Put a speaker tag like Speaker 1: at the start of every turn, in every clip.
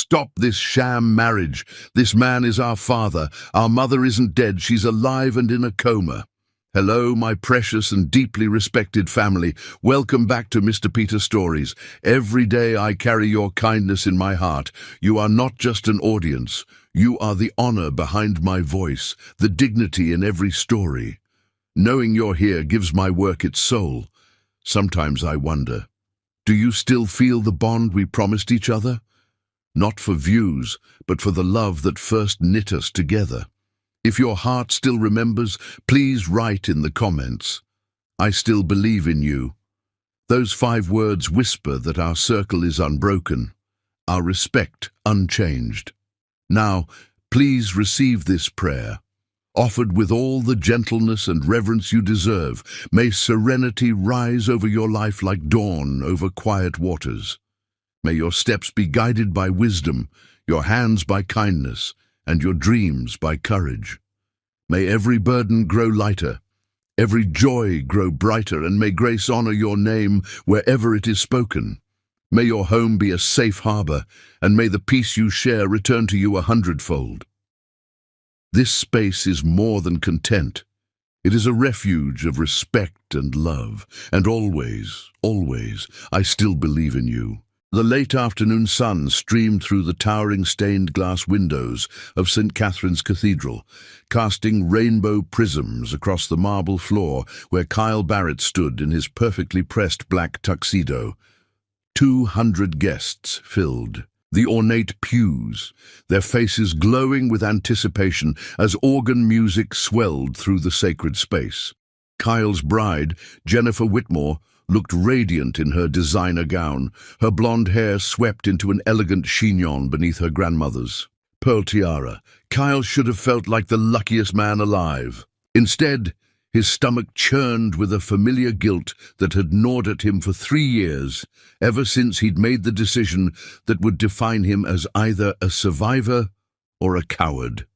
Speaker 1: Stop this sham marriage. This man is our father. Our mother isn't dead. She's alive and in a coma. Hello, my precious and deeply respected family. Welcome back to Mr. Peter Stories. Every day I carry your kindness in my heart. You are not just an audience. You are the honor behind my voice, the dignity in every story. Knowing you're here gives my work its soul. Sometimes I wonder, do you still feel the bond we promised each other? Not for views, but for the love that first knit us together. If your heart still remembers, please write in the comments. I still believe in you. Those 5 words whisper that our circle is unbroken, our respect unchanged. Now, please receive this prayer. Offered with all the gentleness and reverence you deserve, may serenity rise over your life like dawn over quiet waters. May your steps be guided by wisdom, your hands by kindness, and your dreams by courage. May every burden grow lighter, every joy grow brighter, and may grace honor your name wherever it is spoken. May your home be a safe harbor, and may the peace you share return to you 100-fold. This space is more than content. It is a refuge of respect and love, and always, always, I still believe in you. The late afternoon sun streamed through the towering stained glass windows of St. Catherine's Cathedral, casting rainbow prisms across the marble floor where Kyle Barrett stood in his perfectly pressed black tuxedo. 200 guests filled the ornate pews, their faces glowing with anticipation as organ music swelled through the sacred space. Kyle's bride, Jennifer Whitmore, looked radiant in her designer gown, her blonde hair swept into an elegant chignon beneath her grandmother's pearl tiara. Kyle should have felt like the luckiest man alive. Instead, his stomach churned with a familiar guilt that had gnawed at him for 3 years, ever since he'd made the decision that would define him as either a survivor or a coward.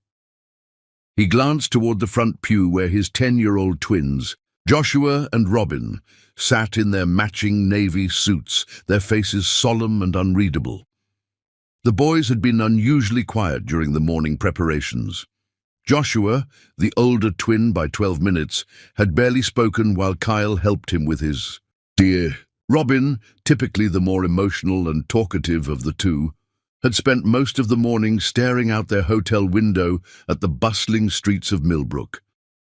Speaker 1: He glanced toward the front pew where his 10-year-old twins, Joshua and Robin, sat in their matching navy suits, their faces solemn and unreadable. The boys had been unusually quiet during the morning preparations. Joshua, the older twin by 12 minutes, had barely spoken while Kyle helped him with his dear. Robin, typically the more emotional and talkative of the two, had spent most of the morning staring out their hotel window at the bustling streets of Millbrook,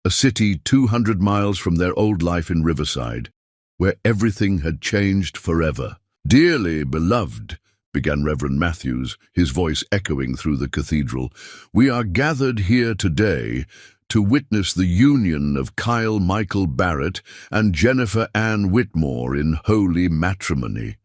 Speaker 1: a city 200 miles from their old life in Riverside, where everything had changed forever. "Dearly beloved," began Reverend Matthews, his voice echoing through the cathedral, "we are gathered here today to witness the union of Kyle Michael Barrett and Jennifer Ann Whitmore in holy matrimony."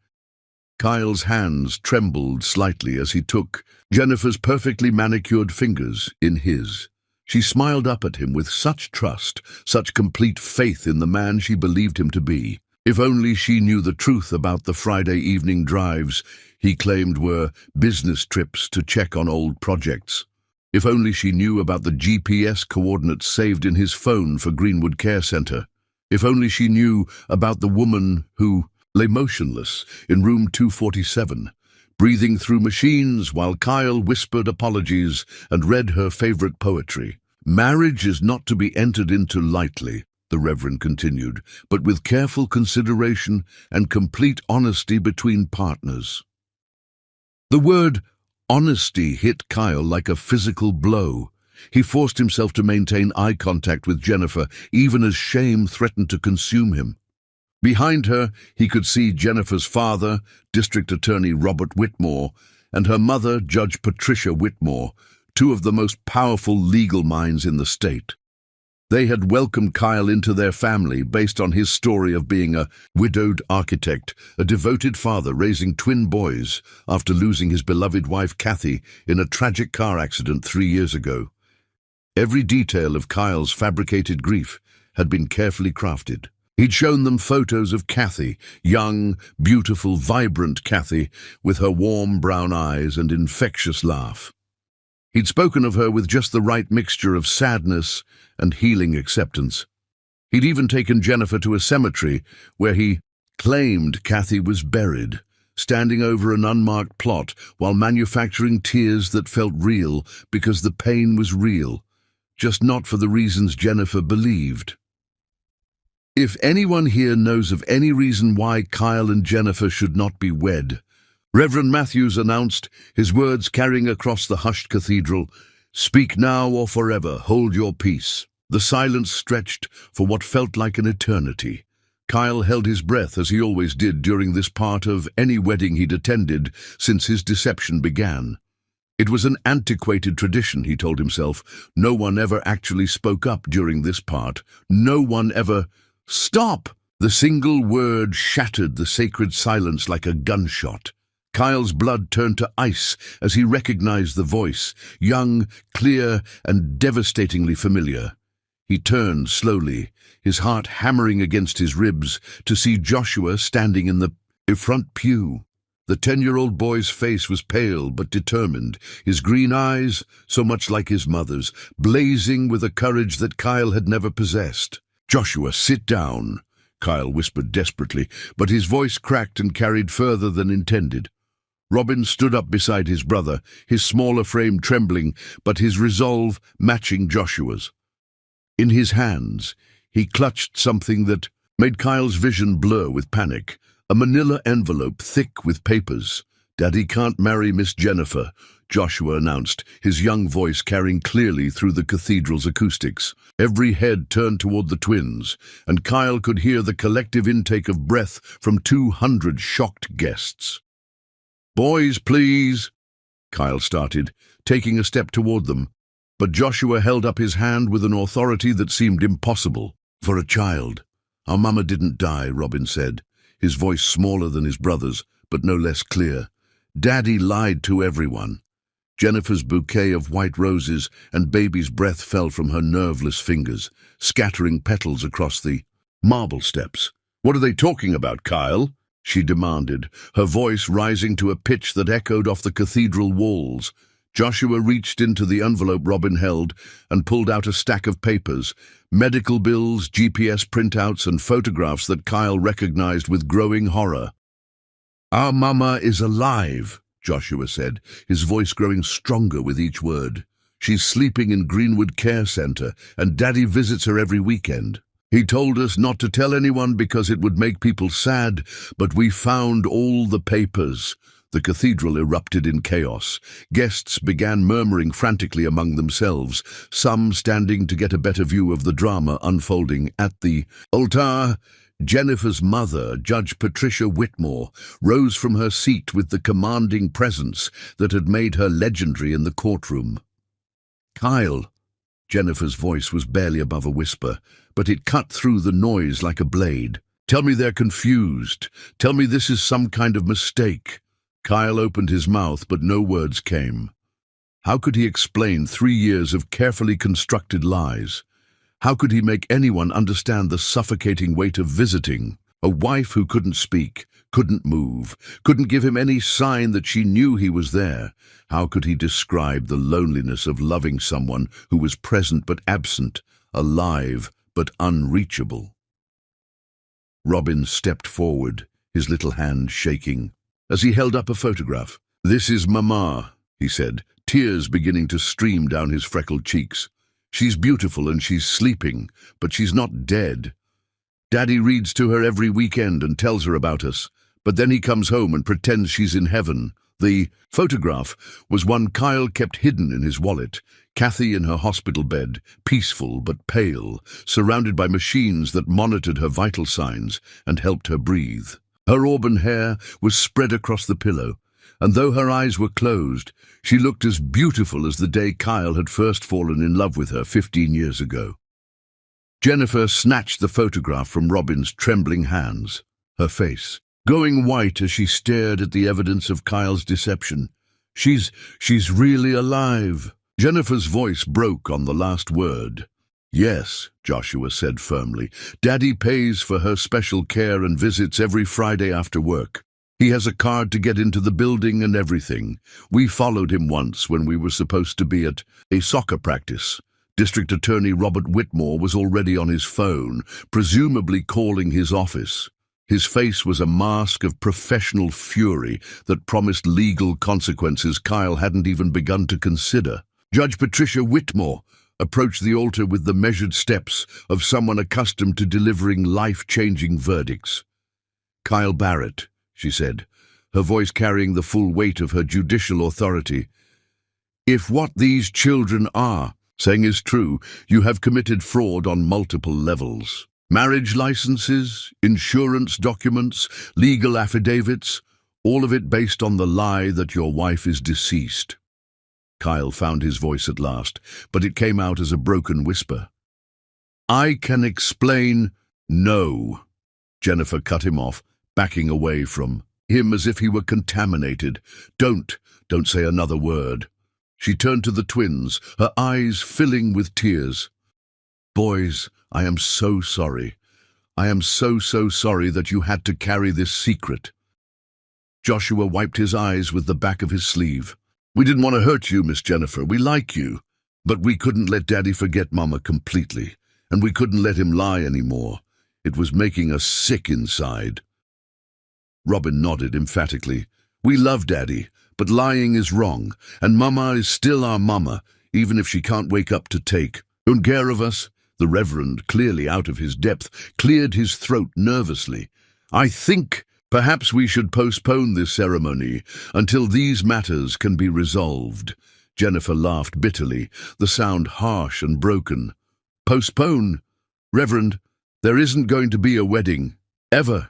Speaker 1: Kyle's hands trembled slightly as he took Jennifer's perfectly manicured fingers in his. She smiled up at him with such trust, such complete faith in the man she believed him to be. If only she knew the truth about the Friday evening drives he claimed were business trips to check on old projects. If only she knew about the GPS coordinates saved in his phone for Greenwood Care Center. If only she knew about the woman who lay motionless in room 247, breathing through machines while Kyle whispered apologies and read her favorite poetry. "Marriage is not to be entered into lightly," the Reverend continued, "but with careful consideration and complete honesty between partners." The word honesty hit Kyle like a physical blow. He forced himself to maintain eye contact with Jennifer, even as shame threatened to consume him. Behind her, he could see Jennifer's father, District Attorney Robert Whitmore, and her mother, Judge Patricia Whitmore, two of the most powerful legal minds in the state. They had welcomed Kyle into their family based on his story of being a widowed architect, a devoted father raising twin boys after losing his beloved wife Kathy in a tragic car accident 3 years ago. Every detail of Kyle's fabricated grief had been carefully crafted. He'd shown them photos of Kathy, young, beautiful, vibrant Kathy, with her warm brown eyes and infectious laugh. He'd spoken of her with just the right mixture of sadness and healing acceptance. He'd even taken Jennifer to a cemetery where he claimed Kathy was buried, standing over an unmarked plot while manufacturing tears that felt real because the pain was real, just not for the reasons Jennifer believed. If anyone here knows of any reason why Kyle and Jennifer should not be wed, Reverend Matthews announced, his words carrying across the hushed cathedral, "Speak now or forever, hold your peace." The silence stretched for what felt like an eternity. Kyle held his breath as he always did during this part of any wedding he'd attended since his deception began. It was an antiquated tradition, he told himself. No one ever actually spoke up during this part. No one ever... Stop! The single word shattered the sacred silence like a gunshot. Kyle's blood turned to ice as he recognized the voice, young, clear, and devastatingly familiar. He turned slowly, his heart hammering against his ribs, to see Joshua standing in the front pew. The 10-year-old boy's face was pale but determined, his green eyes, so much like his mother's, blazing with a courage that Kyle had never possessed. "Joshua, sit down," Kyle whispered desperately, but his voice cracked and carried further than intended. Robin stood up beside his brother, his smaller frame trembling, but his resolve matching Joshua's. In his hands, he clutched something that made Kyle's vision blur with panic, a manila envelope thick with papers. "Daddy can't marry Miss Jennifer," Joshua announced, his young voice carrying clearly through the cathedral's acoustics. Every head turned toward the twins, and Kyle could hear the collective intake of breath from 200 shocked guests. "Boys, please," Kyle started, taking a step toward them, but Joshua held up his hand with an authority that seemed impossible for a child. "Our mama didn't die," Robin said, his voice smaller than his brother's, but no less clear. "Daddy lied to everyone." Jennifer's bouquet of white roses and baby's breath fell from her nerveless fingers, scattering petals across the marble steps. "What are they talking about, Kyle?" she demanded, her voice rising to a pitch that echoed off the cathedral walls. Joshua reached into the envelope Robin held and pulled out a stack of papers, medical bills, GPS printouts, and photographs that Kyle recognized with growing horror. "Our mama is alive," Joshua said, his voice growing stronger with each word. "She's sleeping in Greenwood Care Center, and Daddy visits her every weekend. He told us not to tell anyone because it would make people sad, but we found all the papers." The cathedral erupted in chaos. Guests began murmuring frantically among themselves, some standing to get a better view of the drama unfolding at the altar. Jennifer's mother, Judge Patricia Whitmore, rose from her seat with the commanding presence that had made her legendary in the courtroom. "Kyle," Jennifer's voice was barely above a whisper, but it cut through the noise like a blade. "Tell me they're confused. Tell me this is some kind of mistake." Kyle opened his mouth, but no words came. How could he explain 3 years of carefully constructed lies? How could he make anyone understand the suffocating weight of visiting a wife who couldn't speak, couldn't move, couldn't give him any sign that she knew he was there? How could he describe the loneliness of loving someone who was present but absent, alive but unreachable? Robin stepped forward, his little hand shaking, as he held up a photograph. "This is Mama," he said, tears beginning to stream down his freckled cheeks. "She's beautiful and she's sleeping, but she's not dead. Daddy reads to her every weekend and tells her about us, but then he comes home and pretends she's in heaven." The photograph was one Kyle kept hidden in his wallet, Kathy in her hospital bed, peaceful but pale, surrounded by machines that monitored her vital signs and helped her breathe. Her auburn hair was spread across the pillow, and though her eyes were closed, she looked as beautiful as the day Kyle had first fallen in love with her 15 years ago. Jennifer snatched the photograph from Robin's trembling hands, her face going white as she stared at the evidence of Kyle's deception. She's really alive." Jennifer's voice broke on the last word. "Yes," Joshua said firmly. "Daddy pays for her special care and visits every Friday after work. He has a card to get into the building and everything. We followed him once when we were supposed to be at a soccer practice. District Attorney Robert Whitmore was already on his phone, presumably calling his office. His face was a mask of professional fury that promised legal consequences Kyle hadn't even begun to consider. Judge Patricia Whitmore approached the altar with the measured steps of someone accustomed to delivering life-changing verdicts. "Kyle Barrett," she said, her voice carrying the full weight of her judicial authority. "If what these children are saying is true, you have committed fraud on multiple levels. Marriage licenses, insurance documents, legal affidavits, all of it based on the lie that your wife is deceased." Kyle found his voice at last, but it came out as a broken whisper. "I can explain." "No," Jennifer cut him off, backing away from him as if he were contaminated. Don't say another word." She turned to the twins, her eyes filling with tears. "Boys, I am so sorry. I am so sorry that you had to carry this secret." Joshua wiped his eyes with the back of his sleeve. "We didn't want to hurt you, Miss Jennifer. We like you. But we couldn't let Daddy forget Mama completely. And we couldn't let him lie anymore. It was making us sick inside." Robin nodded emphatically. "We love Daddy, but lying is wrong, and Mama is still our Mama, even if she can't wake up to take care of us." The Reverend, clearly out of his depth, cleared his throat nervously. "I think perhaps we should postpone this ceremony until these matters can be resolved." Jennifer laughed bitterly, the sound harsh and broken. "Postpone? Reverend, there isn't going to be a wedding. Ever."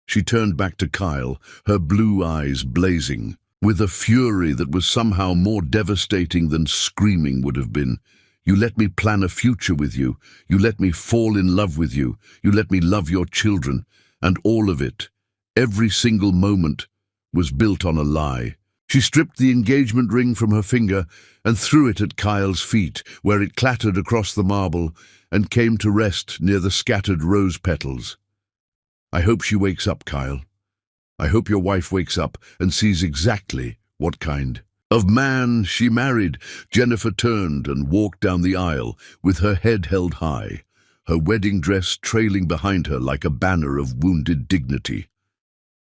Speaker 1: She turned back to Kyle, her blue eyes blazing, with a fury that was somehow more devastating than screaming would have been. "You let me plan a future with you. You let me fall in love with you. You let me love your children. And all of it, every single moment, was built on a lie." She stripped the engagement ring from her finger and threw it at Kyle's feet, where it clattered across the marble and came to rest near the scattered rose petals. "I hope she wakes up, Kyle. I hope your wife wakes up and sees exactly what kind of man she married." Jennifer turned and walked down the aisle with her head held high, her wedding dress trailing behind her like a banner of wounded dignity.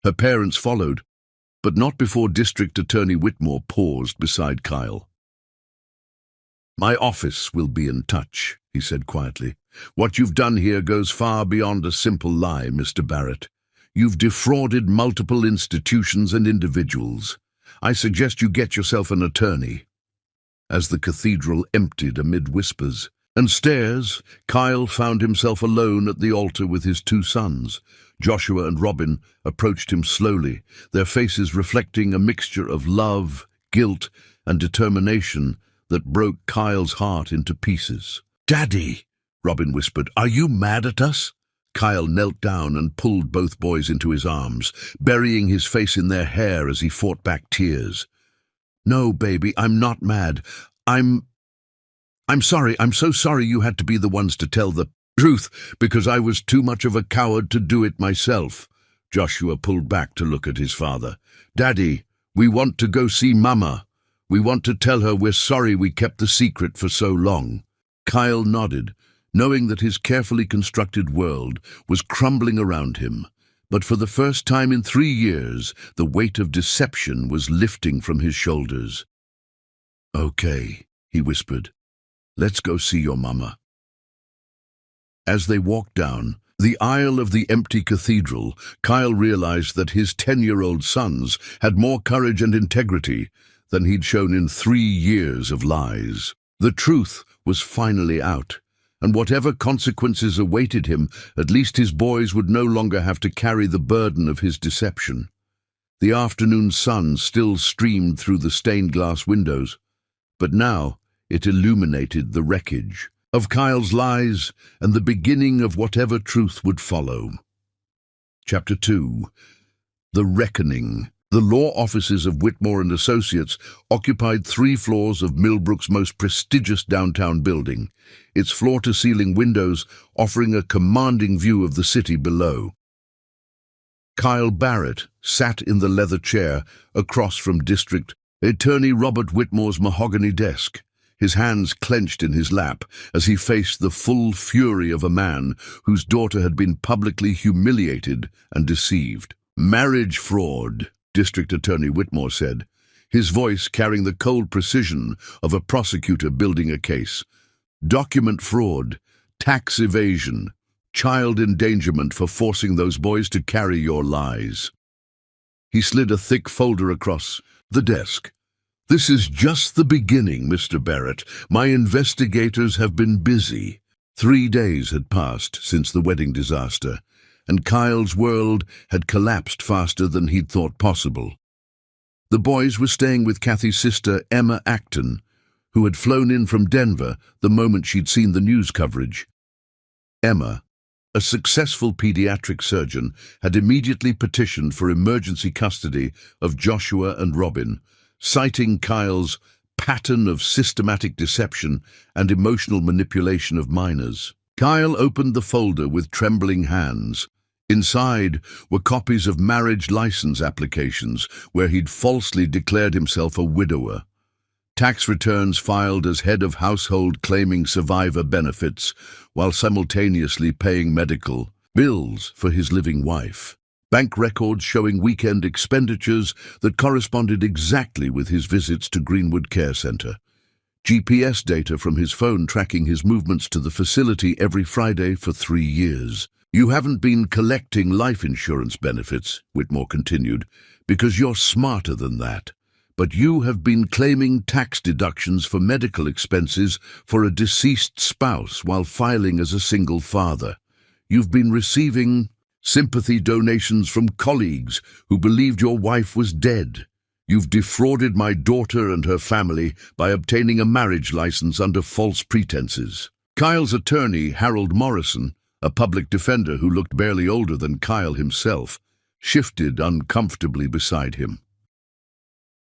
Speaker 1: Her parents followed, but not before District Attorney Whitmore paused beside Kyle. "My office will be in touch," he said quietly. "What you've done here goes far beyond a simple lie, Mr. Barrett. You've defrauded multiple institutions and individuals. I suggest you get yourself an attorney." As the cathedral emptied amid whispers and stares, Kyle found himself alone at the altar with his two sons. Joshua and Robin approached him slowly, their faces reflecting a mixture of love, guilt, and determination that broke Kyle's heart into pieces. "Daddy," Robin whispered, "are you mad at us?" Kyle knelt down and pulled both boys into his arms, burying his face in their hair as he fought back tears. "No, baby, I'm not mad. I'm sorry. I'm so sorry you had to be the ones to tell the truth, because I was too much of a coward to do it myself." Joshua pulled back to look at his father. "Daddy, we want to go see Mama. We want to tell her we're sorry we kept the secret for so long." Kyle nodded, knowing that his carefully constructed world was crumbling around him. But for the first time in 3 years, the weight of deception was lifting from his shoulders. "Okay," he whispered. "Let's go see your Mama." As they walked down the aisle of the empty cathedral, Kyle realized that his 10-year-old sons had more courage and integrity than he'd shown in 3 years of lies. The truth was finally out, and whatever consequences awaited him, at least his boys would no longer have to carry the burden of his deception. The afternoon sun still streamed through the stained glass windows, but now it illuminated the wreckage of Kyle's lies and the beginning of whatever truth would follow. Chapter 2. The Reckoning. The law offices of Whitmore and Associates occupied 3 floors of Millbrook's most prestigious downtown building, its floor-to-ceiling windows offering a commanding view of the city below. Kyle Barrett sat in the leather chair across from District Attorney Robert Whitmore's mahogany desk, his hands clenched in his lap as he faced the full fury of a man whose daughter had been publicly humiliated and deceived. "Marriage fraud," District Attorney Whitmore said, his voice carrying the cold precision of a prosecutor building a case. "Document fraud, tax evasion, child endangerment for forcing those boys to carry your lies." He slid a thick folder across the desk. "This is just the beginning, Mr. Barrett. My investigators have been busy." 3 days had passed since the wedding disaster, and Kyle's world had collapsed faster than he'd thought possible. The boys were staying with Kathy's sister, Emma Acton, who had flown in from Denver the moment she'd seen the news coverage. Emma, a successful pediatric surgeon, had immediately petitioned for emergency custody of Joshua and Robin, citing Kyle's pattern of systematic deception and emotional manipulation of minors. Kyle opened the folder with trembling hands. Inside were copies of marriage license applications where he'd falsely declared himself a widower, tax returns filed as head of household claiming survivor benefits while simultaneously paying medical bills for his living wife, bank records showing weekend expenditures that corresponded exactly with his visits to Greenwood Care Center, GPS data from his phone tracking his movements to the facility every Friday for 3 years. "You haven't been collecting life insurance benefits," Whitmore continued, "because you're smarter than that. But you have been claiming tax deductions for medical expenses for a deceased spouse while filing as a single father. You've been receiving sympathy donations from colleagues who believed your wife was dead. You've defrauded my daughter and her family by obtaining a marriage license under false pretenses." Kyle's attorney, Harold Morrison, a public defender who looked barely older than Kyle himself, shifted uncomfortably beside him.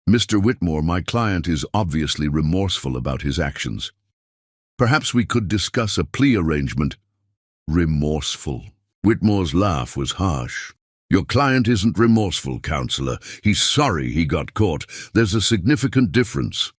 Speaker 1: "Mr. Whitmore, my client is obviously remorseful about his actions. Perhaps we could discuss a plea arrangement." "Remorseful?" Whitmore's laugh was harsh. "Your client isn't remorseful, counselor. He's sorry he got caught. There's a significant difference."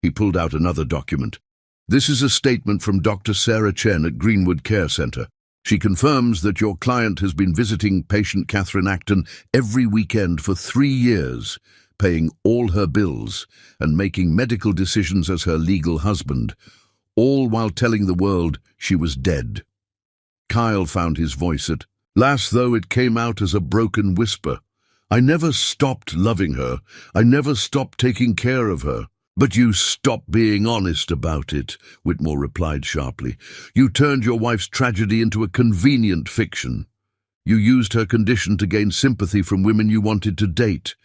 Speaker 1: He pulled out another document. "This is a statement from Dr. Sarah Chen at Greenwood Care Center. She confirms that your client has been visiting patient Catherine Acton every weekend for 3 years, paying all her bills and making medical decisions as her legal husband, all while telling the world she was dead." Kyle found his voice at last, though it came out as a broken whisper. "I never stopped loving her. I never stopped taking care of her." "But you stopped being honest about it," Whitmore replied sharply. "You turned your wife's tragedy into a convenient fiction. You used her condition to gain sympathy from women you wanted to date.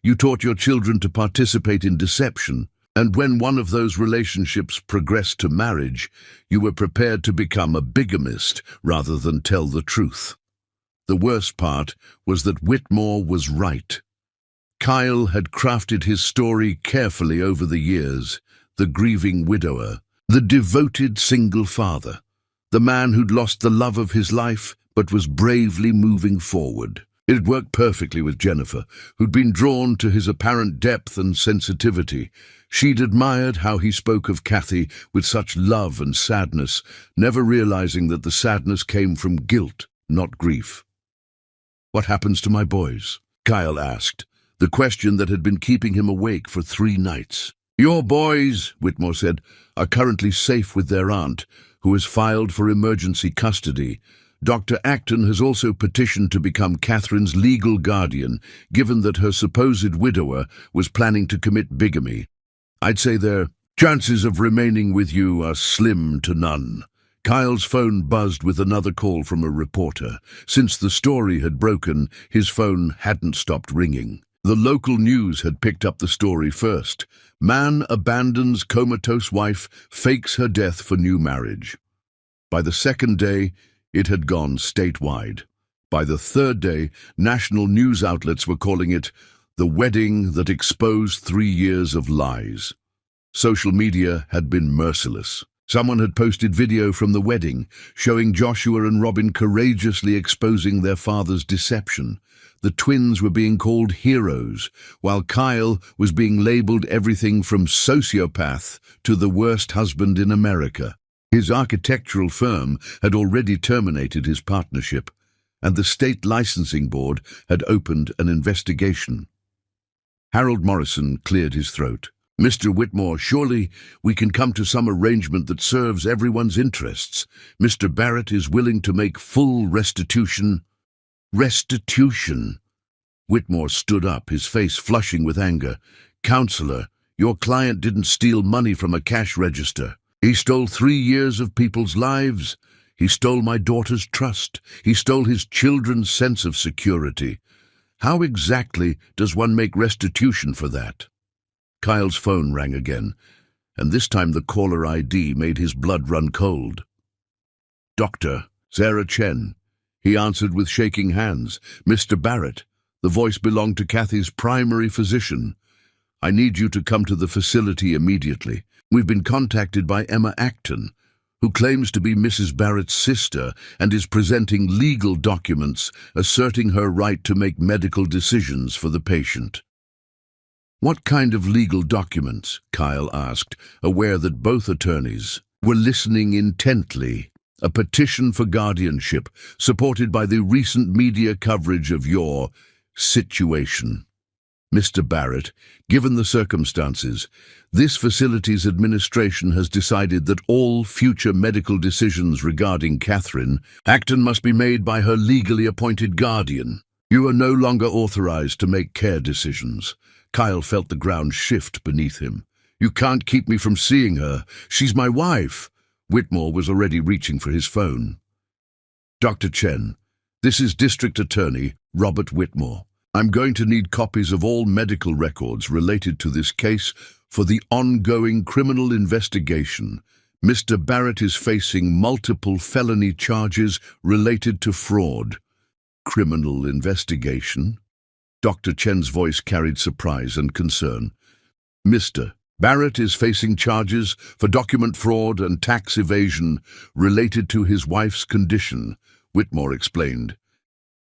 Speaker 1: You taught your children to participate in deception, and when one of those relationships progressed to marriage, you were prepared to become a bigamist rather than tell the truth." The worst part was that Whitmore was right. Kyle had crafted his story carefully over the years: the grieving widower, the devoted single father, the man who'd lost the love of his life but was bravely moving forward. It worked perfectly with Jennifer, who'd been drawn to his apparent depth and sensitivity. She'd admired how he spoke of Kathy with such love and sadness, never realizing that the sadness came from guilt, not grief. "What happens to my boys?" Kyle asked, the question that had been keeping him awake for 3 nights. "Your boys," Whitmore said, "are currently safe with their aunt, who has filed for emergency custody. Dr. Acton has also petitioned to become Catherine's legal guardian, given that her supposed widower was planning to commit bigamy. I'd say their chances of remaining with you are slim to none." Kyle's phone buzzed with another call from a reporter. Since the story had broken, his phone hadn't stopped ringing. The local news had picked up the story first. "Man abandons comatose wife, fakes her death for new marriage." By the second day, it had gone statewide. By the third day, national news outlets were calling it the wedding that exposed 3 years of lies. Social media had been merciless. Someone had posted video from the wedding, showing Joshua and Robin courageously exposing their father's deception. The twins were being called heroes, while Kyle was being labeled everything from sociopath to the worst husband in America. His architectural firm had already terminated his partnership, and the state licensing board had opened an investigation. Harold Morrison cleared his throat. "Mr. Whitmore, surely we can come to some arrangement that serves everyone's interests. Mr. Barrett is willing to make full restitution." "Restitution?" Whitmore stood up, his face flushing with anger. "Counselor, your client didn't steal money from a cash register. He stole 3 years of people's lives. He stole my daughter's trust. He stole his children's sense of security. How exactly does one make restitution for that?" Kyle's phone rang again, and this time the caller ID made his blood run cold. "Dr. Sarah Chen," he answered with shaking hands. "Mr. Barrett." The voice belonged to Kathy's primary physician. "I need you to come to the facility immediately. We've been contacted by Emma Acton, who claims to be Mrs. Barrett's sister and is presenting legal documents asserting her right to make medical decisions for the patient." "What kind of legal documents?" Kyle asked, aware that both attorneys were listening intently. "A petition for guardianship, supported by the recent media coverage of your situation. Mr. Barrett, given the circumstances, this facility's administration has decided that all future medical decisions regarding Catherine Acton must be made by her legally appointed guardian. You are no longer authorized to make care decisions." Kyle felt the ground shift beneath him. "You can't keep me from seeing her. She's my wife." Whitmore was already reaching for his phone. "Dr. Chen, this is District Attorney Robert Whitmore. I'm going to need copies of all medical records related to this case for the ongoing criminal investigation. Mr. Barrett is facing multiple felony charges related to fraud." "Criminal investigation?" Dr. Chen's voice carried surprise and concern. "Mr. Barrett is facing charges for document fraud and tax evasion related to his wife's condition," Whitmore explained.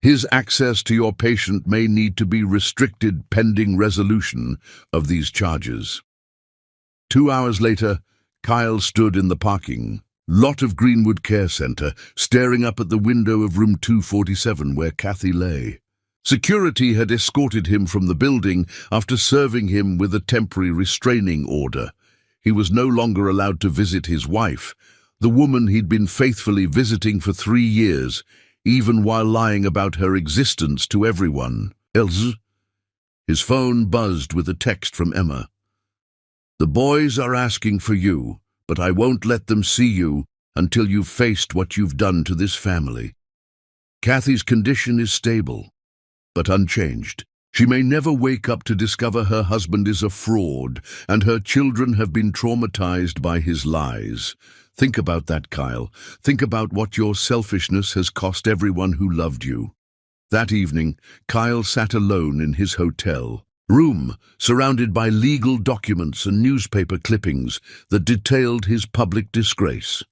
Speaker 1: "His access to your patient may need to be restricted pending resolution of these charges." 2 hours later, Kyle stood in the parking lot of Greenwood Care Center, staring up at the window of room 247 where Kathy lay. Security had escorted him from the building after serving him with a temporary restraining order. He was no longer allowed to visit his wife, the woman he'd been faithfully visiting for 3 years, even while lying about her existence to everyone else. His phone buzzed with a text from Emma. "The boys are asking for you, but I won't let them see you until you've faced what you've done to this family. Kathy's condition is stable, but unchanged. She may never wake up to discover her husband is a fraud, and her children have been traumatized by his lies. Think about that, Kyle. Think about what your selfishness has cost everyone who loved you." That evening, Kyle sat alone in his hotel room, surrounded by legal documents and newspaper clippings that detailed his public disgrace.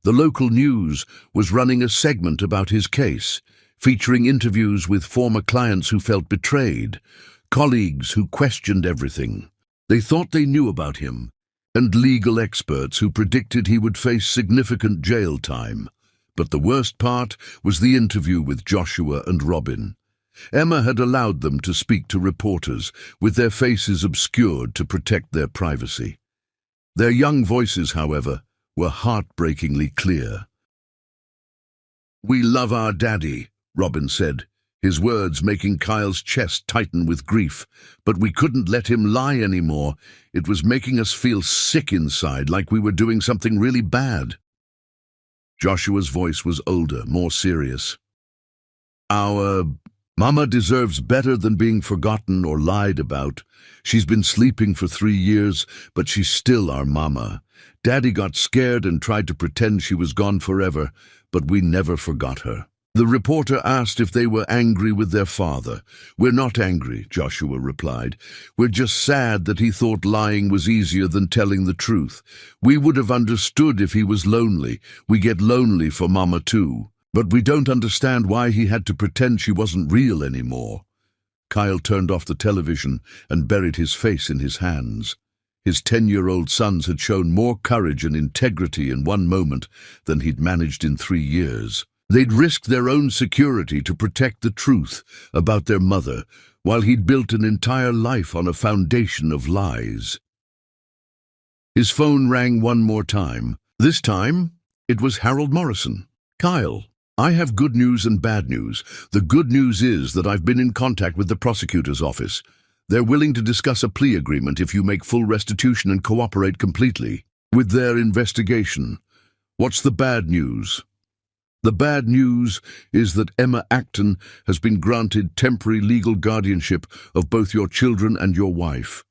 Speaker 1: The local news was running a segment about his case, featuring interviews with former clients who felt betrayed, colleagues who questioned everything they thought they knew about him, and legal experts who predicted he would face significant jail time. But the worst part was the interview with Joshua and Robin. Emma had allowed them to speak to reporters, with their faces obscured to protect their privacy. Their young voices, however, were heartbreakingly clear. "We love our daddy," Robin said, his words making Kyle's chest tighten with grief. "But we couldn't let him lie anymore. It was making us feel sick inside, like we were doing something really bad." Joshua's voice was older, more serious. "Our Mama deserves better than being forgotten or lied about. She's been sleeping for 3 years, but she's still our mama. Daddy got scared and tried to pretend she was gone forever, but we never forgot her." The reporter asked if they were angry with their father. "We're not angry," Joshua replied. "We're just sad that he thought lying was easier than telling the truth. We would have understood if he was lonely. We get lonely for Mama too. But we don't understand why he had to pretend she wasn't real anymore." Kyle turned off the television and buried his face in his hands. His 10-year-old sons had shown more courage and integrity in one moment than he'd managed in 3 years. They'd risked their own security to protect the truth about their mother, while he'd built an entire life on a foundation of lies. His phone rang one more time. This time, it was Harold Morrison. "Kyle, I have good news and bad news. The good news is that I've been in contact with the prosecutor's office. They're willing to discuss a plea agreement if you make full restitution and cooperate completely with their investigation. What's the bad news?" "The bad news is that Emma Acton has been granted temporary legal guardianship of both your children and your wife.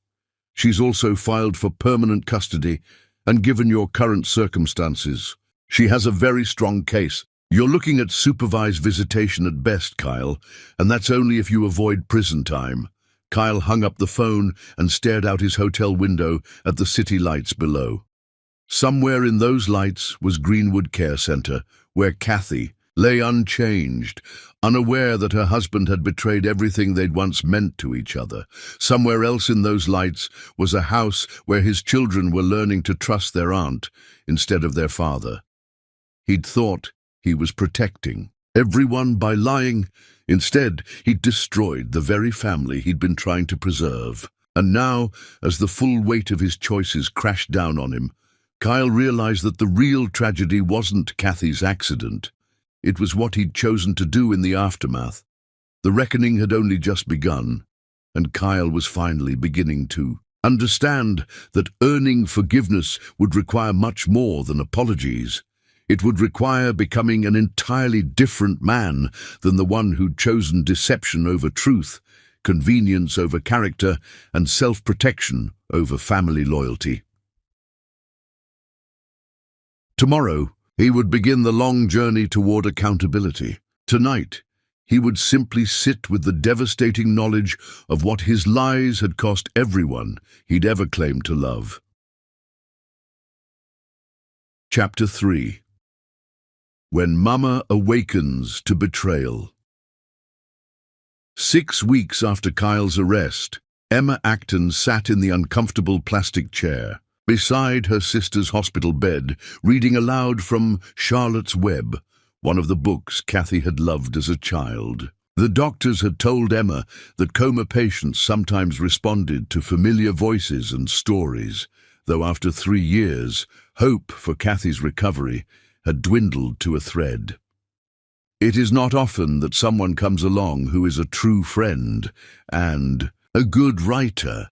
Speaker 1: She's also filed for permanent custody, and given your current circumstances, she has a very strong case. You're looking at supervised visitation at best, Kyle, and that's only if you avoid prison time." Kyle hung up the phone and stared out his hotel window at the city lights below. Somewhere in those lights was Greenwood Care Center, where Kathy lay unchanged, unaware that her husband had betrayed everything they'd once meant to each other. Somewhere else in those lights was a house where his children were learning to trust their aunt instead of their father. He'd thought he was protecting everyone by lying. Instead, he'd destroyed the very family he'd been trying to preserve. And now, as the full weight of his choices crashed down on him, Kyle realized that the real tragedy wasn't Kathy's accident. It was what he'd chosen to do in the aftermath. The reckoning had only just begun, and Kyle was finally beginning to understand that earning forgiveness would require much more than apologies. It would require becoming an entirely different man than the one who'd chosen deception over truth, convenience over character, and self-protection over family loyalty. Tomorrow, he would begin the long journey toward accountability. Tonight, he would simply sit with the devastating knowledge of what his lies had cost everyone he'd ever claimed to love. Chapter 3. When Mama Awakens to Betrayal. 6 weeks after Kyle's arrest, Emma Acton sat in the uncomfortable plastic chair beside her sister's hospital bed, reading aloud from Charlotte's Web, one of the books Kathy had loved as a child. The doctors had told Emma that coma patients sometimes responded to familiar voices and stories, though after 3 years, hope for Kathy's recovery had dwindled to a thread. It is not often that someone comes along who is a true friend and a good writer,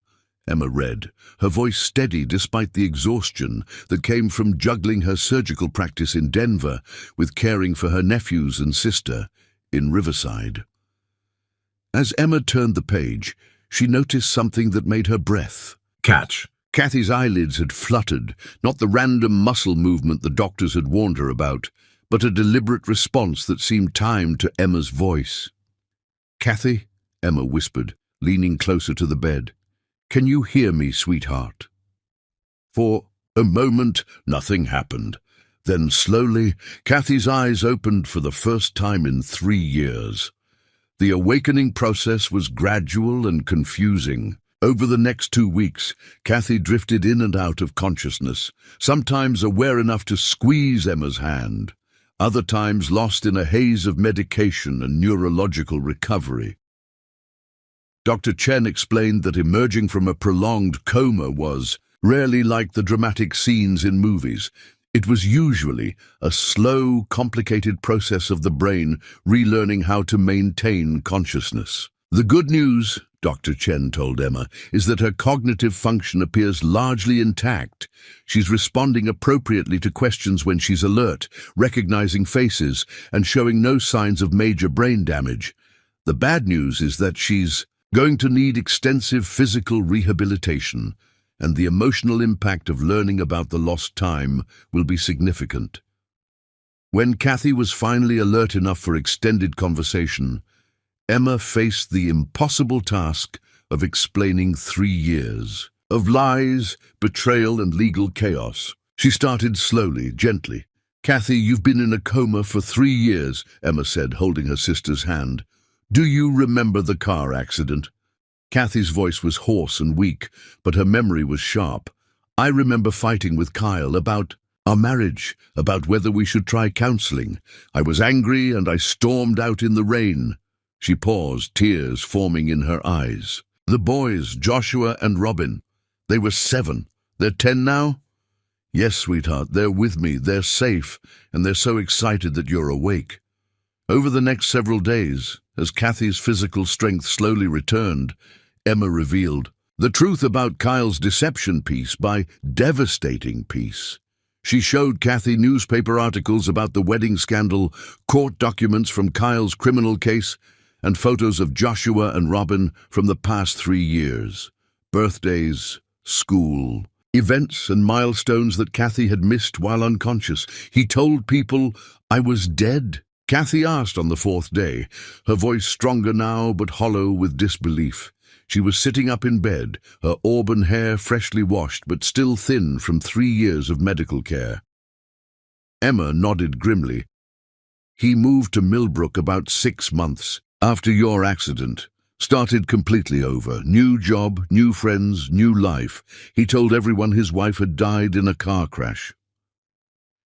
Speaker 1: Emma read, her voice steady despite the exhaustion that came from juggling her surgical practice in Denver with caring for her nephews and sister in Riverside. As Emma turned the page, she noticed something that made her breath catch. Kathy's eyelids had fluttered, not the random muscle movement the doctors had warned her about, but a deliberate response that seemed timed to Emma's voice. "Kathy," Emma whispered, leaning closer to the bed. "Can you hear me, sweetheart?" For a moment, nothing happened. Then slowly, Kathy's eyes opened for the first time in 3 years. The awakening process was gradual and confusing. Over the next 2 weeks, Kathy drifted in and out of consciousness, sometimes aware enough to squeeze Emma's hand, other times lost in a haze of medication and neurological recovery. Dr. Chen explained that emerging from a prolonged coma was rarely like the dramatic scenes in movies. It was usually a slow, complicated process of the brain relearning how to maintain consciousness. "The good news," Dr. Chen told Emma, "is that her cognitive function appears largely intact. She's responding appropriately to questions when she's alert, recognizing faces, and showing no signs of major brain damage. The bad news is that she's going to need extensive physical rehabilitation, and the emotional impact of learning about the lost time will be significant." When Kathy was finally alert enough for extended conversation, Emma faced the impossible task of explaining 3 years of lies, betrayal, and legal chaos. She started slowly, gently. "Kathy, you've been in a coma for 3 years," Emma said, holding her sister's hand. "Do you remember the car accident?" Kathy's voice was hoarse and weak, but her memory was sharp. "I remember fighting with Kyle about our marriage, about whether we should try counseling. I was angry and I stormed out in the rain." She paused, tears forming in her eyes. "The boys, Joshua and Robin, they were 7. They're 10 now?" "Yes, sweetheart, they're with me, they're safe, and they're so excited that you're awake." Over the next several days, as Kathy's physical strength slowly returned, Emma revealed the truth about Kyle's deception piece by devastating piece. She showed Kathy newspaper articles about the wedding scandal, court documents from Kyle's criminal case, and photos of Joshua and Robin from the past 3 years. Birthdays, school, events and milestones that Kathy had missed while unconscious. "He told people I was dead?" Kathy asked on the 4th day, her voice stronger now but hollow with disbelief. She was sitting up in bed, her auburn hair freshly washed but still thin from 3 years of medical care. Emma nodded grimly. "He moved to Millbrook about 6 months after your accident. Started completely over. New job, new friends, new life. He told everyone his wife had died in a car crash."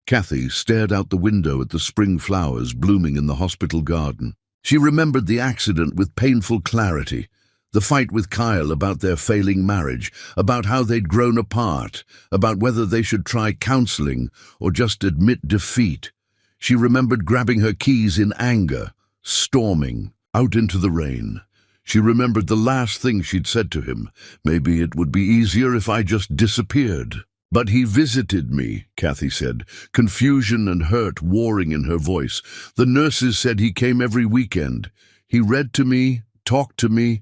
Speaker 1: Kathy stared out the window at the spring flowers blooming in the hospital garden. She remembered the accident with painful clarity. The fight with Kyle about their failing marriage, about how they'd grown apart, about whether they should try counseling or just admit defeat. She remembered grabbing her keys in anger, storming out into the rain. She remembered the last thing she'd said to him. "Maybe it would be easier if I just disappeared." "But he visited me," Kathy said, confusion and hurt warring in her voice. "The nurses said he came every weekend. He read to me, talked to me."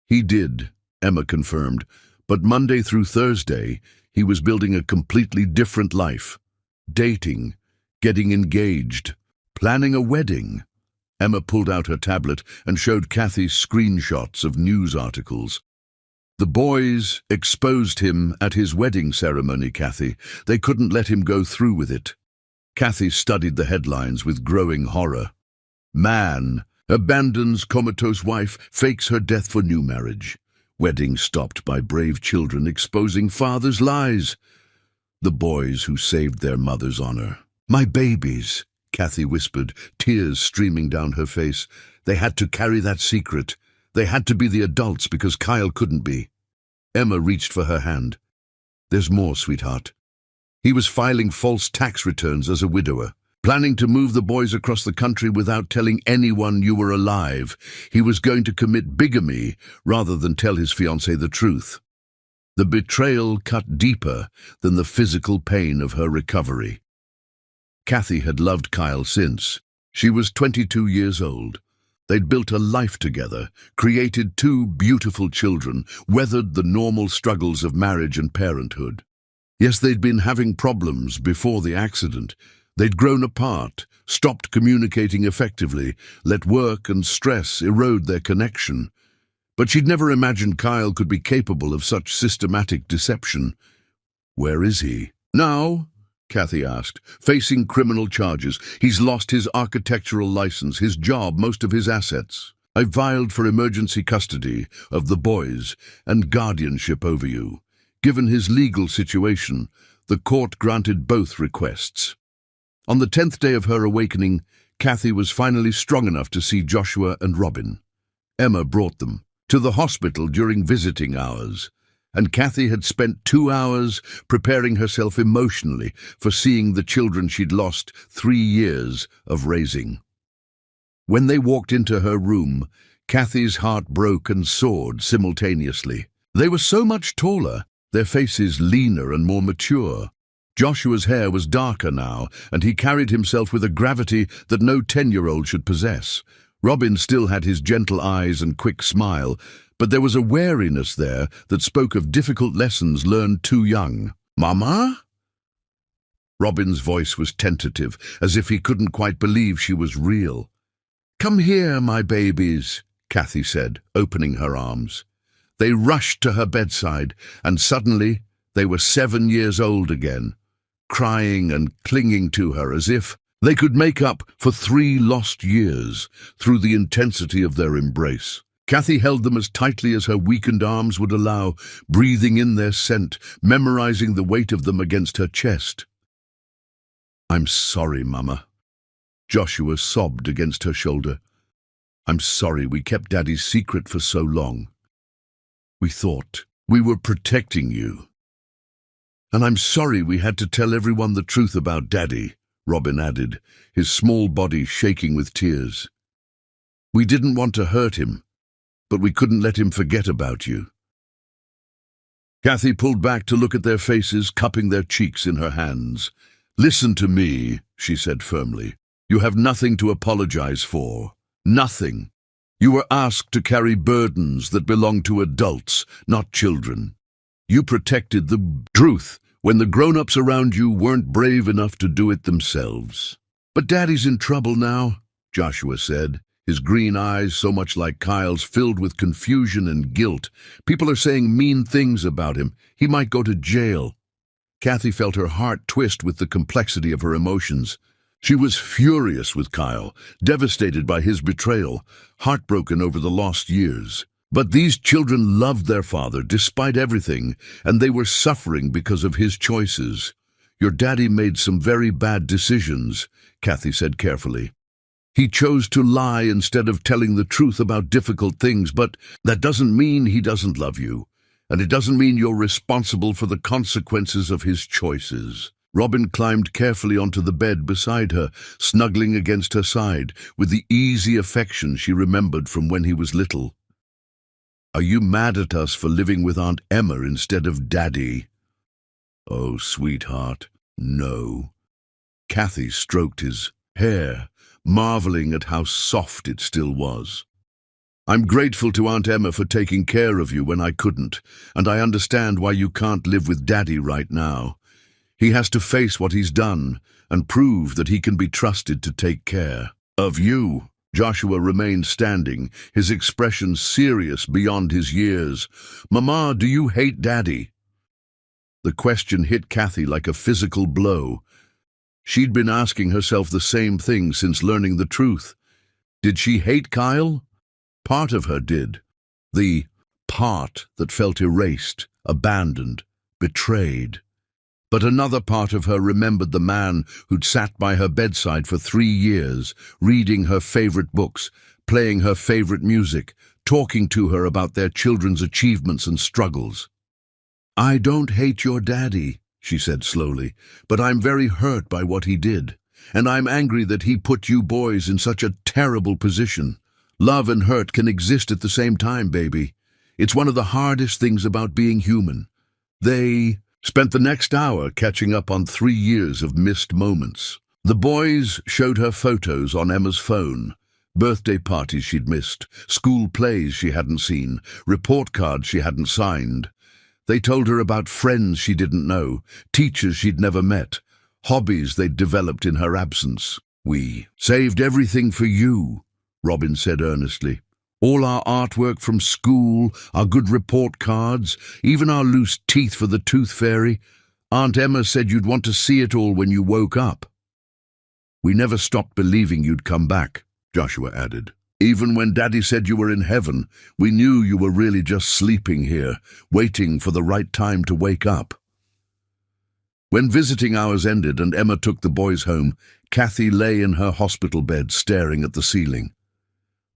Speaker 1: "He did," Emma confirmed, "but Monday through Thursday, he was building a completely different life. Dating, getting engaged, planning a wedding." Emma pulled out her tablet and showed Kathy screenshots of news articles. "The boys exposed him at his wedding ceremony, Kathy. They couldn't let him go through with it." Kathy studied the headlines with growing horror. "Man abandons comatose wife, fakes her death for new marriage. Wedding stopped by brave children exposing father's lies. The boys who saved their mother's honor. My babies," Kathy whispered, tears streaming down her face. "They had to carry that secret. They had to be the adults because Kyle couldn't be." Emma reached for her hand. "There's more, sweetheart. He was filing false tax returns as a widower, planning to move the boys across the country without telling anyone you were alive. He was going to commit bigamy rather than tell his fiancée the truth." The betrayal cut deeper than the physical pain of her recovery. Kathy had loved Kyle since. She was 22 years old. They'd built a life together, created 2 beautiful children, weathered the normal struggles of marriage and parenthood. Yes, they'd been having problems before the accident. They'd grown apart, stopped communicating effectively, let work and stress erode their connection. But she'd never imagined Kyle could be capable of such systematic deception. "Where is he now?" Kathy asked. "Facing criminal charges. He's lost his architectural license, his job, most of his assets. I filed for emergency custody of the boys and guardianship over you. Given his legal situation, the court granted both requests." On the 10th day of her awakening, Kathy was finally strong enough to see Joshua and Robin. Emma brought them to the hospital during visiting hours, and Kathy had spent 2 hours preparing herself emotionally for seeing the children she'd lost 3 years of raising. When they walked into her room, Kathy's heart broke and soared simultaneously. They were so much taller, their faces leaner and more mature. Joshua's hair was darker now, and he carried himself with a gravity that no 10-year-old should possess. Robin still had his gentle eyes and quick smile, but there was a wariness there that spoke of difficult lessons learned too young. "Mama?" Robin's voice was tentative, as if he couldn't quite believe she was real. "Come here, my babies," Kathy said, opening her arms. They rushed to her bedside, and suddenly they were 7 years old again, crying and clinging to her as if they could make up for 3 lost years through the intensity of their embrace. Kathy held them as tightly as her weakened arms would allow, breathing in their scent, memorizing the weight of them against her chest. "I'm sorry, Mama." Joshua sobbed against her shoulder. "I'm sorry we kept Daddy's secret for so long. We thought we were protecting you. And I'm sorry we had to tell everyone the truth about Daddy," Robin added, his small body shaking with tears. "We didn't want to hurt him, but we couldn't let him forget about you." Kathy pulled back to look at their faces, cupping their cheeks in her hands. "Listen to me," she said firmly. "You have nothing to apologize for. Nothing. You were asked to carry burdens that belong to adults, not children. You protected the truth when the grown-ups around you weren't brave enough to do it themselves." "But Daddy's in trouble now," Joshua said, his green eyes, so much like Kyle's, filled with confusion and guilt. "People are saying mean things about him. He might go to jail." Kathy felt her heart twist with the complexity of her emotions. She was furious with Kyle, devastated by his betrayal, heartbroken over the lost years. But these children loved their father despite everything, and they were suffering because of his choices. "Your daddy made some very bad decisions," Kathy said carefully. "He chose to lie instead of telling the truth about difficult things, but that doesn't mean he doesn't love you, and it doesn't mean you're responsible for the consequences of his choices." Robin climbed carefully onto the bed beside her, snuggling against her side, with the easy affection she remembered from when he was little. "Are you mad at us for living with Aunt Emma instead of Daddy?" "Oh, sweetheart, no." Kathy stroked his hair, marveling at how soft it still was. "I'm grateful to Aunt Emma for taking care of you when I couldn't, and I understand why you can't live with Daddy right now. He has to face what he's done and prove that he can be trusted to take care of you." Joshua remained standing, his expression serious beyond his years. "Mama, do you hate Daddy?" The question hit Kathy like a physical blow. She'd been asking herself the same thing since learning the truth. Did she hate Kyle? Part of her did. The part that felt erased, abandoned, betrayed. But another part of her remembered the man who'd sat by her bedside for 3 years, reading her favorite books, playing her favorite music, talking to her about their children's achievements and struggles. "I don't hate your daddy," she said slowly, "but I'm very hurt by what he did, and I'm angry that he put you boys in such a terrible position. Love and hurt can exist at the same time, baby. It's one of the hardest things about being human." They spent the next hour catching up on 3 years of missed moments. The boys showed her photos on Emma's phone, birthday parties she'd missed, school plays she hadn't seen, report cards she hadn't signed. They told her about friends she didn't know, teachers she'd never met, hobbies they'd developed in her absence. "We saved everything for you," Robin said earnestly. "All our artwork from school, our good report cards, even our loose teeth for the tooth fairy. Aunt Emma said you'd want to see it all when you woke up." "We never stopped believing you'd come back," Joshua added. "Even when Daddy said you were in heaven, we knew you were really just sleeping here, waiting for the right time to wake up." When visiting hours ended and Emma took the boys home, Kathy lay in her hospital bed staring at the ceiling.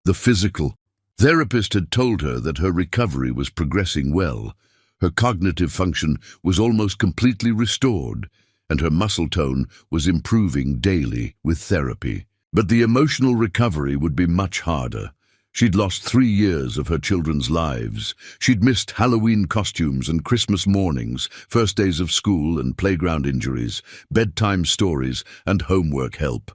Speaker 1: The physical therapist had told her that her recovery was progressing well. Her cognitive function was almost completely restored, and her muscle tone was improving daily with therapy. But the emotional recovery would be much harder. She'd lost 3 years of her children's lives. She'd missed Halloween costumes and Christmas mornings, first days of school and playground injuries, bedtime stories and homework help.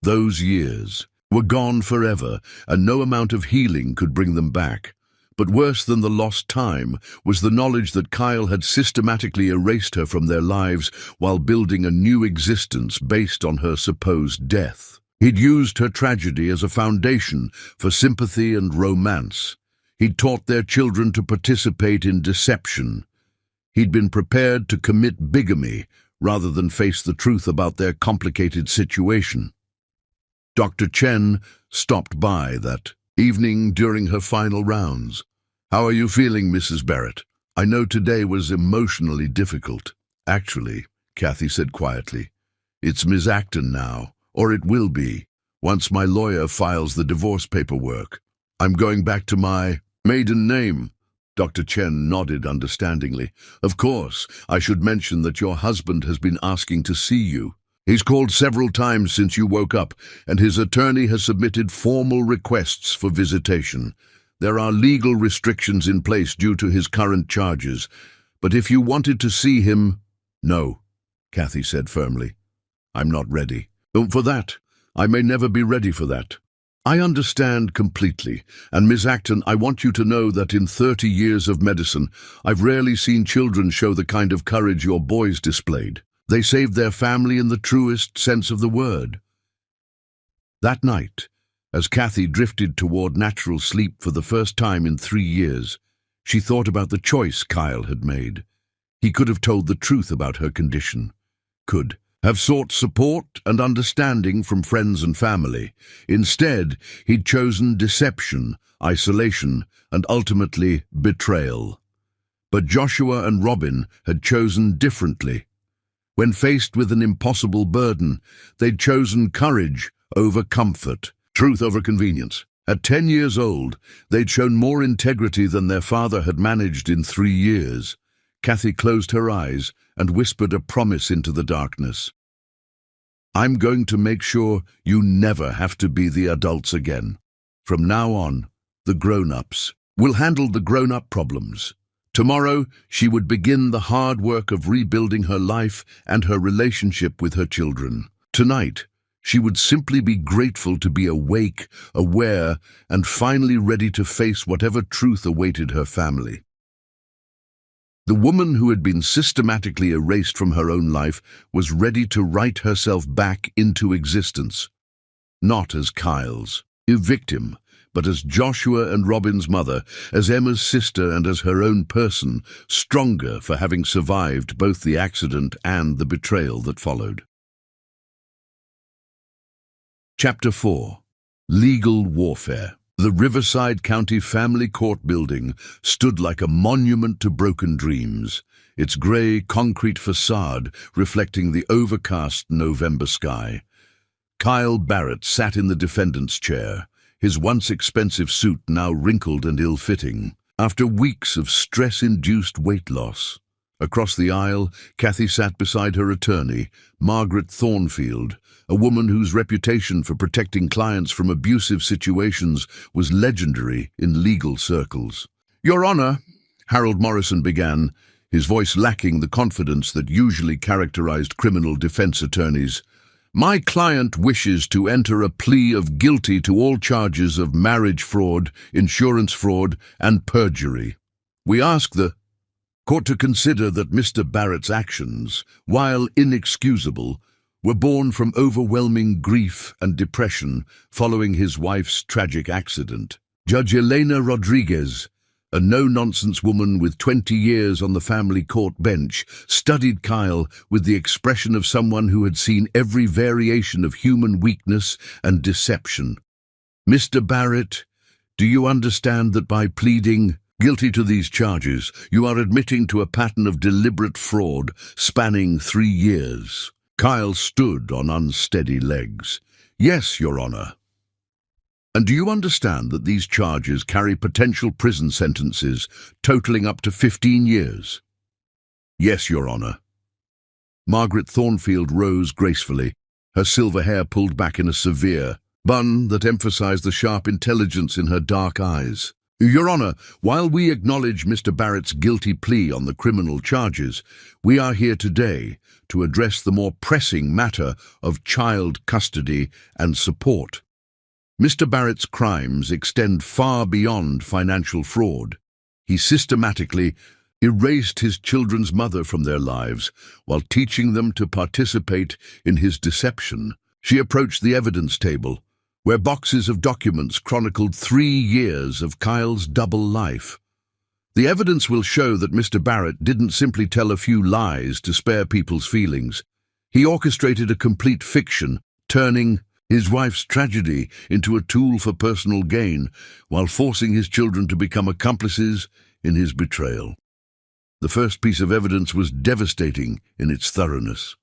Speaker 1: Those years were gone forever, and no amount of healing could bring them back. But worse than the lost time was the knowledge that Kyle had systematically erased her from their lives while building a new existence based on her supposed death. He'd used her tragedy as a foundation for sympathy and romance. He'd taught their children to participate in deception. He'd been prepared to commit bigamy rather than face the truth about their complicated situation. Dr. Chen stopped by that evening during her final rounds. "How are you feeling, Mrs. Barrett? I know today was emotionally difficult." "Actually," Kathy said quietly, "it's Ms. Acton now, or it will be, once my lawyer files the divorce paperwork. I'm going back to my maiden name." Dr. Chen nodded understandingly. "Of course, I should mention that your husband has been asking to see you. He's called several times since you woke up, and his attorney has submitted formal requests for visitation. There are legal restrictions in place due to his current charges, but if you wanted to see him—" "No," Kathy said firmly. "I'm not ready." "For that, I may never be ready for that." "I understand completely, and Ms. Acton, I want you to know that in 30 years of medicine, I've rarely seen children show the kind of courage your boys displayed. They saved their family in the truest sense of the word." That night, as Kathy drifted toward natural sleep for the first time in 3 years, she thought about the choice Kyle had made. He could have told the truth about her condition, could have sought support and understanding from friends and family. Instead, he'd chosen deception, isolation, and ultimately betrayal. But Joshua and Robin had chosen differently. When faced with an impossible burden, they'd chosen courage over comfort, truth over convenience. At 10 years old, they'd shown more integrity than their father had managed in 3 years. Kathy closed her eyes and whispered a promise into the darkness. "I'm going to make sure you never have to be the adults again. From now on, the grown-ups will handle the grown-up problems." Tomorrow, she would begin the hard work of rebuilding her life and her relationship with her children. Tonight, she would simply be grateful to be awake, aware, and finally ready to face whatever truth awaited her family. The woman who had been systematically erased from her own life was ready to write herself back into existence, not as Kyle's victim, but as Joshua and Robin's mother, as Emma's sister, and as her own person, stronger for having survived both the accident and the betrayal that followed. Chapter 4. Legal Warfare. The Riverside County Family Court building stood like a monument to broken dreams, its grey concrete facade reflecting the overcast November sky. Kyle Barrett sat in the defendant's chair, his once expensive suit now wrinkled and ill-fitting, after weeks of stress-induced weight loss. Across the aisle, Kathy sat beside her attorney, Margaret Thornfield, a woman whose reputation for protecting clients from abusive situations was legendary in legal circles. "Your Honor," Harold Morrison began, his voice lacking the confidence that usually characterized criminal defense attorneys, "my client wishes to enter a plea of guilty to all charges of marriage fraud, insurance fraud, and perjury. We ask the court to consider that Mr. Barrett's actions, while inexcusable, were born from overwhelming grief and depression following his wife's tragic accident. Judge Elena Rodriguez, a no-nonsense woman with 20 years on the family court bench, studied Kyle with the expression of someone who had seen every variation of human weakness and deception. "Mr. Barrett, do you understand that by pleading guilty to these charges, you are admitting to a pattern of deliberate fraud spanning 3 years? Kyle stood on unsteady legs. "Yes, Your Honor." "And do you understand that these charges carry potential prison sentences totaling up to 15 years? "Yes, Your Honor." Margaret Thornfield rose gracefully, her silver hair pulled back in a severe bun that emphasized the sharp intelligence in her dark eyes. "Your Honor, while we acknowledge Mr. Barrett's guilty plea on the criminal charges, we are here today to address the more pressing matter of child custody and support." Mr. Barrett's crimes extend far beyond financial fraud. He systematically erased his children's mother from their lives while teaching them to participate in his deception. She approached the evidence table, where boxes of documents chronicled 3 years of Kyle's double life. The evidence will show that Mr. Barrett didn't simply tell a few lies to spare people's feelings. He orchestrated a complete fiction, turning his wife's tragedy into a tool for personal gain, while forcing his children to become accomplices in his betrayal. The first piece of evidence was devastating in its thoroughness.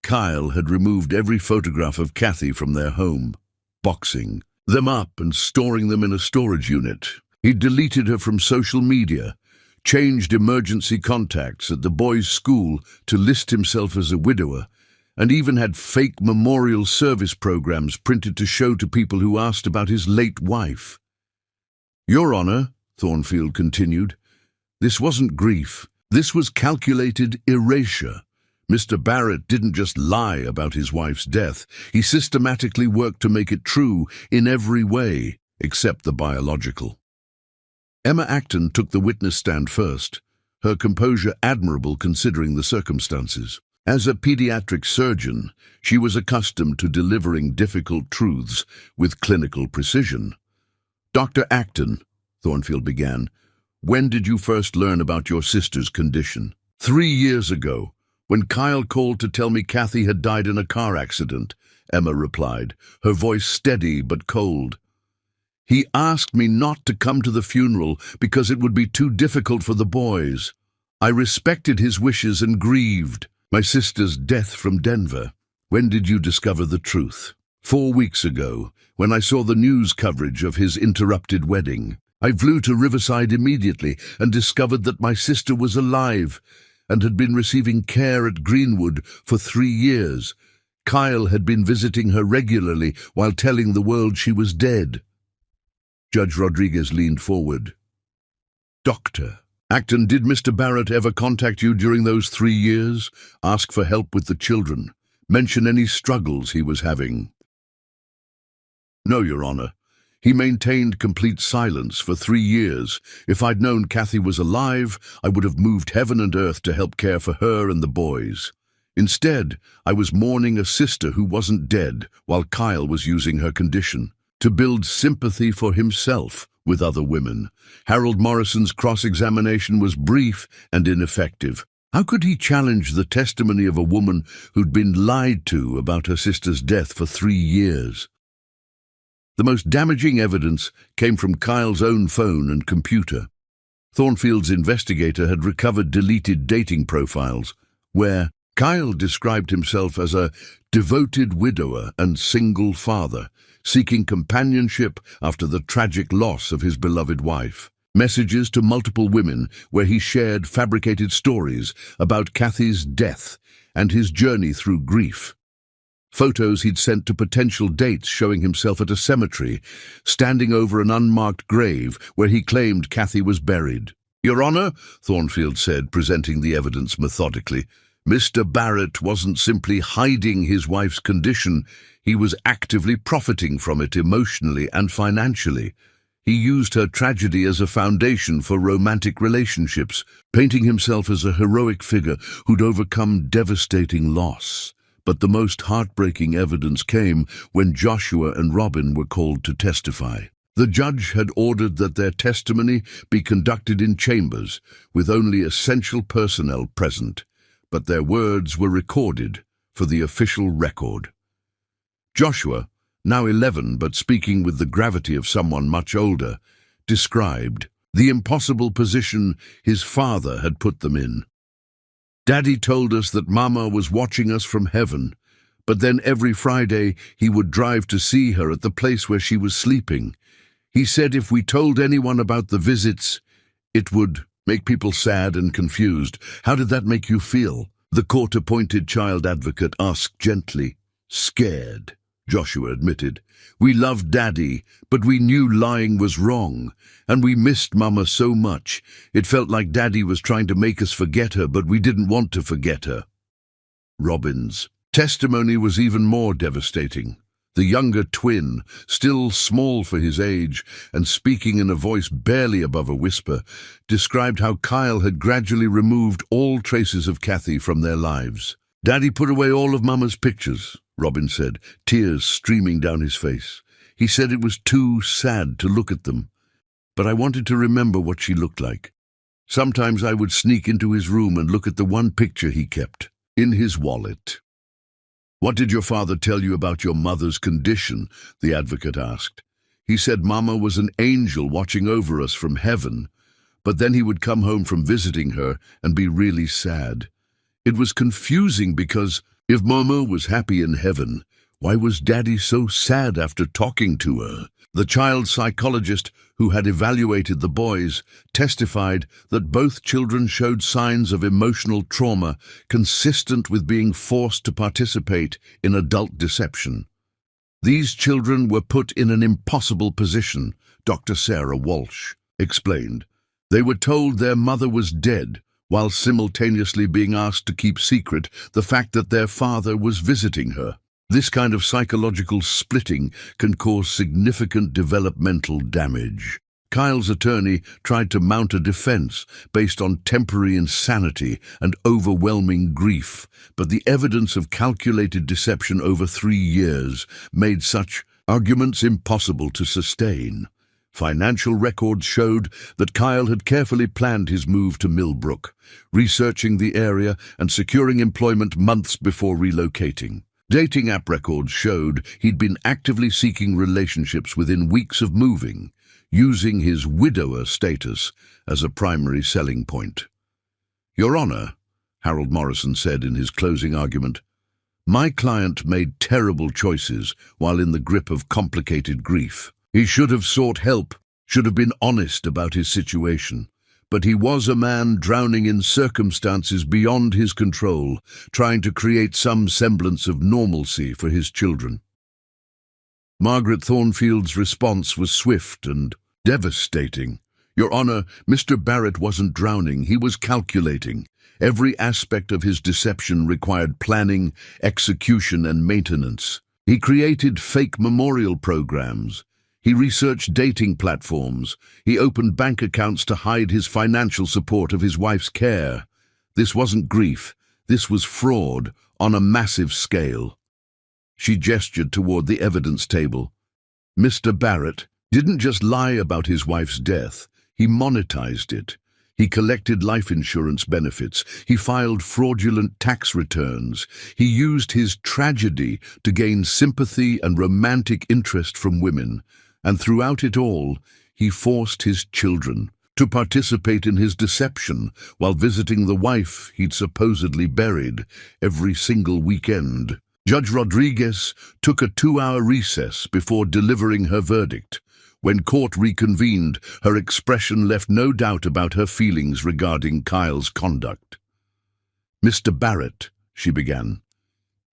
Speaker 1: Kyle had removed every photograph of Kathy from their home, boxing them up and storing them in a storage unit. He'd deleted her from social media, changed emergency contacts at the boys' school to list himself as a widower, and even had fake memorial service programs printed to show to people who asked about his late wife. "Your Honor," Thornfield continued, "this wasn't grief. This was calculated erasure. Mr. Barrett didn't just lie about his wife's death. He systematically worked to make it true in every way, except the biological." Emma Acton took the witness stand first, her composure admirable considering the circumstances. As a pediatric surgeon, she was accustomed to delivering difficult truths with clinical precision. "Dr. Acton," Thornfield began, "when did you first learn about your sister's condition?" 3 years ago, when Kyle called to tell me Kathy had died in a car accident," Emma replied, her voice steady but cold. "He asked me not to come to the funeral because it would be too difficult for the boys. I respected his wishes and grieved my sister's death from Denver." "When did you discover the truth?" 4 weeks ago, when I saw the news coverage of his interrupted wedding. I flew to Riverside immediately and discovered that my sister was alive and had been receiving care at Greenwood for 3 years. Kyle had been visiting her regularly while telling the world she was dead. Judge Rodriguez leaned forward. "Doctor Acton, did Mr. Barrett ever contact you during those 3 years? Ask for help with the children? Mention any struggles he was having?" "No, Your Honor. He maintained complete silence for 3 years. If I'd known Kathy was alive, I would have moved heaven and earth to help care for her and the boys. Instead, I was mourning a sister who wasn't dead while Kyle was using her condition to build sympathy for himself with other women." Harold Morrison's cross-examination was brief and ineffective. How could he challenge the testimony of a woman who'd been lied to about her sister's death for 3 years? The most damaging evidence came from Kyle's own phone and computer. Thornfield's investigator had recovered deleted dating profiles, where Kyle described himself as a devoted widower and single father, seeking companionship after the tragic loss of his beloved wife. Messages to multiple women where he shared fabricated stories about Kathy's death and his journey through grief. Photos he'd sent to potential dates showing himself at a cemetery, standing over an unmarked grave where he claimed Kathy was buried. "Your Honor," Thornfield said, presenting the evidence methodically, "Mr. Barrett wasn't simply hiding his wife's condition, he was actively profiting from it emotionally and financially. He used her tragedy as a foundation for romantic relationships, painting himself as a heroic figure who'd overcome devastating loss." But the most heartbreaking evidence came when Joshua and Robin were called to testify. The judge had ordered that their testimony be conducted in chambers with only essential personnel present, but their words were recorded for the official record. Joshua, now 11 but speaking with the gravity of someone much older, described the impossible position his father had put them in. "Daddy told us that Mama was watching us from heaven, but then every Friday he would drive to see her at the place where she was sleeping. He said if we told anyone about the visits, it would make people sad and confused. How did that make you feel?" The court-appointed child advocate asked gently. "Scared," Joshua admitted. "We loved Daddy, but we knew lying was wrong, and we missed Mama so much. It felt like Daddy was trying to make us forget her, but we didn't want to forget her." Robin's testimony was even more devastating. The younger twin, still small for his age and speaking in a voice barely above a whisper, described how Kyle had gradually removed all traces of Kathy from their lives. "Daddy put away all of Mama's pictures," Robin said, tears streaming down his face. "He said it was too sad to look at them, but I wanted to remember what she looked like. Sometimes I would sneak into his room and look at the one picture he kept, in his wallet." "What did your father tell you about your mother's condition?" the advocate asked. "He said Mama was an angel watching over us from heaven, but then he would come home from visiting her and be really sad. It was confusing because if Mama was happy in heaven, why was Daddy so sad after talking to her?" The child psychologist who had evaluated the boys testified that both children showed signs of emotional trauma consistent with being forced to participate in adult deception. "These children were put in an impossible position," Dr. Sarah Walsh explained. "They were told their mother was dead, while simultaneously being asked to keep secret the fact that their father was visiting her. This kind of psychological splitting can cause significant developmental damage." Kyle's attorney tried to mount a defense based on temporary insanity and overwhelming grief, but the evidence of calculated deception over 3 years made such arguments impossible to sustain. Financial records showed that Kyle had carefully planned his move to Millbrook, researching the area and securing employment months before relocating. Dating app records showed he'd been actively seeking relationships within weeks of moving, using his widower status as a primary selling point. "Your Honor," Harold Morrison said in his closing argument, "my client made terrible choices while in the grip of complicated grief. He should have sought help, should have been honest about his situation. But he was a man drowning in circumstances beyond his control, trying to create some semblance of normalcy for his children." Margaret Thornfield's response was swift and devastating. "Your Honor, Mr. Barrett wasn't drowning, he was calculating. Every aspect of his deception required planning, execution, and maintenance. He created fake memorial programs. He researched dating platforms. He opened bank accounts to hide his financial support of his wife's care. This wasn't grief. This was fraud on a massive scale." She gestured toward the evidence table. "Mr. Barrett didn't just lie about his wife's death. He monetized it. He collected life insurance benefits. He filed fraudulent tax returns. He used his tragedy to gain sympathy and romantic interest from women. And throughout it all, he forced his children to participate in his deception while visiting the wife he'd supposedly buried every single weekend." Judge Rodriguez took a 2-hour recess before delivering her verdict. When court reconvened, her expression left no doubt about her feelings regarding Kyle's conduct. "Mr. Barrett," she began,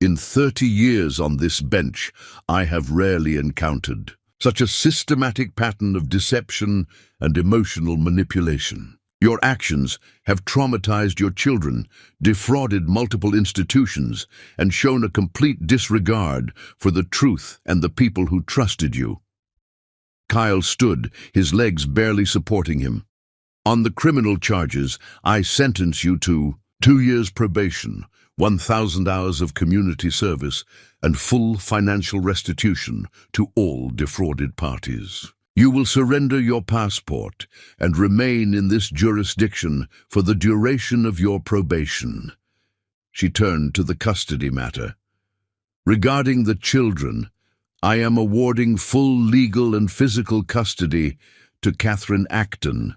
Speaker 1: "in 30 years on this bench, I have rarely encountered such a systematic pattern of deception and emotional manipulation. Your actions have traumatized your children, defrauded multiple institutions, and shown a complete disregard for the truth and the people who trusted you." Kyle stood, his legs barely supporting him. "On the criminal charges, I sentence you to 2 years probation, 1,000 hours of community service, and full financial restitution to all defrauded parties. You will surrender your passport and remain in this jurisdiction for the duration of your probation." She turned to the custody matter. "Regarding the children, I am awarding full legal and physical custody to Catherine Acton,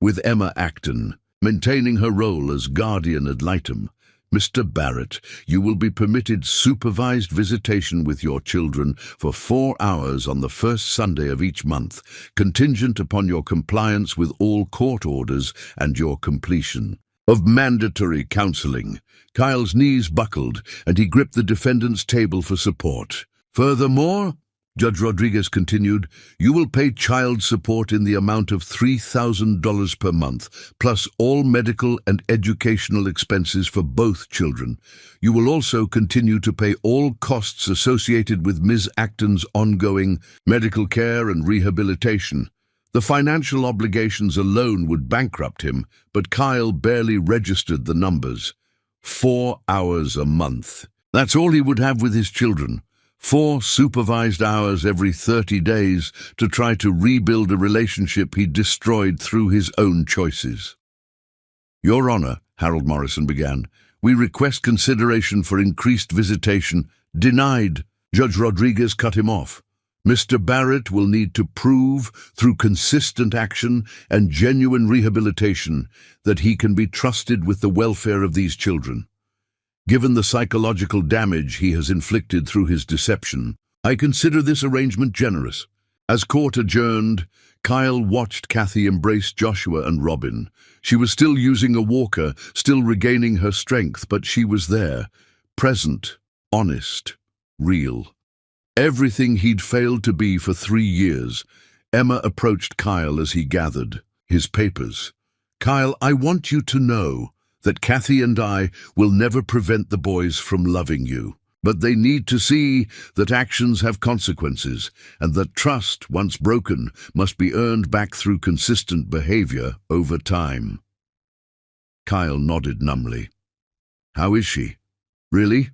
Speaker 1: with Emma Acton maintaining her role as guardian ad litem. Mr. Barrett, you will be permitted supervised visitation with your children for 4 hours on the first Sunday of each month, contingent upon your compliance with all court orders and your completion of mandatory counseling." Kyle's knees buckled, and he gripped the defendant's table for support. "Furthermore," Judge Rodriguez continued, "You will pay child support in the amount of $3,000 per month, plus all medical and educational expenses for both children. You will also continue to pay all costs associated with Ms. Acton's ongoing medical care and rehabilitation." The financial obligations alone would bankrupt him, but Kyle barely registered the numbers. 4 hours a month. That's all he would have with his children. 4 supervised hours every 30 days to try to rebuild a relationship he destroyed through his own choices. "Your Honor," Harold Morrison began, "we request consideration for increased visitation." "Denied." Judge Rodriguez cut him off. "Mr. Barrett will need to prove, through consistent action and genuine rehabilitation, that he can be trusted with the welfare of these children. Given the psychological damage he has inflicted through his deception, I consider this arrangement generous." As court adjourned, Kyle watched Kathy embrace Joshua and Robin. She was still using a walker, still regaining her strength, but she was there, present, honest, real. Everything he'd failed to be for 3 years. Emma approached Kyle as he gathered his papers. "Kyle, I want you to know that Kathy and I will never prevent the boys from loving you. But they need to see that actions have consequences, and that trust, once broken, must be earned back through consistent behavior over time." Kyle nodded numbly. "How is she? Really?"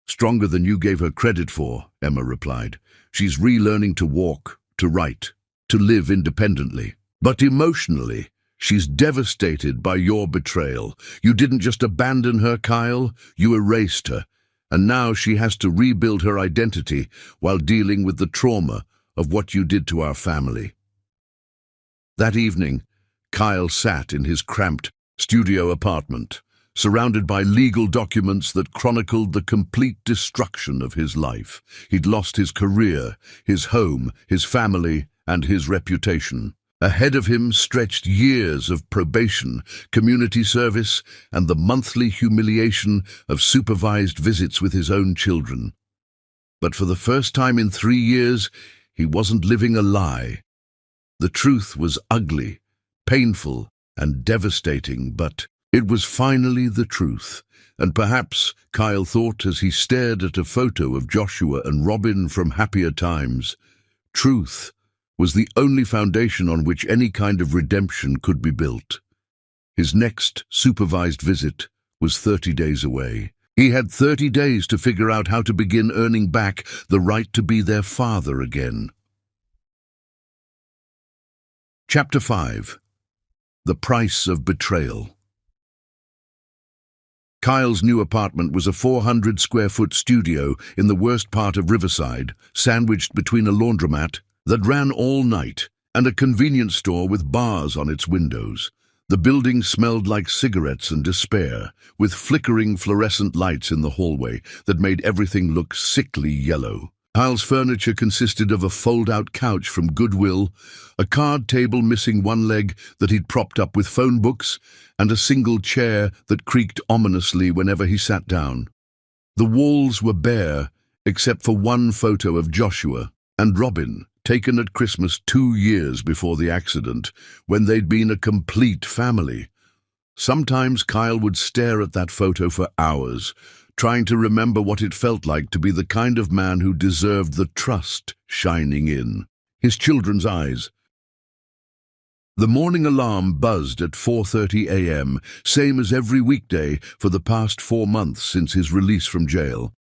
Speaker 1: "Stronger than you gave her credit for," Emma replied. "She's relearning to walk, to write, to live independently. But emotionally, she's devastated by your betrayal. You didn't just abandon her, Kyle, you erased her. And now she has to rebuild her identity while dealing with the trauma of what you did to our family." That evening, Kyle sat in his cramped studio apartment, surrounded by legal documents that chronicled the complete destruction of his life. He'd lost his career, his home, his family, and his reputation. Ahead of him stretched years of probation, community service, and the monthly humiliation of supervised visits with his own children. But for the first time in 3 years, he wasn't living a lie. The truth was ugly, painful, and devastating, but it was finally the truth. And perhaps, Kyle thought as he stared at a photo of Joshua and Robin from happier times, truth was the only foundation on which any kind of redemption could be built. His next supervised visit was 30 days away. He had 30 days to figure out how to begin earning back the right to be their father again. Chapter 5. The Price of Betrayal. Kyle's new apartment was a 400-square-foot studio in the worst part of Riverside, sandwiched between a laundromat that ran all night and a convenience store with bars on its windows. The building smelled like cigarettes and despair, with flickering fluorescent lights in the hallway that made everything look sickly yellow. Kyle's furniture consisted of a fold-out couch from Goodwill, a card table missing one leg that he'd propped up with phone books, and a single chair that creaked ominously whenever he sat down. The walls were bare, except for one photo of Joshua and Robin, taken at Christmas 2 years before the accident, when they'd been a complete family. Sometimes Kyle would stare at that photo for hours, trying to remember what it felt like to be the kind of man who deserved the trust shining in his children's eyes. The morning alarm buzzed at 4:30 a.m., same as every weekday for the past 4 months since his release from jail.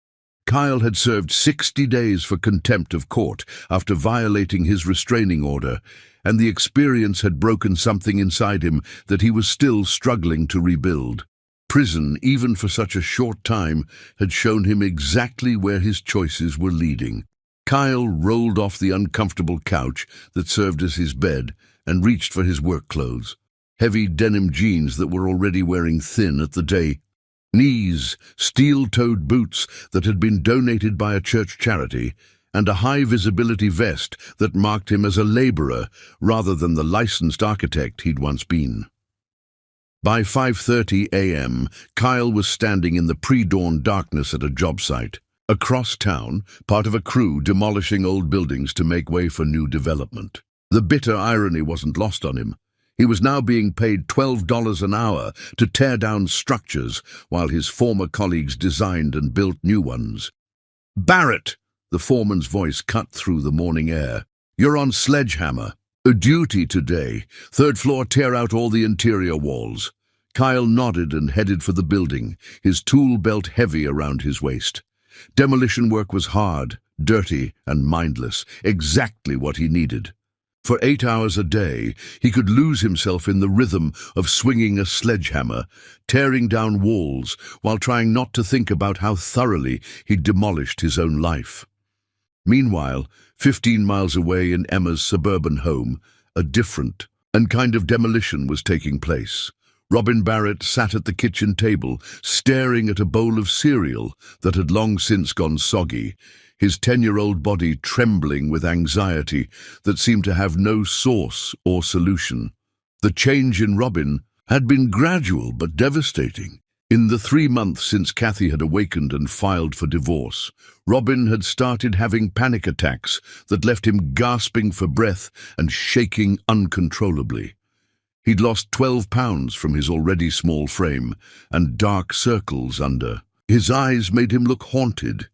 Speaker 1: Kyle had served 60 days for contempt of court after violating his restraining order, and the experience had broken something inside him that he was still struggling to rebuild. Prison, even for such a short time, had shown him exactly where his choices were leading. Kyle rolled off the uncomfortable couch that served as his bed and reached for his work clothes. Heavy denim jeans that were already wearing thin at the knees, steel-toed boots that had been donated by a church charity, and a high-visibility vest that marked him as a laborer rather than the licensed architect he'd once been. By 5:30 a.m., Kyle was standing in the pre-dawn darkness at a job site. Across town, part of a crew demolishing old buildings to make way for new development. The bitter irony wasn't lost on him. He was now being paid $12 an hour to tear down structures while his former colleagues designed and built new ones. "Barrett!" The foreman's voice cut through the morning air. "You're on sledgehammer. A duty today. Third floor, tear out all the interior walls." Kyle nodded and headed for the building, his tool belt heavy around his waist. Demolition work was hard, dirty, and mindless, exactly what he needed. For 8 hours a day, he could lose himself in the rhythm of swinging a sledgehammer, tearing down walls, while trying not to think about how thoroughly he'd demolished his own life. Meanwhile, 15 miles away in Emma's suburban home, a different and kind of demolition was taking place. Robin Barrett sat at the kitchen table, staring at a bowl of cereal that had long since gone soggy, his 10-year-old body trembling with anxiety that seemed to have no source or solution. The change in Robin had been gradual but devastating. In the 3 months since Kathy had awakened and filed for divorce, Robin had started having panic attacks that left him gasping for breath and shaking uncontrollably. He'd lost 12 pounds from his already small frame, and dark circles under. His eyes made him look haunted.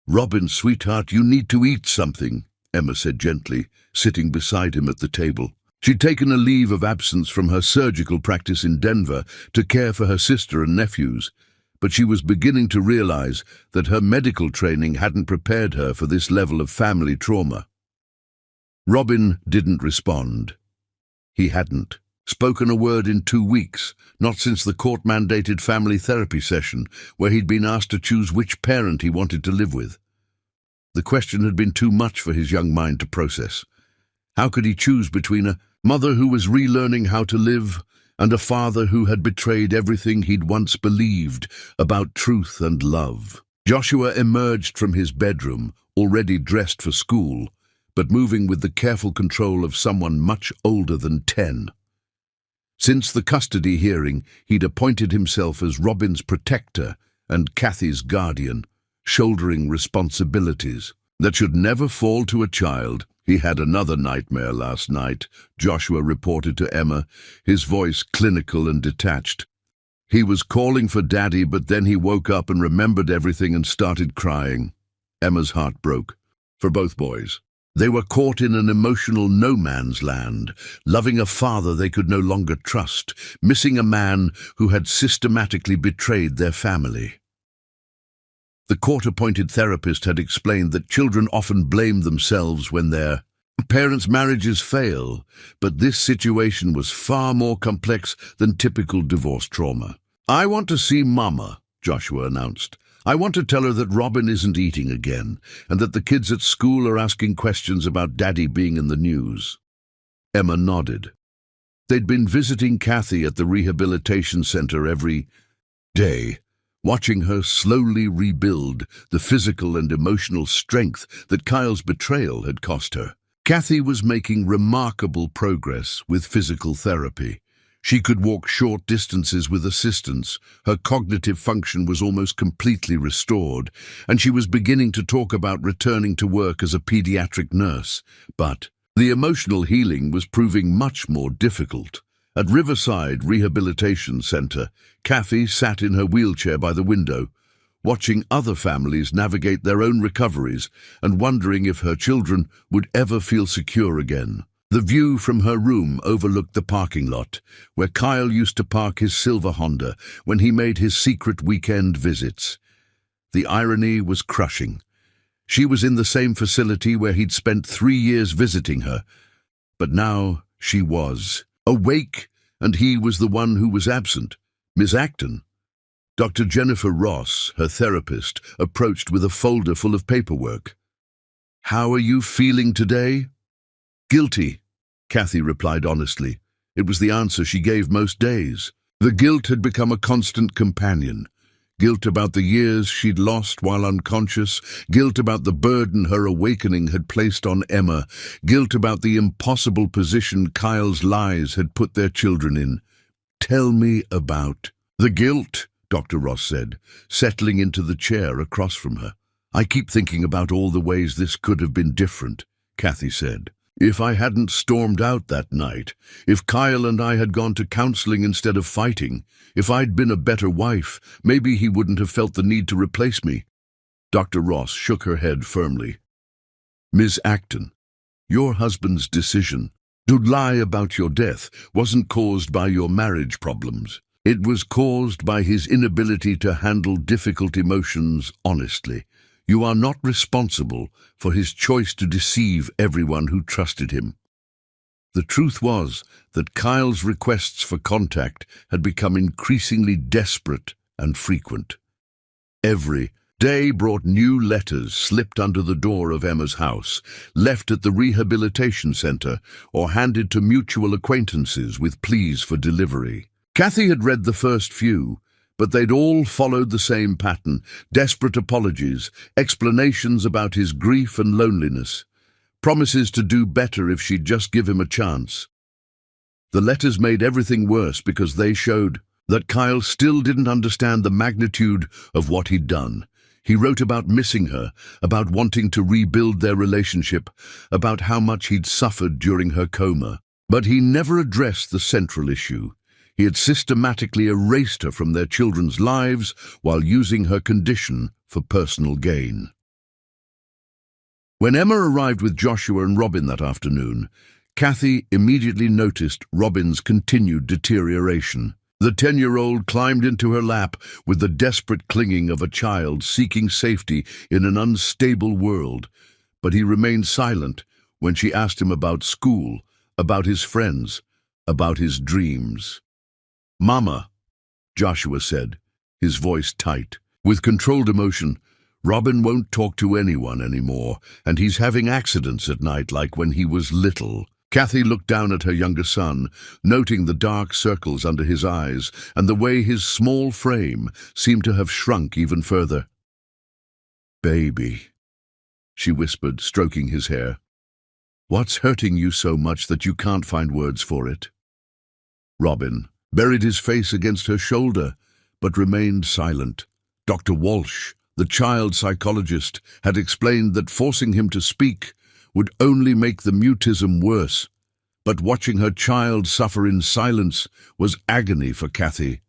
Speaker 1: "Robin, sweetheart, you need to eat something," Emma said gently, sitting beside him at the table. She'd taken a leave of absence from her surgical practice in Denver to care for her sister and nephews, but she was beginning to realize that her medical training hadn't prepared her for this level of family trauma. Robin didn't respond. He hadn't spoken a word in 2 weeks, not since the court-mandated family therapy session, where he'd been asked to choose which parent he wanted to live with. The question had been too much for his young mind to process. How could he choose between a mother who was relearning how to live and a father who had betrayed everything he'd once believed about truth and love? Joshua emerged from his bedroom, already dressed for school, but moving with the careful control of someone much older than 10. Since the custody hearing, he'd appointed himself as Robin's protector and Kathy's guardian, shouldering responsibilities that should never fall to a child. "He had another nightmare last night," Joshua reported to Emma, his voice clinical and detached. "He was calling for Daddy, but then he woke up and remembered everything and started crying." Emma's heart broke. For both boys. They were caught in an emotional no-man's land, loving a father they could no longer trust, missing a man who had systematically betrayed their family. The court-appointed therapist had explained that children often blame themselves when their parents' marriages fail, but this situation was far more complex than typical divorce trauma. "I want to see Mama," Joshua announced. "I want to tell her that Robin isn't eating again, and that the kids at school are asking questions about Daddy being in the news." Emma nodded. They'd been visiting Kathy at the rehabilitation center every day, watching her slowly rebuild the physical and emotional strength that Kyle's betrayal had cost her. Kathy was making remarkable progress with physical therapy. She could walk short distances with assistance, her cognitive function was almost completely restored, and she was beginning to talk about returning to work as a pediatric nurse. But the emotional healing was proving much more difficult. At Riverside Rehabilitation Center, Kathy sat in her wheelchair by the window, watching other families navigate their own recoveries and wondering if her children would ever feel secure again. The view from her room overlooked the parking lot, where Kyle used to park his silver Honda when he made his secret weekend visits. The irony was crushing. She was in the same facility where he'd spent 3 years visiting her, but now she was awake, and he was the one who was absent. Miss Acton. Dr. Jennifer Ross, her therapist, approached with a folder full of paperwork. "How are you feeling today?" "Guilty," Kathy replied honestly. It was the answer she gave most days. The guilt had become a constant companion. Guilt about the years she'd lost while unconscious, guilt about the burden her awakening had placed on Emma, guilt about the impossible position Kyle's lies had put their children in. "Tell me about the guilt," Dr. Ross said, settling into the chair across from her. I keep thinking about all the ways this could have been different, Kathy said. If I hadn't stormed out that night, if Kyle and I had gone to counseling instead of fighting, if I'd been a better wife, maybe he wouldn't have felt the need to replace me. Dr. Ross shook her head firmly. Miss Acton, your husband's decision to lie about your death wasn't caused by your marriage problems. It was caused by his inability to handle difficult emotions honestly. You are not responsible for his choice to deceive everyone who trusted him. The truth was that Kyle's requests for contact had become increasingly desperate and frequent. Every day brought new letters slipped under the door of Emma's house, left at the rehabilitation center, or handed to mutual acquaintances with pleas for delivery. Kathy had read the first few, but they'd all followed the same pattern: desperate apologies, explanations about his grief and loneliness, promises to do better if she'd just give him a chance. The letters made everything worse because they showed that Kyle still didn't understand the magnitude of what he'd done. He wrote about missing her, about wanting to rebuild their relationship, about how much he'd suffered during her coma. But he never addressed the central issue. He had systematically erased her from their children's lives while using her condition for personal gain. When Emma arrived with Joshua and Robin that afternoon, Kathy immediately noticed Robin's continued deterioration. The 10-year-old climbed into her lap with the desperate clinging of a child seeking safety in an unstable world, but he remained silent when she asked him about school, about his friends, about his dreams. "Mama," Joshua said, his voice tight. With controlled emotion, "Robin won't talk to anyone anymore, and he's having accidents at night like when he was little." Kathy looked down at her younger son, noting the dark circles under his eyes and the way his small frame seemed to have shrunk even further. "Baby," she whispered, stroking his hair. "What's hurting you so much that you can't find words for it?" Robin buried his face against her shoulder, but remained silent. Dr. Walsh, the child psychologist, had explained that forcing him to speak would only make the mutism worse, but watching her child suffer in silence was agony for Kathy.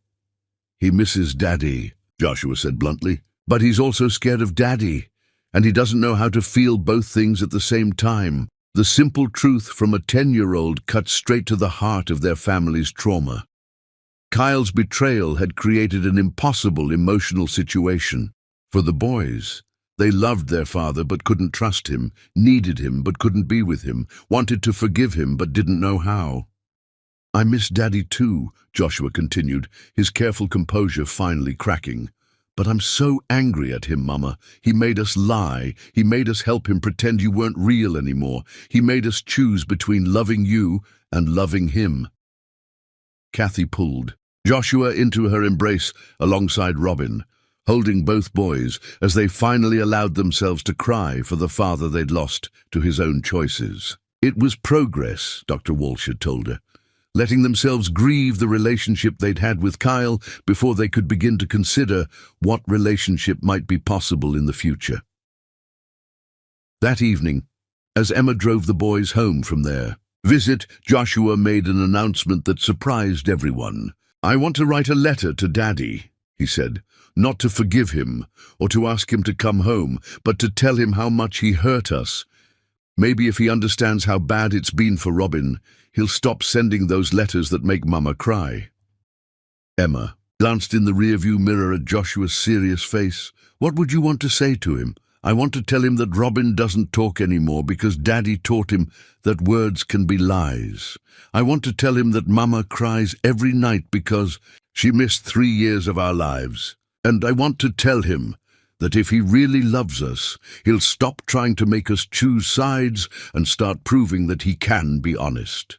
Speaker 1: "He misses Daddy," Joshua said bluntly, "but he's also scared of Daddy, and he doesn't know how to feel both things at the same time." The simple truth from a 10-year-old cut straight to the heart of their family's trauma. Kyle's betrayal had created an impossible emotional situation. For the boys, they loved their father but couldn't trust him, needed him but couldn't be with him, wanted to forgive him but didn't know how. "I miss Daddy too," Joshua continued, his careful composure finally cracking. "But I'm so angry at him, Mama. He made us lie. He made us help him pretend you weren't real anymore. He made us choose between loving you and loving him." Kathy pulled Joshua into her embrace alongside Robin, holding both boys as they finally allowed themselves to cry for the father they'd lost to his own choices. It was progress, Dr. Walsh had told her, letting themselves grieve the relationship they'd had with Kyle before they could begin to consider what relationship might be possible in the future. That evening, as Emma drove the boys home from their visit, Joshua made an announcement that surprised everyone. "I want to write a letter to Daddy," he said, "not to forgive him or to ask him to come home, but to tell him how much he hurt us. Maybe if he understands how bad it's been for Robin, he'll stop sending those letters that make Mama cry." Emma glanced in the rearview mirror at Joshua's serious face. "What would you want to say to him?" "I want to tell him that Robin doesn't talk anymore because Daddy taught him that words can be lies. I want to tell him that Mama cries every night because she missed 3 years of our lives. And I want to tell him that if he really loves us, he'll stop trying to make us choose sides and start proving that he can be honest."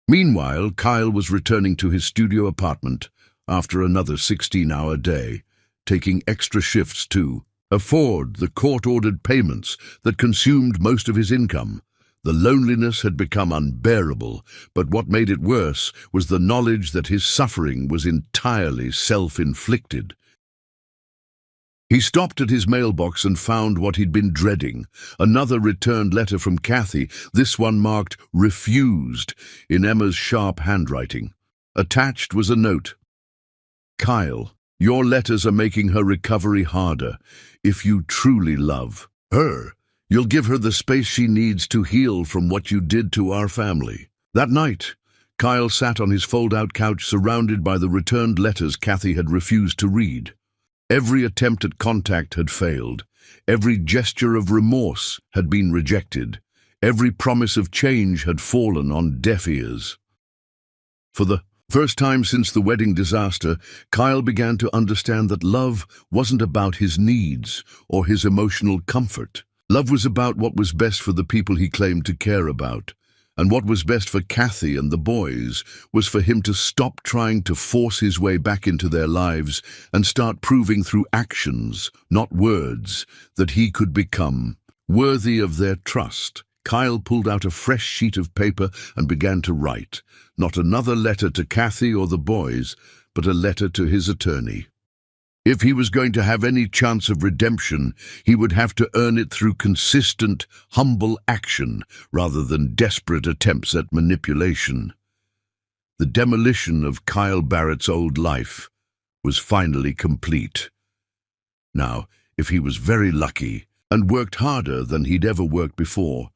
Speaker 1: Meanwhile, Kyle was returning to his studio apartment after another 16-hour day, taking extra shifts to afford the court-ordered payments that consumed most of his income. The loneliness had become unbearable, but what made it worse was the knowledge that his suffering was entirely self-inflicted. He stopped at his mailbox and found what he'd been dreading, another returned letter from Kathy, this one marked "Refused" in Emma's sharp handwriting. Attached was a note. "Kyle, your letters are making her recovery harder. If you truly love her, you'll give her the space she needs to heal from what you did to our family." That night, Kyle sat on his fold-out couch surrounded by the returned letters Kathy had refused to read. Every attempt at contact had failed. Every gesture of remorse had been rejected. Every promise of change had fallen on deaf ears. For the first time since the wedding disaster, Kyle began to understand that love wasn't about his needs or his emotional comfort. Love was about what was best for the people he claimed to care about. And what was best for Kathy and the boys was for him to stop trying to force his way back into their lives and start proving through actions, not words, that he could become worthy of their trust. Kyle pulled out a fresh sheet of paper and began to write, not another letter to Kathy or the boys, but a letter to his attorney. If he was going to have any chance of redemption, he would have to earn it through consistent, humble action rather than desperate attempts at manipulation. The demolition of Kyle Barrett's old life was finally complete. Now, if he was very lucky and worked harder than he'd ever worked before,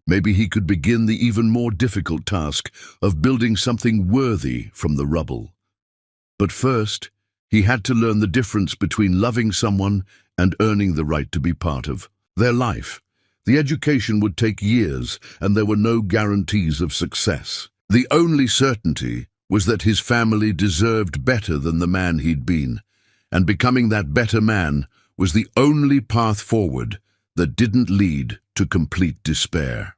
Speaker 1: maybe he could begin the even more difficult task of building something worthy from the rubble. But first, he had to learn the difference between loving someone and earning the right to be part of their life. The education would take years, and there were no guarantees of success. The only certainty was that his family deserved better than the man he'd been, and becoming that better man was the only path forward that didn't lead to complete despair.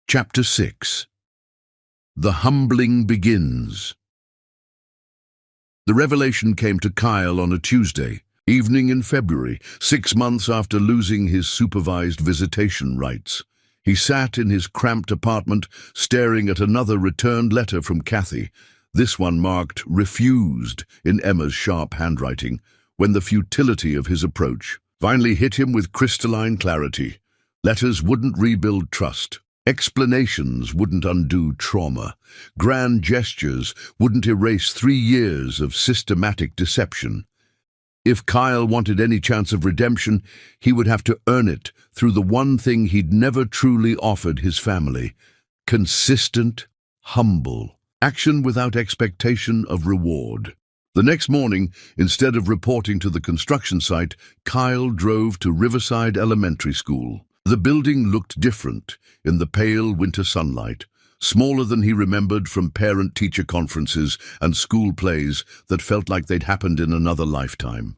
Speaker 1: Chapter 6. The Humbling Begins. The revelation came to Kyle on a Tuesday evening in February, 6 months after losing his supervised visitation rights. He sat in his cramped apartment, staring at another returned letter from Kathy, this one marked "Refused" in Emma's sharp handwriting, when the futility of his approach finally hit him with crystalline clarity. Letters wouldn't rebuild trust. Explanations wouldn't undo trauma. Grand gestures wouldn't erase 3 years of systematic deception. If Kyle wanted any chance of redemption, he would have to earn it through the one thing he'd never truly offered his family: consistent, humble action without expectation of reward. The next morning, instead of reporting to the construction site, Kyle drove to Riverside Elementary School. The building looked different in the pale winter sunlight, smaller than he remembered from parent-teacher conferences and school plays that felt like they'd happened in another lifetime.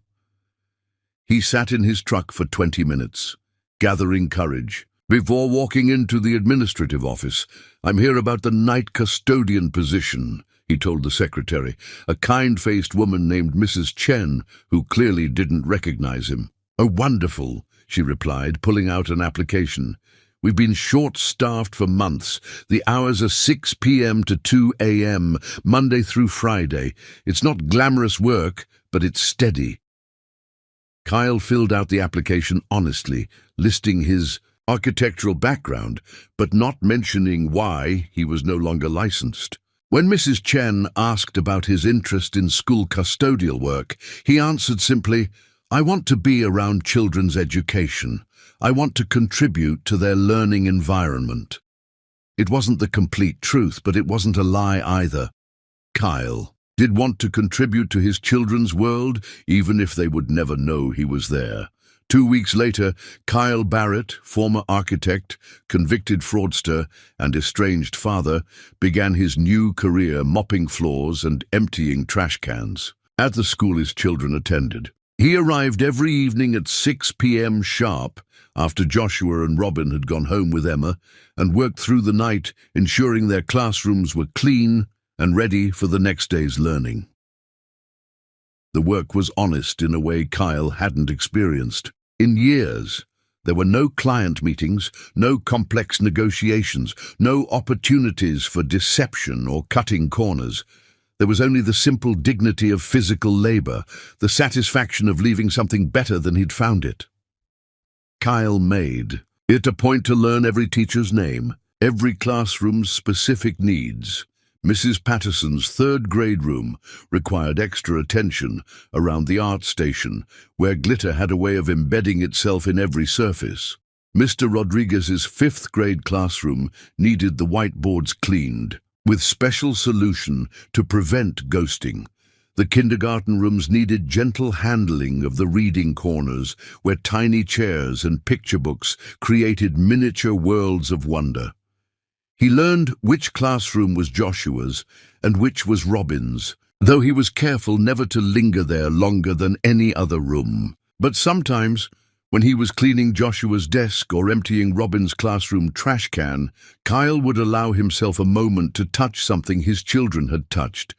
Speaker 1: He sat in his truck for 20 minutes, gathering courage, before walking into the administrative office. "I'm here about the night custodian position," he told the secretary, a kind-faced woman named Mrs. Chen, who clearly didn't recognize him. "Oh, wonderful," she replied, pulling out an application. "We've been short-staffed for months. The hours are 6 p.m. to 2 a.m., Monday through Friday. It's not glamorous work, but it's steady." Kyle filled out the application honestly, listing his architectural background, but not mentioning why he was no longer licensed. When Mrs. Chen asked about his interest in school custodial work, he answered simply, "I want to be around children's education. I want to contribute to their learning environment." It wasn't the complete truth, but it wasn't a lie either. Kyle did want to contribute to his children's world, even if they would never know he was there. 2 weeks later, Kyle Barrett, former architect, convicted fraudster, and estranged father, began his new career mopping floors and emptying trash cans at the school his children attended. He arrived every evening at 6 p.m. sharp, after Joshua and Robin had gone home with Emma, and worked through the night, ensuring their classrooms were clean and ready for the next day's learning. The work was honest in a way Kyle hadn't experienced in years. There were no client meetings, no complex negotiations, no opportunities for deception or cutting corners. There was only the simple dignity of physical labor, the satisfaction of leaving something better than he'd found it. Kyle made it a point to learn every teacher's name, every classroom's specific needs. Mrs. Patterson's third-grade room required extra attention around the art station, where glitter had a way of embedding itself in every surface. Mr. Rodriguez's fifth-grade classroom needed the whiteboards cleaned, with special solution to prevent ghosting. The kindergarten rooms needed gentle handling of the reading corners, where tiny chairs and picture books created miniature worlds of wonder. He learned which classroom was Joshua's and which was Robin's, though he was careful never to linger there longer than any other room. But sometimes, when he was cleaning Joshua's desk or emptying Robin's classroom trash can, Kyle would allow himself a moment to touch something his children had touched,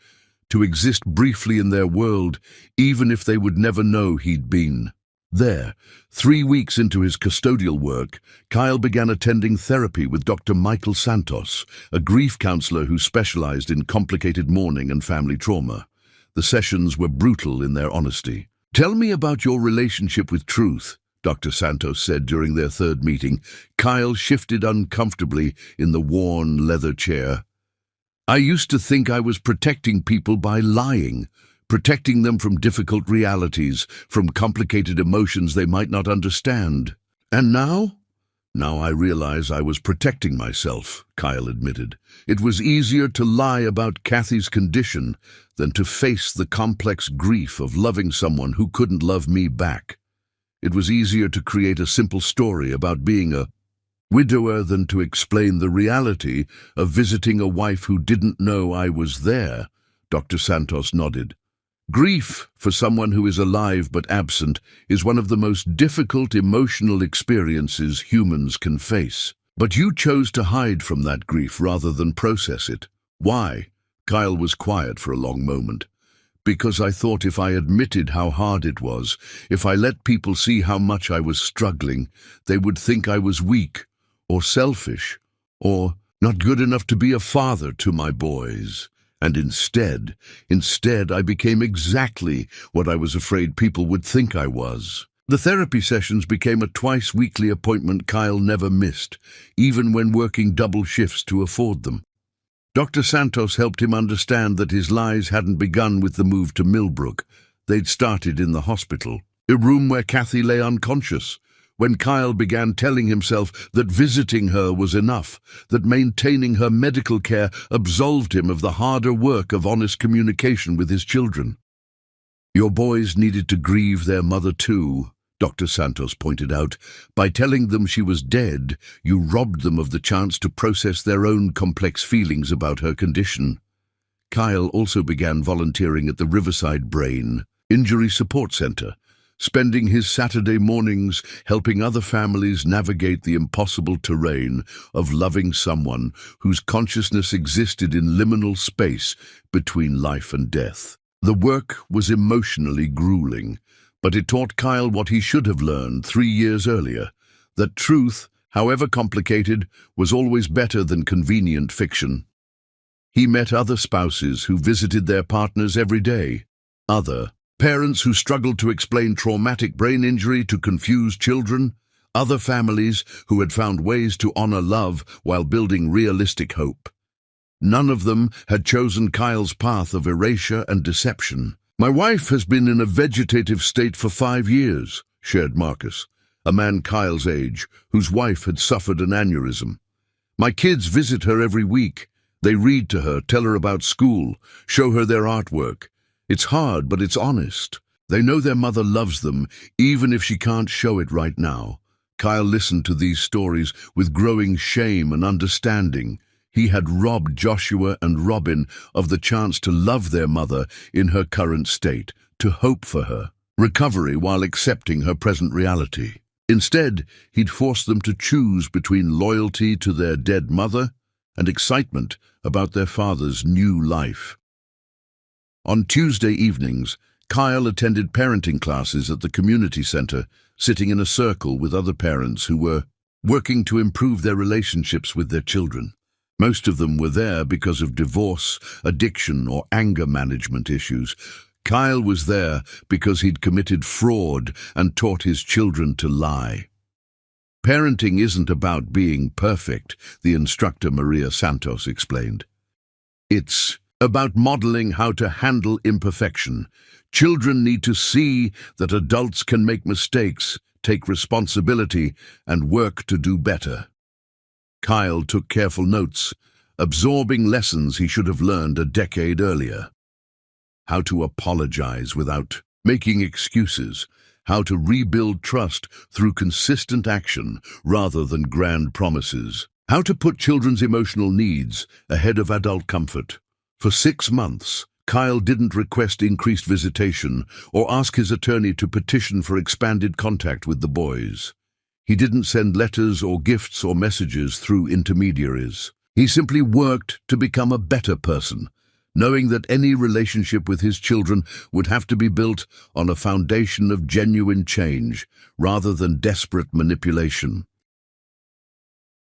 Speaker 1: to exist briefly in their world, even if they would never know he'd been there. 3 weeks into his custodial work, Kyle began attending therapy with Dr. Michael Santos, a grief counselor who specialized in complicated mourning and family trauma. The sessions were brutal in their honesty. "Tell me about your relationship with truth," Dr. Santos said during their third meeting. Kyle shifted uncomfortably in the worn leather chair. "I used to think I was protecting people by lying, protecting them from difficult realities, from complicated emotions they might not understand. And now? Now I realize I was protecting myself," Kyle admitted. "It was easier to lie about Kathy's condition than to face the complex grief of loving someone who couldn't love me back. It was easier to create a simple story about being a widower than to explain the reality of visiting a wife who didn't know I was there." Dr. Santos nodded. "Grief, for someone who is alive but absent, is one of the most difficult emotional experiences humans can face. But you chose to hide from that grief rather than process it. Why?" Kyle was quiet for a long moment. "Because I thought if I admitted how hard it was, if I let people see how much I was struggling, they would think I was weak, or selfish, or not good enough to be a father to my boys. And instead I became exactly what I was afraid people would think I was." The therapy sessions became a twice-weekly appointment Kyle never missed, even when working double shifts to afford them. Dr. Santos helped him understand that his lies hadn't begun with the move to Millbrook. They'd started in the hospital, a room where Kathy lay unconscious. When Kyle began telling himself that visiting her was enough, that maintaining her medical care absolved him of the harder work of honest communication with his children. "Your boys needed to grieve their mother too," Dr. Santos pointed out. "By telling them she was dead, you robbed them of the chance to process their own complex feelings about her condition." Kyle also began volunteering at the Riverside Brain Injury Support Center, spending his Saturday mornings helping other families navigate the impossible terrain of loving someone whose consciousness existed in liminal space between life and death. The work was emotionally grueling, but it taught Kyle what he should have learned 3 years earlier, that truth, however complicated, was always better than convenient fiction. He met other spouses who visited their partners every day, other parents who struggled to explain traumatic brain injury to confused children, other families who had found ways to honor love while building realistic hope. None of them had chosen Kyle's path of erasure and deception. "My wife has been in a vegetative state for 5 years, shared Marcus, a man Kyle's age, whose wife had suffered an aneurysm. "My kids visit her every week. They read to her, tell her about school, show her their artwork. It's hard, but it's honest. They know their mother loves them, even if she can't show it right now." Kyle listened to these stories with growing shame and understanding. He had robbed Joshua and Robin of the chance to love their mother in her current state, to hope for her recovery while accepting her present reality. Instead, he'd forced them to choose between loyalty to their dead mother and excitement about their father's new life. On Tuesday evenings, Kyle attended parenting classes at the community center, sitting in a circle with other parents who were working to improve their relationships with their children. Most of them were there because of divorce, addiction, or anger management issues. Kyle was there because he'd committed fraud and taught his children to lie. Parenting isn't about being perfect, the instructor Maria Santos explained. It's about modeling how to handle imperfection. Children need to see that adults can make mistakes, take responsibility, and work to do better. Kyle took careful notes, absorbing lessons he should have learned a decade earlier. How to apologize without making excuses, how to rebuild trust through consistent action rather than grand promises, how to put children's emotional needs ahead of adult comfort. For 6 months, Kyle didn't request increased visitation or ask his attorney to petition for expanded contact with the boys. He didn't send letters or gifts or messages through intermediaries. He simply worked to become a better person, knowing that any relationship with his children would have to be built on a foundation of genuine change rather than desperate manipulation.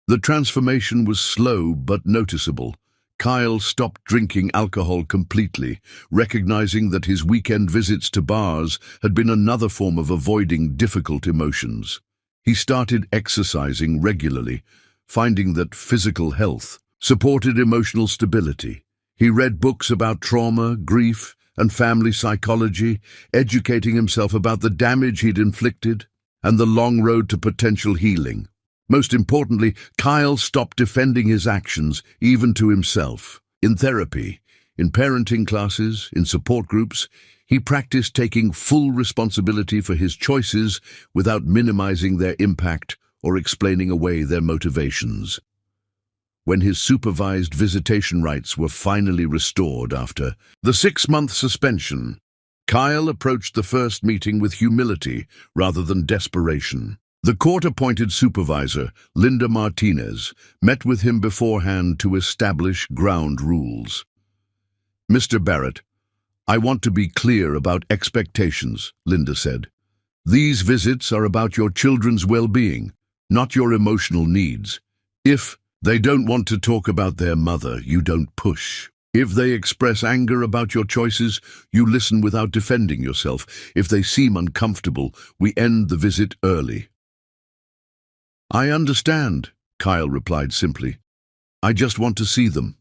Speaker 1: The transformation was slow but noticeable. Kyle stopped drinking alcohol completely, recognizing that his weekend visits to bars had been another form of avoiding difficult emotions. He started exercising regularly, finding that physical health supported emotional stability. He read books about trauma, grief, and family psychology, educating himself about the damage he'd inflicted and the long road to potential healing. Most importantly, Kyle stopped defending his actions, even to himself. In therapy, in parenting classes, in support groups, he practiced taking full responsibility for his choices without minimizing their impact or explaining away their motivations. When his supervised visitation rights were finally restored after the 6-month suspension, Kyle approached the first meeting with humility rather than desperation. The court-appointed supervisor, Linda Martinez, met with him beforehand to establish ground rules. "Mr. Barrett, I want to be clear about expectations," Linda said. "These visits are about your children's well-being, not your emotional needs. If they don't want to talk about their mother, you don't push. If they express anger about your choices, you listen without defending yourself. If they seem uncomfortable, we end the visit early." "I understand," Kyle replied simply. "I just want to see them."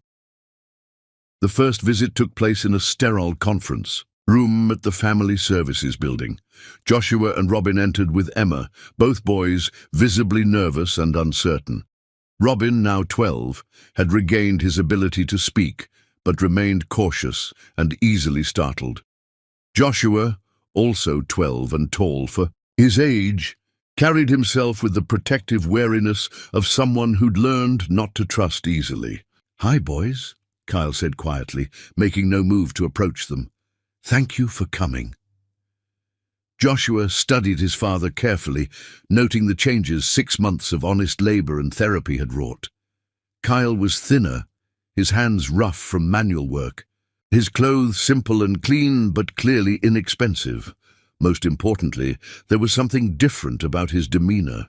Speaker 1: The first visit took place in a sterile conference room at the Family Services building. Joshua and Robin entered with Emma, both boys visibly nervous and uncertain. Robin, now 12, had regained his ability to speak, but remained cautious and easily startled. Joshua, also 12 and tall for his age, carried himself with the protective wariness of someone who'd learned not to trust easily. "Hi, boys," Kyle said quietly, making no move to approach them. "Thank you for coming." Joshua studied his father carefully, noting the changes 6 months of honest labor and therapy had wrought. Kyle was thinner, his hands rough from manual work, his clothes simple and clean but clearly inexpensive. Most importantly, there was something different about his demeanor,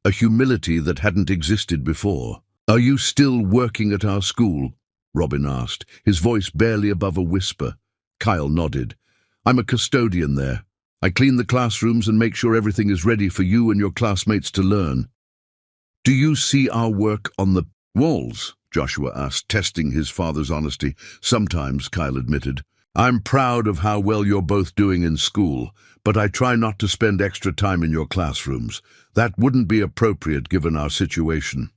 Speaker 1: a humility that hadn't existed before. "Are you still working at our school?" Robin asked, his voice barely above a whisper. Kyle nodded. "I'm a custodian there. I clean the classrooms and make sure everything is ready for you and your classmates to learn." "Do you see our work on the walls?" Joshua asked, testing his father's honesty. "Sometimes," Kyle admitted. "I'm proud of how well you're both doing in school, but I try not to spend extra time in your classrooms. That wouldn't be appropriate given our situation."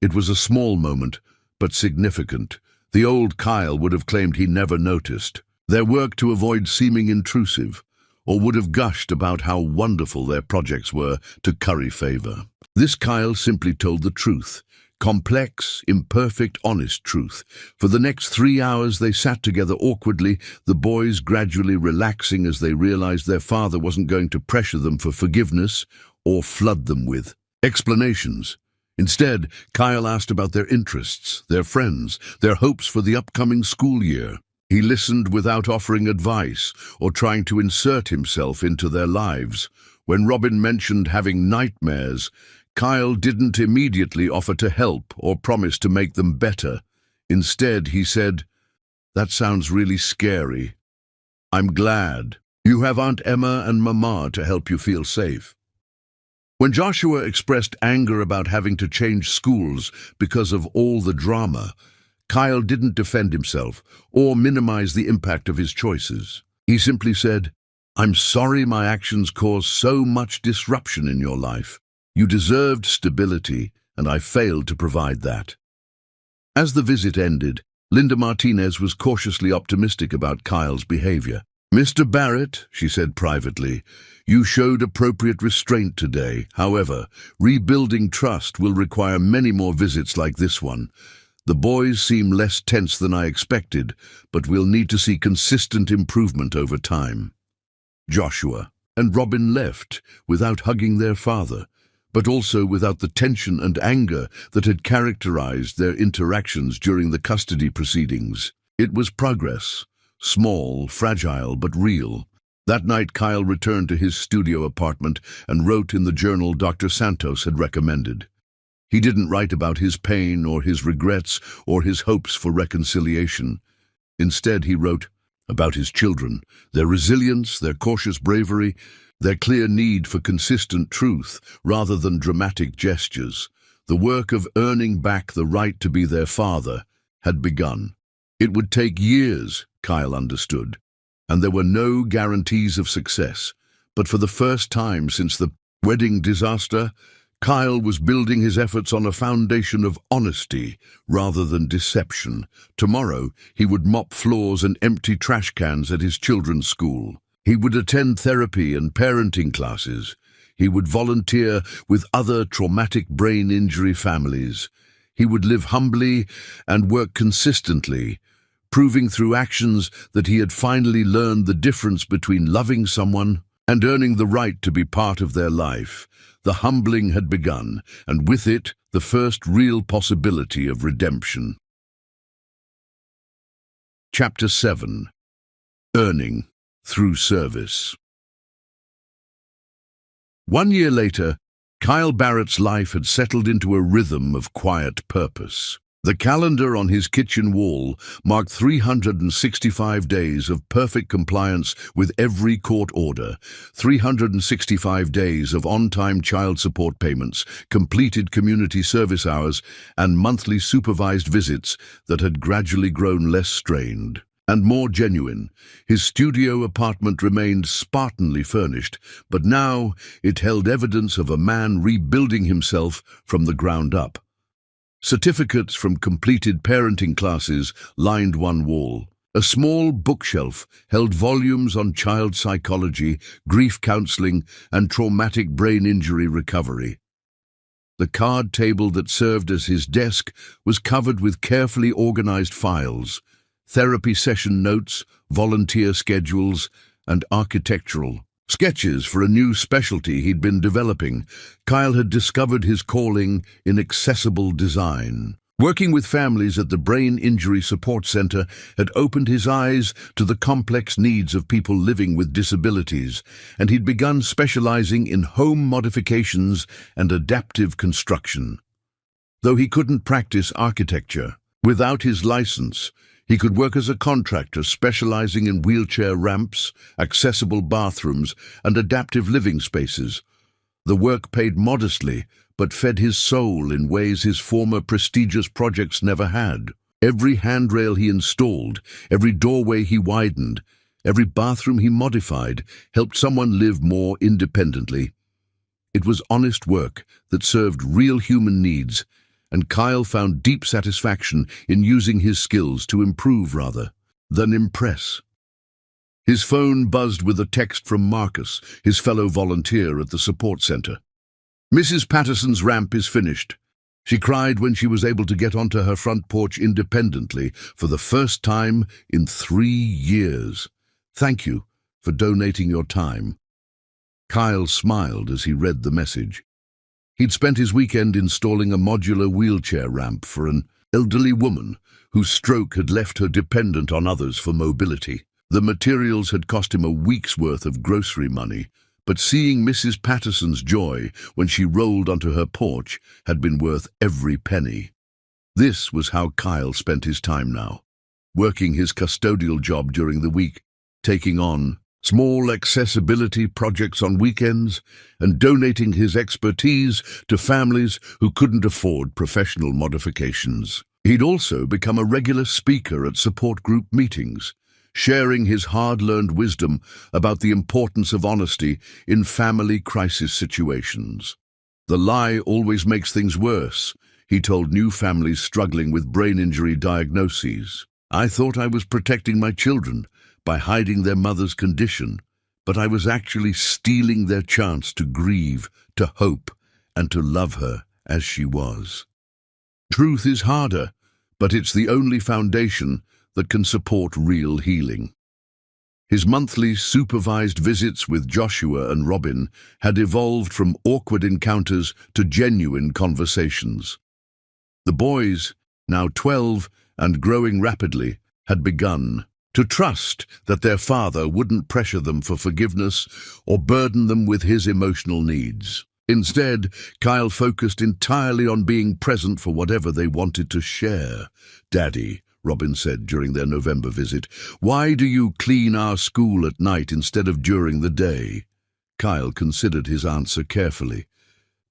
Speaker 1: It was a small moment, but significant. The old Kyle would have claimed he never noticed their work to avoid seeming intrusive, or would have gushed about how wonderful their projects were to curry favor. This Kyle simply told the truth. Complex, imperfect, honest truth. For the next 3 hours they sat together awkwardly, the boys gradually relaxing as they realized their father wasn't going to pressure them for forgiveness or flood them with explanations. Instead, Kyle asked about their interests, their friends, their hopes for the upcoming school year. He listened without offering advice or trying to insert himself into their lives. When Robin mentioned having nightmares, Kyle didn't immediately offer to help or promise to make them better. Instead, he said, "That sounds really scary. I'm glad. You have Aunt Emma and Mama to help you feel safe." When Joshua expressed anger about having to change schools because of all the drama, Kyle didn't defend himself or minimize the impact of his choices. He simply said, "I'm sorry my actions caused so much disruption in your life. You deserved stability, and I failed to provide that." As the visit ended, Linda Martinez was cautiously optimistic about Kyle's behavior. "Mr. Barrett," she said privately, "you showed appropriate restraint today. However, rebuilding trust will require many more visits like this one. The boys seem less tense than I expected, but we'll need to see consistent improvement over time." Joshua and Robin left without hugging their father, but also without the tension and anger that had characterized their interactions during the custody proceedings. It was progress, small, fragile, but real. That night, Kyle returned to his studio apartment and wrote in the journal Dr. Santos had recommended. He didn't write about his pain or his regrets or his hopes for reconciliation. Instead, he wrote about his children, their resilience, their cautious bravery, their clear need for consistent truth rather than dramatic gestures. The work of earning back the right to be their father had begun. It would take years, Kyle understood, and there were no guarantees of success. But for the first time since the wedding disaster, Kyle was building his efforts on a foundation of honesty rather than deception. Tomorrow, he would mop floors and empty trash cans at his children's school. He would attend therapy and parenting classes. He would volunteer with other traumatic brain injury families. He would live humbly and work consistently, proving through actions that he had finally learned the difference between loving someone and earning the right to be part of their life. The humbling had begun, and with it, the first real possibility of redemption. Chapter 7. Earning through service. 1 year later, Kyle Barrett's life had settled into a rhythm of quiet purpose. The calendar on his kitchen wall marked 365 days of perfect compliance with every court order, 365 days of on-time child support payments, completed community service hours, and monthly supervised visits that had gradually grown less strained and more genuine. His studio apartment remained spartanly furnished, but now it held evidence of a man rebuilding himself from the ground up. Certificates from completed parenting classes lined one wall. A small bookshelf held volumes on child psychology, grief counseling, and traumatic brain injury recovery. The card table that served as his desk was covered with carefully organized files, therapy session notes, volunteer schedules, and architectural sketches for a new specialty he'd been developing. Kyle had discovered his calling in accessible design. Working with families at the Brain Injury Support Center had opened his eyes to the complex needs of people living with disabilities, and he'd begun specializing in home modifications and adaptive construction. Though he couldn't practice architecture, without his license, he could work as a contractor specializing in wheelchair ramps, accessible bathrooms, and adaptive living spaces. The work paid modestly, but fed his soul in ways his former prestigious projects never had. Every handrail he installed, every doorway he widened, every bathroom he modified helped someone live more independently. It was honest work that served real human needs, and Kyle found deep satisfaction in using his skills to improve rather than impress. His phone buzzed with a text from Marcus, his fellow volunteer at the support center. "Mrs. Patterson's ramp is finished," she cried when she was able to get onto her front porch independently for the first time in 3 years. "Thank you for donating your time." Kyle smiled as he read the message. He'd spent his weekend installing a modular wheelchair ramp for an elderly woman whose stroke had left her dependent on others for mobility. The materials had cost him a week's worth of grocery money, but seeing Mrs. Patterson's joy when she rolled onto her porch had been worth every penny. This was how Kyle spent his time now, working his custodial job during the week, taking on small accessibility projects on weekends, and donating his expertise to families who couldn't afford professional modifications. He'd also become a regular speaker at support group meetings, sharing his hard-learned wisdom about the importance of honesty in family crisis situations. "The lie always makes things worse," he told new families struggling with brain injury diagnoses. "I thought I was protecting my children by hiding their mother's condition, but I was actually stealing their chance to grieve, to hope, and to love her as she was." Truth is harder, but it's the only foundation that can support real healing. His monthly supervised visits with Joshua and Robin had evolved from awkward encounters to genuine conversations. The boys, now 12 and growing rapidly, had begun to trust that their father wouldn't pressure them for forgiveness or burden them with his emotional needs. Instead, Kyle focused entirely on being present for whatever they wanted to share. "Daddy," Robin said during their November visit, "why do you clean our school at night instead of during the day?" Kyle considered his answer carefully.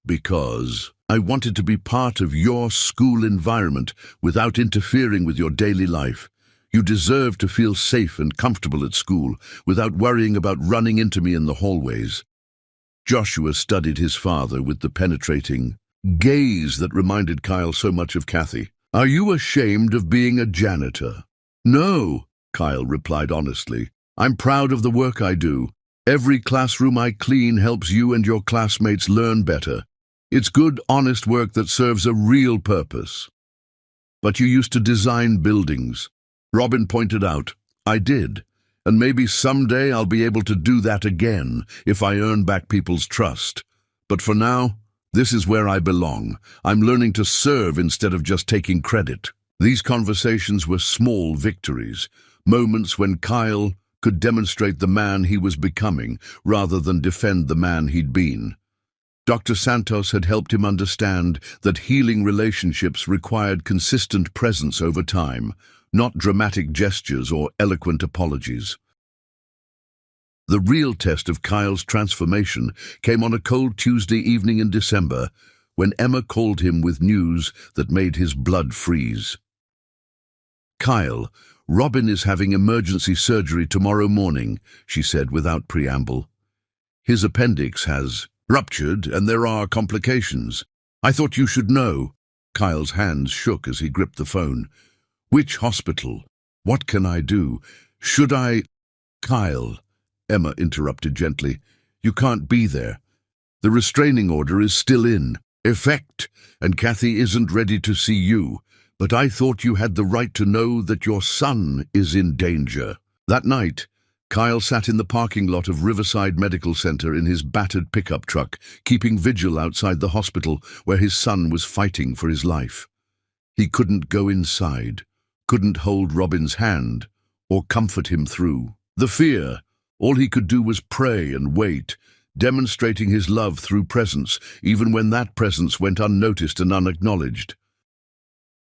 Speaker 1: "Because I wanted to be part of your school environment without interfering with your daily life. You deserve to feel safe and comfortable at school without worrying about running into me in the hallways." Joshua studied his father with the penetrating gaze that reminded Kyle so much of Kathy. "Are you ashamed of being a janitor?" "No," Kyle replied honestly. "I'm proud of the work I do. Every classroom I clean helps you and your classmates learn better. It's good, honest work that serves a real purpose." "But you used to design buildings," Robin pointed out. "I did, and maybe someday I'll be able to do that again if I earn back people's trust. But for now, this is where I belong. I'm learning to serve instead of just taking credit." These conversations were small victories, moments when Kyle could demonstrate the man he was becoming rather than defend the man he'd been. Dr. Santos had helped him understand that healing relationships required consistent presence over time, not dramatic gestures or eloquent apologies. The real test of Kyle's transformation came on a cold Tuesday evening in December, when Emma called him with news that made his blood freeze. "Kyle, Robin is having emergency surgery tomorrow morning," she said without preamble. "His appendix has ruptured and there are complications. I thought you should know." Kyle's hands shook as he gripped the phone. "Which hospital? What can I do? Should I—" "Kyle," Emma interrupted gently, "you can't be there. The restraining order is still in effect, and Kathy isn't ready to see you. But I thought you had the right to know that your son is in danger." That night, Kyle sat in the parking lot of Riverside Medical Center in his battered pickup truck, keeping vigil outside the hospital where his son was fighting for his life. He couldn't go inside, couldn't hold Robin's hand, or comfort him through the fear. All he could do was pray and wait, demonstrating his love through presence, even when that presence went unnoticed and unacknowledged.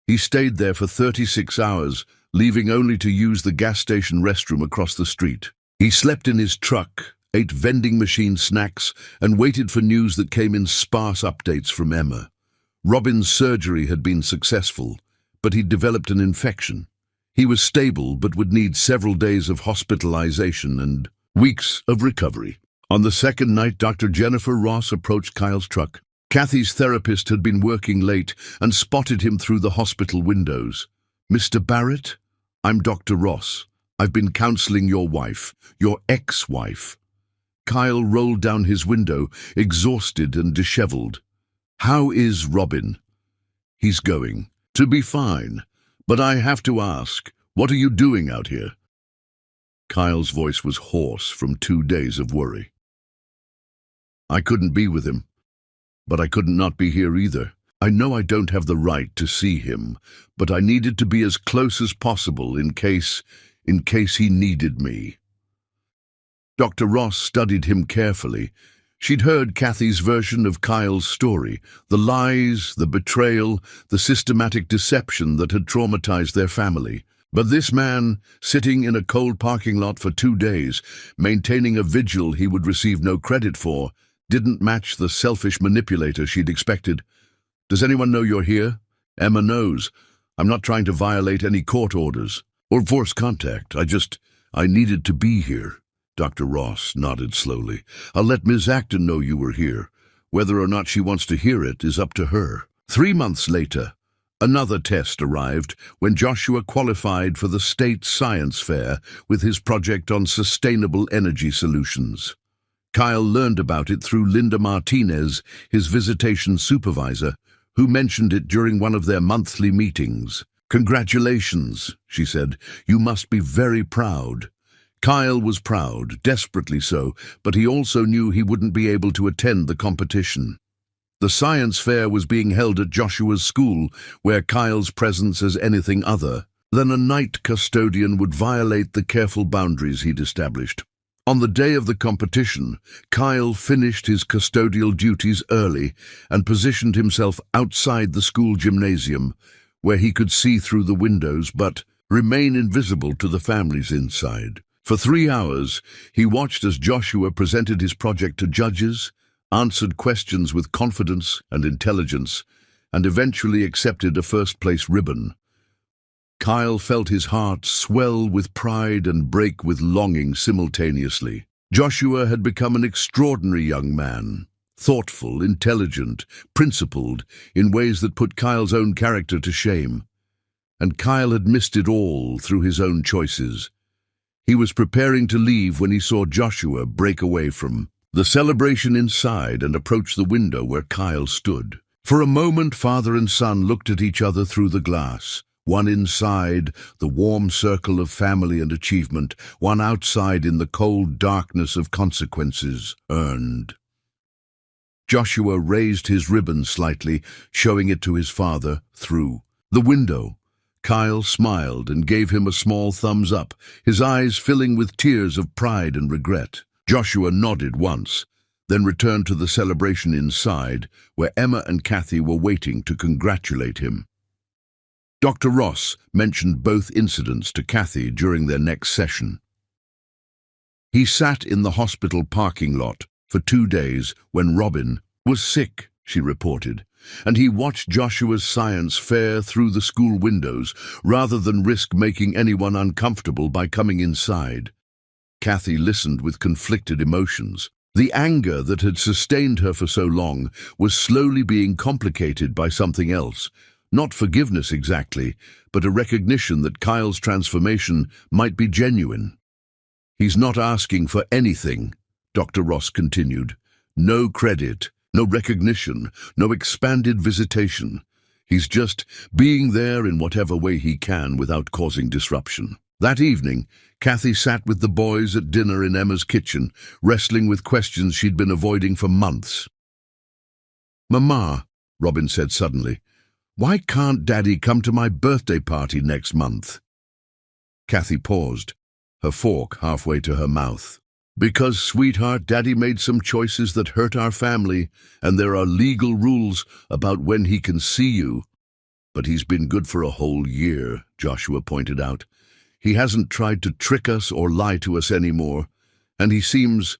Speaker 1: He stayed there for 36 hours, leaving only to use the gas station restroom across the street. He slept in his truck, ate vending machine snacks, and waited for news that came in sparse updates from Emma. Robin's surgery had been successful, but he'd developed an infection. He was stable but would need several days of hospitalization and weeks of recovery. On the second night, Dr. Jennifer Ross approached Kyle's truck. Kathy's therapist had been working late and spotted him through the hospital windows. "Mr. Barrett, I'm Dr. Ross. I've been counseling your wife, your ex-wife." Kyle rolled down his window, exhausted and disheveled. "How is Robin?" "He's going to be fine. But I have to ask, what are you doing out here?" Kyle's voice was hoarse from 2 days of worry. "I couldn't be with him, but I couldn't not be here either. I know I don't have the right to see him, but I needed to be as close as possible in case he needed me." Dr. Ross studied him carefully. She'd heard Kathy's version of Kyle's story, the lies, the betrayal, the systematic deception that had traumatized their family. But this man, sitting in a cold parking lot for 2 days, maintaining a vigil he would receive no credit for, didn't match the selfish manipulator she'd expected. "Does anyone know you're here?" "Emma knows. I'm not trying to violate any court orders or force contact. I needed to be here." Dr. Ross nodded slowly. "I'll let Ms. Acton know you were here. Whether or not she wants to hear it is up to her." 3 months later, another test arrived when Joshua qualified for the state science fair with his project on sustainable energy solutions. Kyle learned about it through Linda Martinez, his visitation supervisor, who mentioned it during one of their monthly meetings. "Congratulations," she said. "You must be very proud." Kyle was proud, desperately so, but he also knew he wouldn't be able to attend the competition. The science fair was being held at Joshua's school, where Kyle's presence as anything other than a night custodian would violate the careful boundaries he'd established. On the day of the competition, Kyle finished his custodial duties early and positioned himself outside the school gymnasium, where he could see through the windows but remain invisible to the families inside. For 3 hours, he watched as Joshua presented his project to judges, answered questions with confidence and intelligence, and eventually accepted a first-place ribbon. Kyle felt his heart swell with pride and break with longing simultaneously. Joshua had become an extraordinary young man, thoughtful, intelligent, principled, in ways that put Kyle's own character to shame. And Kyle had missed it all through his own choices. He was preparing to leave when he saw Joshua break away from the celebration inside and approach the window where Kyle stood. For a moment, father and son looked at each other through the glass. One inside, the warm circle of family and achievement, one outside in the cold darkness of consequences earned. Joshua raised his ribbon slightly, showing it to his father through the window. Kyle smiled and gave him a small thumbs up, his eyes filling with tears of pride and regret. Joshua nodded once, then returned to the celebration inside, where Emma and Kathy were waiting to congratulate him. Dr. Ross mentioned both incidents to Kathy during their next session. He sat in the hospital parking lot for 2 days when Robin was sick, she reported, and he watched Joshua's science fair through the school windows rather than risk making anyone uncomfortable by coming inside. Kathy listened with conflicted emotions. The anger that had sustained her for so long was slowly being complicated by something else. Not forgiveness exactly, but a recognition that Kyle's transformation might be genuine. "He's not asking for anything," Dr. Ross continued. "No credit, no recognition, no expanded visitation. He's just being there in whatever way he can without causing disruption." That evening, Kathy sat with the boys at dinner in Emma's kitchen, wrestling with questions she'd been avoiding for months. "Mama," Robin said suddenly, "why can't Daddy come to my birthday party next month?" Kathy paused, her fork halfway to her mouth. "Because, sweetheart, Daddy made some choices that hurt our family, and there are legal rules about when he can see you." "But he's been good for a whole year," Joshua pointed out. "He hasn't tried to trick us or lie to us anymore, and he seems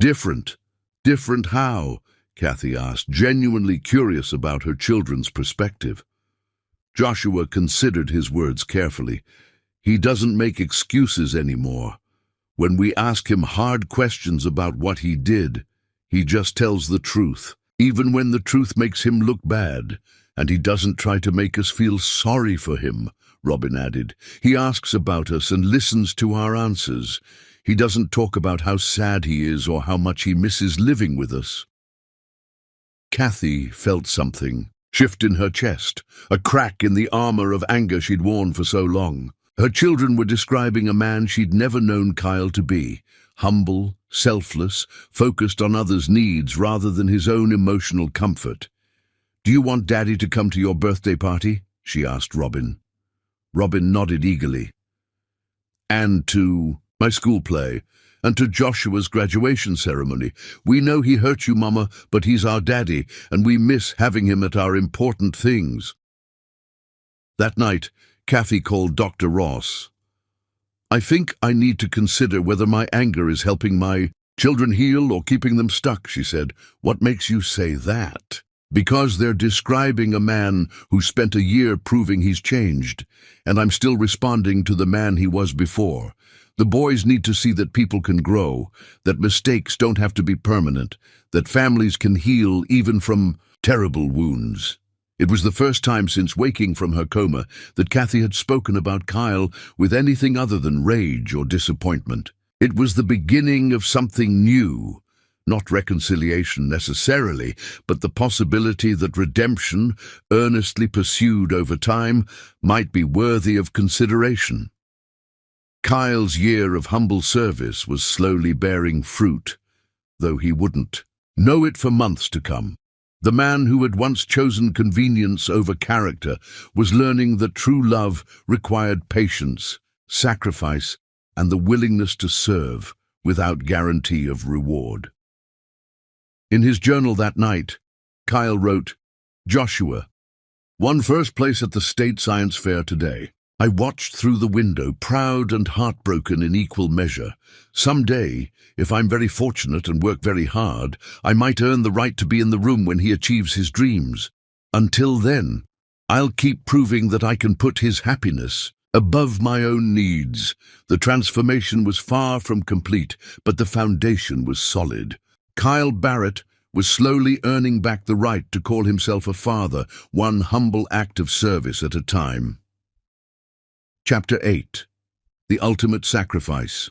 Speaker 1: different." "Different how?" Kathy asked, genuinely curious about her children's perspective. Joshua considered his words carefully. "He doesn't make excuses anymore. When we ask him hard questions about what he did, he just tells the truth, even when the truth makes him look bad. And he doesn't try to make us feel sorry for him," Robin added. "He asks about us and listens to our answers. He doesn't talk about how sad he is or how much he misses living with us." Kathy felt something shift in her chest, a crack in the armor of anger she'd worn for so long. Her children were describing a man she'd never known Kyle to be, humble, selfless, focused on others' needs rather than his own emotional comfort. "Do you want Daddy to come to your birthday party?" she asked Robin. Robin nodded eagerly. "And to my school play, and to Joshua's graduation ceremony. We know he hurt you, Mama, but he's our daddy, and we miss having him at our important things. That night, Kathy called Dr. Ross. I think I need to consider whether my anger is helping my children heal or keeping them stuck, she said. What makes you say that? Because they're describing a man who spent a year proving he's changed, and I'm still responding to the man he was before. The boys need to see that people can grow, that mistakes don't have to be permanent, that families can heal even from terrible wounds. It was the first time since waking from her coma that Kathy had spoken about Kyle with anything other than rage or disappointment. It was the beginning of something new, not reconciliation necessarily, but the possibility that redemption, earnestly pursued over time, might be worthy of consideration. Kyle's year of humble service was slowly bearing fruit, though he wouldn't know it for months to come. The man who had once chosen convenience over character was learning that true love required patience, sacrifice, and the willingness to serve without guarantee of reward. In his journal that night, Kyle wrote, Joshua, won first place at the State Science Fair today. I watched through the window, proud and heartbroken in equal measure. Someday, if I'm very fortunate and work very hard, I might earn the right to be in the room when he achieves his dreams. Until then, I'll keep proving that I can put his happiness above my own needs. The transformation was far from complete, but the foundation was solid. Kyle Barrett was slowly earning back the right to call himself a father, one humble act of service at a time. Chapter 8. The Ultimate Sacrifice.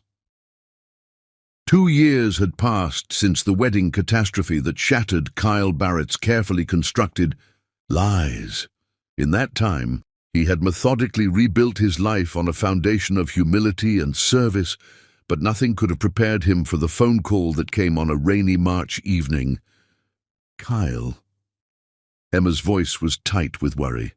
Speaker 1: 2 years had passed since the wedding catastrophe that shattered Kyle Barrett's carefully constructed lies. In that time, he had methodically rebuilt his life on a foundation of humility and service, but nothing could have prepared him for the phone call that came on a rainy March evening. Kyle. Emma's voice was tight with worry.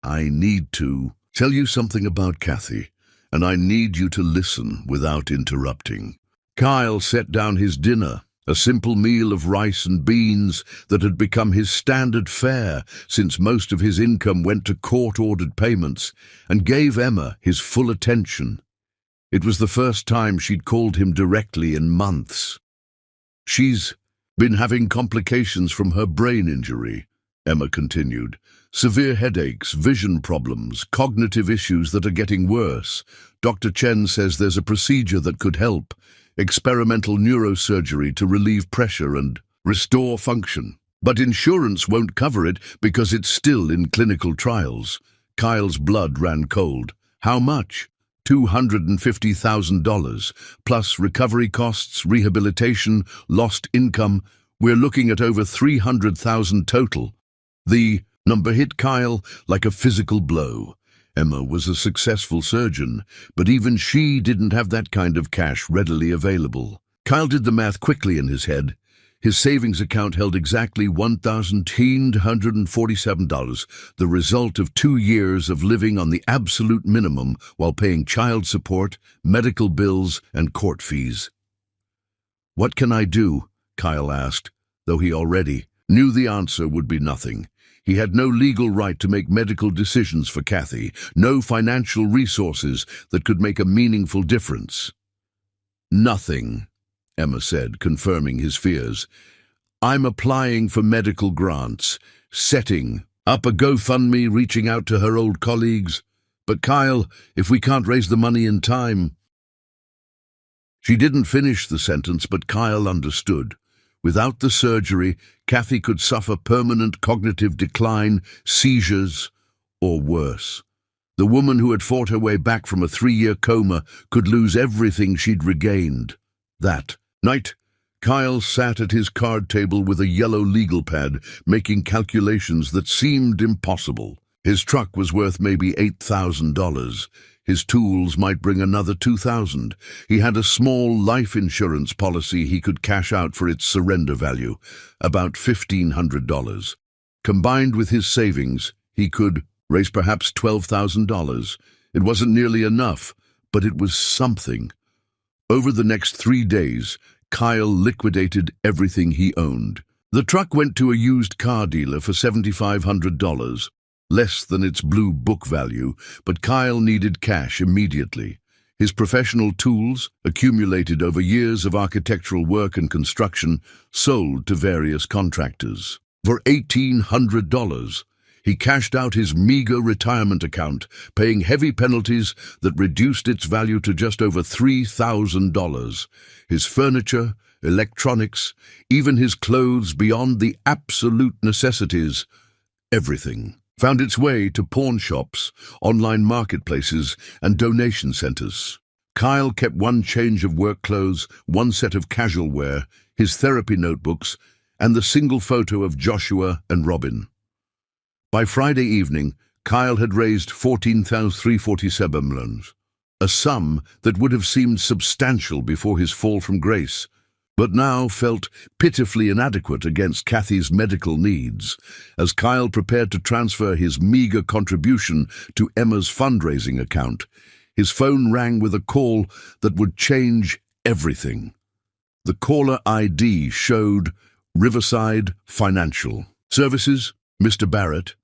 Speaker 1: I need to tell you something about Kathy, and I need you to listen without interrupting. Kyle set down his dinner, a simple meal of rice and beans that had become his standard fare since most of his income went to court-ordered payments, and gave Emma his full attention. It was the first time she'd called him directly in months. She's been having complications from her brain injury, Emma continued. Severe headaches, vision problems, cognitive issues that are getting worse. Dr. Chen says there's a procedure that could help, experimental neurosurgery to relieve pressure and restore function. But insurance won't cover it because it's still in clinical trials. Kyle's blood ran cold. How much? $250,000, plus recovery costs, rehabilitation, lost income. We're looking at over $300,000 total. The number hit Kyle like a physical blow. Emma was a successful surgeon, but even she didn't have that kind of cash readily available. Kyle did the math quickly in his head. His savings account held exactly $1,147, the result of 2 years of living on the absolute minimum while paying child support, medical bills, and court fees. What can I do? Kyle asked, though he already knew the answer would be nothing. He had no legal right to make medical decisions for Kathy, no financial resources that could make a meaningful difference. Nothing, Emma said, confirming his fears. I'm applying for medical grants, setting up a GoFundMe, reaching out to her old colleagues. But Kyle, if we can't raise the money in time... She didn't finish the sentence, but Kyle understood. Without the surgery, Kathy could suffer permanent cognitive decline, seizures, or worse. The woman who had fought her way back from a 3-year coma could lose everything she'd regained. That night, Kyle sat at his card table with a yellow legal pad, making calculations that seemed impossible. His truck was worth maybe $8,000. His tools might bring another $2,000. He had a small life insurance policy he could cash out for its surrender value, about $1,500. Combined with his savings, he could raise perhaps $12,000. It wasn't nearly enough, but it was something. Over the next 3 days, Kyle liquidated everything he owned. The truck went to a used car dealer for $7,500, less than its blue book value, but Kyle needed cash immediately. His professional tools, accumulated over years of architectural work and construction, sold to various contractors. For $1,800, he cashed out his meager retirement account, paying heavy penalties that reduced its value to just over $3,000. His furniture, electronics, even his clothes beyond the absolute necessities, everything, found its way to pawn shops, online marketplaces, and donation centers. Kyle kept one change of work clothes, one set of casual wear, his therapy notebooks, and the single photo of Joshua and Robin. By Friday evening, Kyle had raised $14,347, a sum that would have seemed substantial before his fall from grace, but now felt pitifully inadequate against Kathy's medical needs. As Kyle prepared to transfer his meager contribution to Emma's fundraising account, his phone rang with a call that would change everything. The caller ID showed Riverside Financial. Services, Mr. Barrett.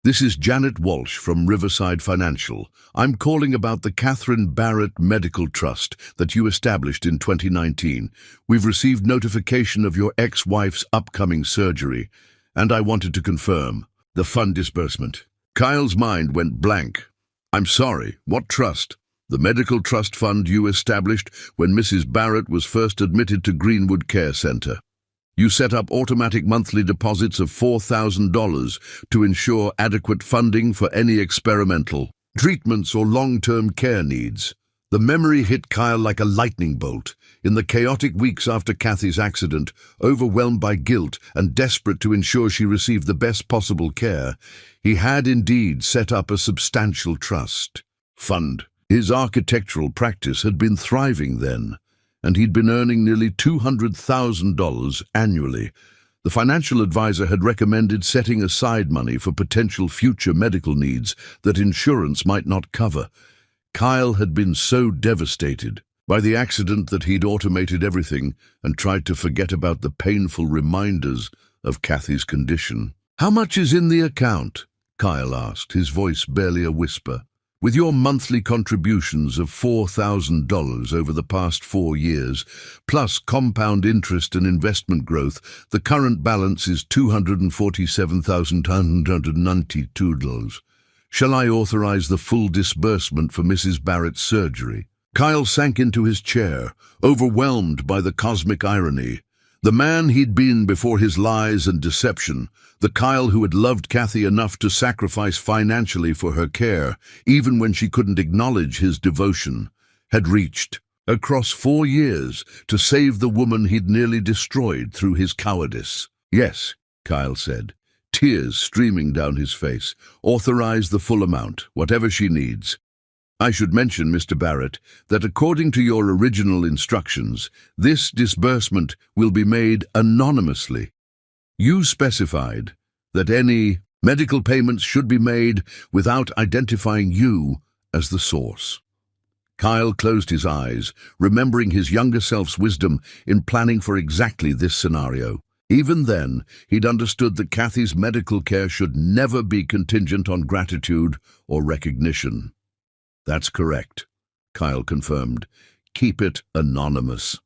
Speaker 1: This is Janet Walsh from Riverside Financial. I'm calling about the Catherine Barrett Medical Trust that you established in 2019. We've received notification of your ex-wife's upcoming surgery, and I wanted to confirm the fund disbursement. Kyle's mind went blank. I'm sorry, what trust? The medical trust fund you established when Mrs. Barrett was first admitted to Greenwood Care Center. You set up automatic monthly deposits of $4,000 to ensure adequate funding for any experimental treatments or long-term care needs. The memory hit Kyle like a lightning bolt. In the chaotic weeks after Kathy's accident, overwhelmed by guilt and desperate to ensure she received the best possible care, he had indeed set up a substantial trust fund. His architectural practice had been thriving then, and he'd been earning nearly $200,000 annually. The financial advisor had recommended setting aside money for potential future medical needs that insurance might not cover. Kyle had been so devastated by the accident that he'd automated everything and tried to forget about the painful reminders of Kathy's condition. "How much is in the account?" Kyle asked, his voice barely a whisper. "With your monthly contributions of $4,000 over the past 4 years, plus compound interest and investment growth, the current balance is $247,992. Shall I authorize the full disbursement for Mrs. Barrett's surgery?" Kyle sank into his chair, overwhelmed by the cosmic irony. The man he'd been before his lies and deception, the Kyle who had loved Kathy enough to sacrifice financially for her care, even when she couldn't acknowledge his devotion, had reached across 4 years to save the woman he'd nearly destroyed through his cowardice. "Yes," Kyle said, tears streaming down his face. "Authorize the full amount, whatever she needs. I should mention, Mr. Barrett, that according to your original instructions, this disbursement will be made anonymously. You specified that any medical payments should be made without identifying you as the source." Kyle closed his eyes, remembering his younger self's wisdom in planning for exactly this scenario. Even then, he'd understood that Kathy's medical care should never be contingent on gratitude or recognition. "That's correct," Kyle confirmed. "Keep it anonymous."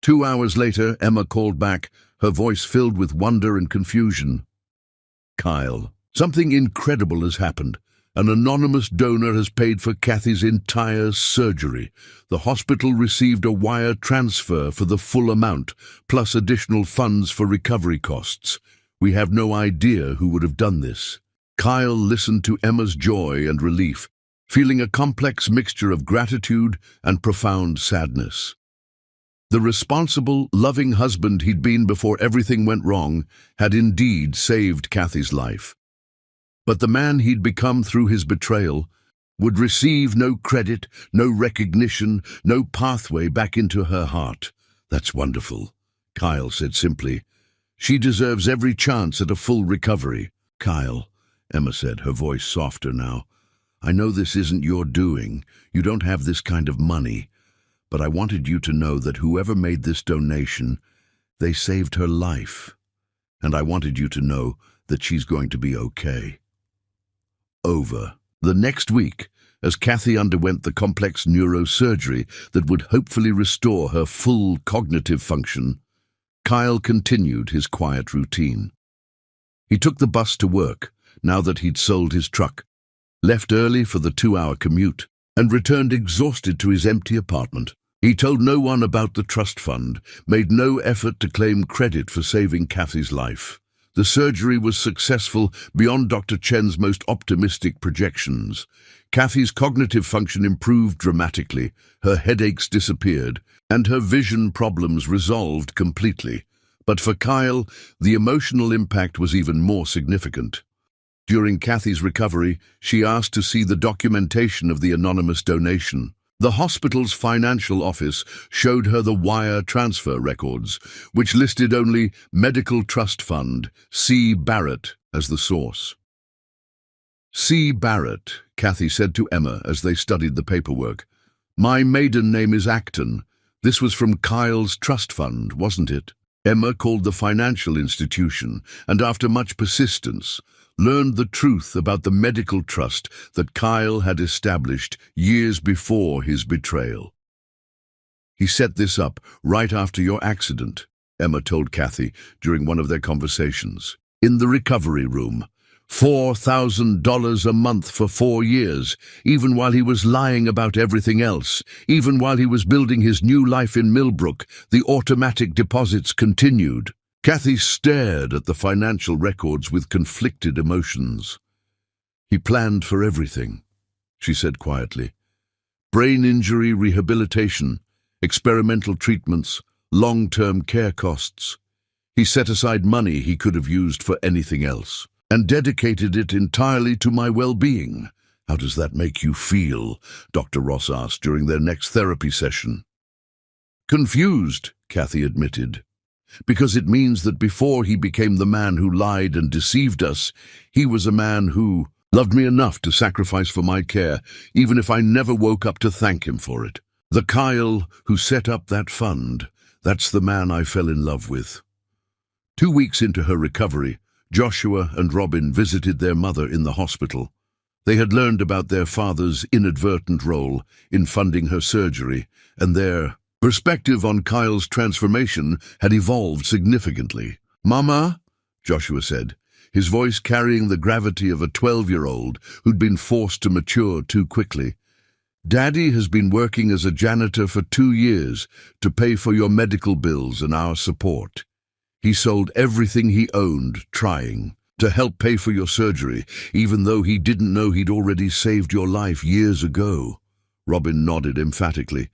Speaker 1: 2 hours later, Emma called back, her voice filled with wonder and confusion. "Kyle, something incredible has happened. An anonymous donor has paid for Kathy's entire surgery. The hospital received a wire transfer for the full amount, plus additional funds for recovery costs. We have no idea who would have done this." Kyle listened to Emma's joy and relief, feeling a complex mixture of gratitude and profound sadness. The responsible, loving husband he'd been before everything went wrong had indeed saved Kathy's life. But the man he'd become through his betrayal would receive no credit, no recognition, no pathway back into her heart. "That's wonderful," Kyle said simply. "She deserves every chance at a full recovery." "Kyle," Emma said, her voice softer now, "I know this isn't your doing. You don't have this kind of money. but I wanted you to know that whoever made this donation, they saved her life. And I wanted you to know that she's going to be okay. Over. The next week, as Kathy underwent the complex neurosurgery that would hopefully restore her full cognitive function, Kyle continued his quiet routine. He took the bus to work, now that he'd sold his truck, left early for the 2-hour commute, and returned exhausted to his empty apartment. He told no one about the trust fund, made no effort to claim credit for saving Kathy's life. The surgery was successful beyond Dr. Chen's most optimistic projections. Kathy's cognitive function improved dramatically, her headaches disappeared, and her vision problems resolved completely. But for Kyle, the emotional impact was even more significant. During Kathy's recovery, she asked to see the documentation of the anonymous donation. The hospital's financial office showed her the wire transfer records, which listed only Medical Trust Fund, C. Barrett, as the source. C. Barrett, Kathy said to Emma as they studied the paperwork. My maiden name is Acton. This was from Kyle's trust fund, wasn't it? Emma called the financial institution, and after much persistence, learned the truth about the medical trust that Kyle had established years before his betrayal. He set this up right after your accident, Emma told Kathy during one of their conversations. In the recovery room, $4,000 a month for 4 years, even while he was lying about everything else, even while he was building his new life in Millbrook, the automatic deposits continued. Kathy stared at the financial records with conflicted emotions. He planned for everything, she said quietly. Brain injury rehabilitation, experimental treatments, long-term care costs. He set aside money he could have used for anything else, and dedicated it entirely to my well-being. How does that make you feel? Dr. Ross asked during their next therapy session. Confused, Kathy admitted. Because it means that before he became the man who lied and deceived us, he was a man who loved me enough to sacrifice for my care, even if I never woke up to thank him for it. The Kyle who set up that fund, that's the man I fell in love with. 2 weeks into her recovery, Joshua and Robin visited their mother in the hospital. They had learned about their father's inadvertent role in funding her surgery, and their perspective on Kyle's transformation had evolved significantly. Mama, Joshua said, his voice carrying the gravity of a 12-year-old who'd been forced to mature too quickly. Daddy has been working as a janitor for 2 years to pay for your medical bills and our support. He sold everything he owned, trying to help pay for your surgery, even though he didn't know he'd already saved your life years ago. Robin nodded emphatically.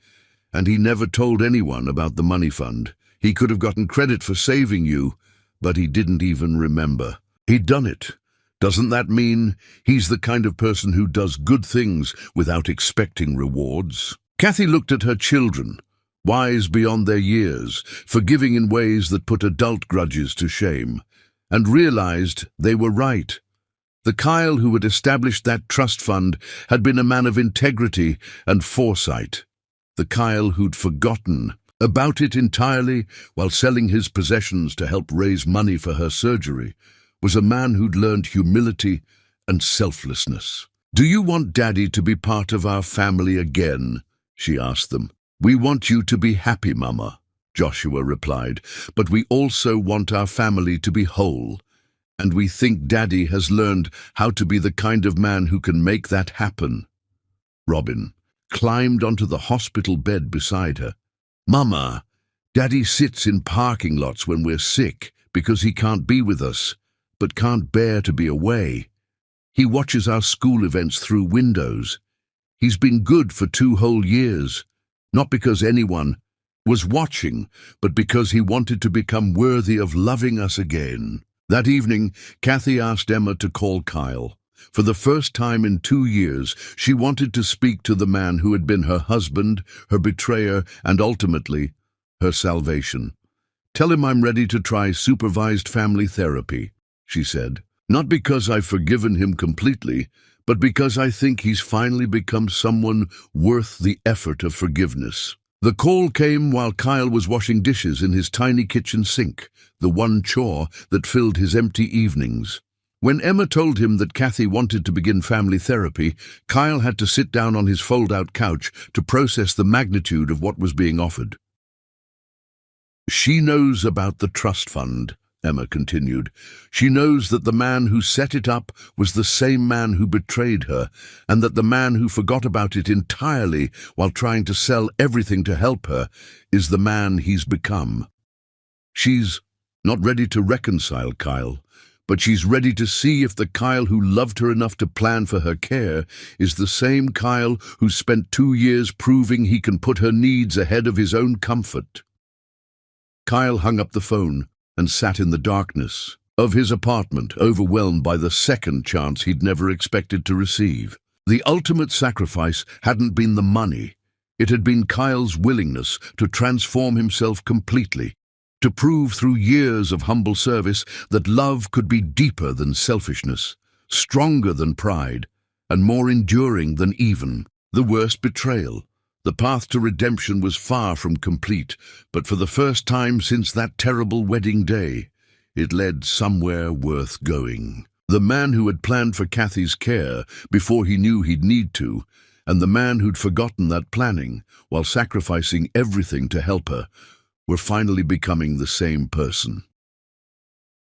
Speaker 1: And he never told anyone about the money fund. He could have gotten credit for saving you, but he didn't even remember. He'd done it. Doesn't that mean he's the kind of person who does good things without expecting rewards? Kathy looked at her children, wise beyond their years, forgiving in ways that put adult grudges to shame, and realized they were right. The Kyle who had established that trust fund had been a man of integrity and foresight. The Kyle who'd forgotten about it entirely while selling his possessions to help raise money for her surgery was a man who'd learned humility and selflessness. Do you want Daddy to be part of our family again? She asked them. We want you to be happy, Mama, Joshua replied, but we also want our family to be whole. And we think Daddy has learned how to be the kind of man who can make that happen. Robin climbed onto the hospital bed beside her. Mama, Daddy sits in parking lots when we're sick because he can't be with us, but can't bear to be away. He watches our school events through windows. He's been good for 2 whole years, not because anyone was watching, but because he wanted to become worthy of loving us again. That evening, Kathy asked Emma to call Kyle. For the first time in 2 years, she wanted to speak to the man who had been her husband, her betrayer, and ultimately, her salvation. Tell him I'm ready to try supervised family therapy, she said. Not because I've forgiven him completely, but because I think he's finally become someone worth the effort of forgiveness. The call came while Kyle was washing dishes in his tiny kitchen sink, the one chore that filled his empty evenings. When Emma told him that Kathy wanted to begin family therapy, Kyle had to sit down on his fold-out couch to process the magnitude of what was being offered. "She knows about the trust fund," Emma continued. "She knows that the man who set it up was the same man who betrayed her, and that the man who forgot about it entirely while trying to sell everything to help her is the man he's become. She's not ready to reconcile Kyle, but she's ready to see if the Kyle who loved her enough to plan for her care is the same Kyle who spent 2 years proving he can put her needs ahead of his own comfort." Kyle hung up the phone and sat in the darkness of his apartment, overwhelmed by the second chance he'd never expected to receive. The ultimate sacrifice hadn't been the money. It had been Kyle's willingness to transform himself completely, to prove through years of humble service that love could be deeper than selfishness, stronger than pride, and more enduring than even the worst betrayal. The path to redemption was far from complete, but for the first time since that terrible wedding day, it led somewhere worth going. The man who had planned for Kathy's care before he knew he'd need to, and the man who'd forgotten that planning while sacrificing everything to help her, were finally becoming the same person.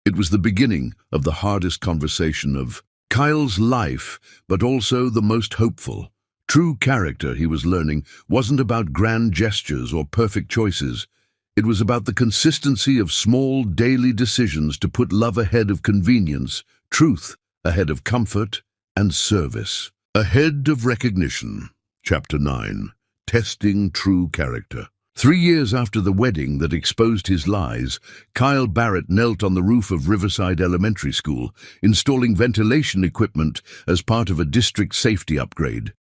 Speaker 1: It was the beginning of the hardest conversation of Kyle's life, but also the most hopeful. True character, he was learning, wasn't about grand gestures or perfect choices. It was about the consistency of small daily decisions to put love ahead of convenience, truth ahead of comfort, and service ahead of recognition. Chapter 9. Testing True Character. 3 years after the wedding that exposed his lies, Kyle Barrett knelt on the roof of Riverside Elementary School, installing ventilation equipment as part of a district safety upgrade.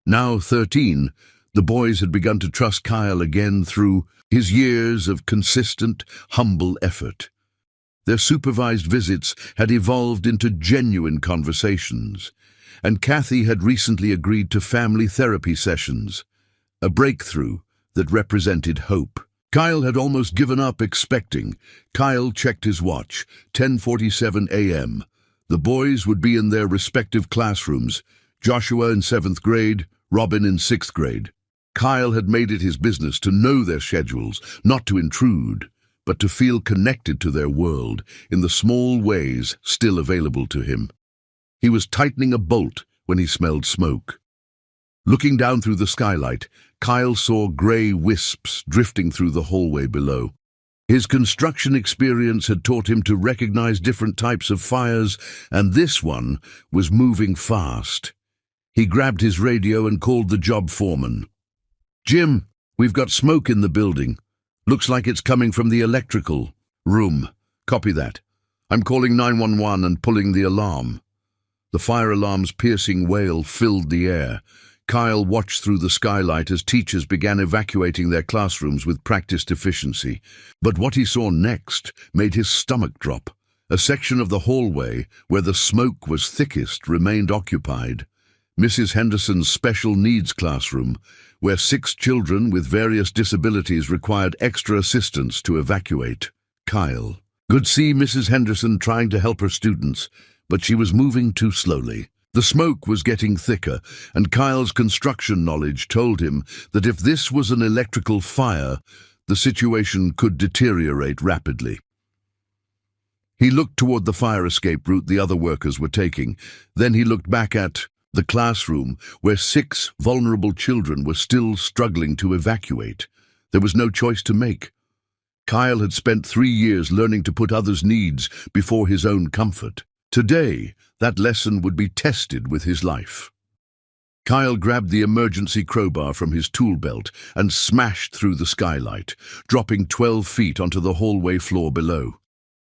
Speaker 1: Now 13, the boys had begun to trust Kyle again through his years of consistent, humble effort. Their supervised visits had evolved into genuine conversations, and Kathy had recently agreed to family therapy sessions, a breakthrough that represented hope. Kyle had almost given up expecting. Kyle checked his watch, 10:47 a.m. The boys would be in their respective classrooms, Joshua in 7th grade, Robin in 6th grade. Kyle had made it his business to know their schedules, not to intrude, but to feel connected to their world in the small ways still available to him. He was tightening a bolt when he smelled smoke. Looking down through the skylight, Kyle saw gray wisps drifting through the hallway below. His construction experience had taught him to recognize different types of fires, and this one was moving fast. He grabbed his radio and called the job foreman. "Jim, we've got smoke in the building. Looks like it's coming from the electrical room. Copy that. I'm calling 911 and pulling the alarm." The fire alarm's piercing wail filled the air. Kyle watched through the skylight as teachers began evacuating their classrooms with practiced efficiency. But what he saw next made his stomach drop. A section of the hallway where the smoke was thickest remained occupied. Mrs. Henderson's special needs classroom, where 6 children with various disabilities required extra assistance to evacuate. Kyle could see Mrs. Henderson trying to help her students, but she was moving too slowly. The smoke was getting thicker, and Kyle's construction knowledge told him that if this was an electrical fire, the situation could deteriorate rapidly. He looked toward the fire escape route the other workers were taking. Then he looked back at the classroom where 6 vulnerable children were still struggling to evacuate. There was no choice to make. Kyle had spent 3 years learning to put others' needs before his own comfort. Today, that lesson would be tested with his life. Kyle grabbed the emergency crowbar from his tool belt and smashed through the skylight, dropping 12 feet onto the hallway floor below.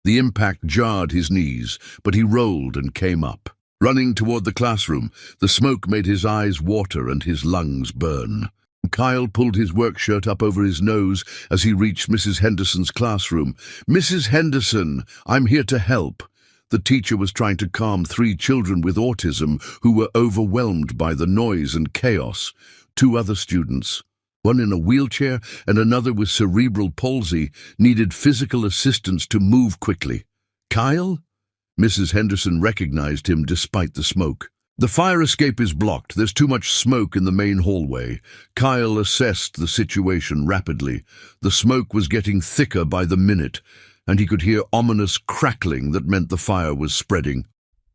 Speaker 1: The impact jarred his knees, but he rolled and came up. Running toward the classroom, the smoke made his eyes water and his lungs burn. Kyle pulled his work shirt up over his nose as he reached Mrs. Henderson's classroom. "Mrs. Henderson, I'm here to help." The teacher was trying to calm 3 children with autism who were overwhelmed by the noise and chaos. 2 other students, One in a wheelchair and another with cerebral palsy needed physical assistance to move quickly. Kyle? Mrs. Henderson recognized him despite the smoke. The fire escape is blocked. There's too much smoke in the main hallway. Kyle assessed the situation rapidly. The smoke was getting thicker by the minute, and he could hear ominous crackling that meant the fire was spreading.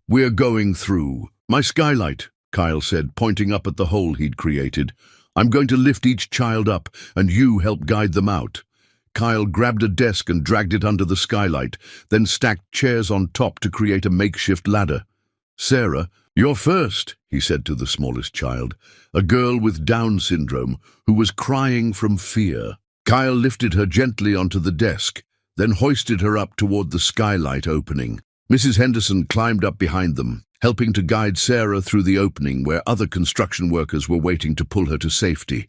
Speaker 1: "We're going through. My skylight," Kyle said, pointing up at the hole he'd created. "I'm going to lift each child up, and you help guide them out." Kyle grabbed a desk and dragged it under the skylight, then stacked chairs on top to create a makeshift ladder. "Sarah, you're first," he said to the smallest child, a girl with Down syndrome who was crying from fear. Kyle lifted her gently onto the desk, then hoisted her up toward the skylight opening. Mrs. Henderson climbed up behind them, helping to guide Sarah through the opening where other construction workers were waiting to pull her to safety.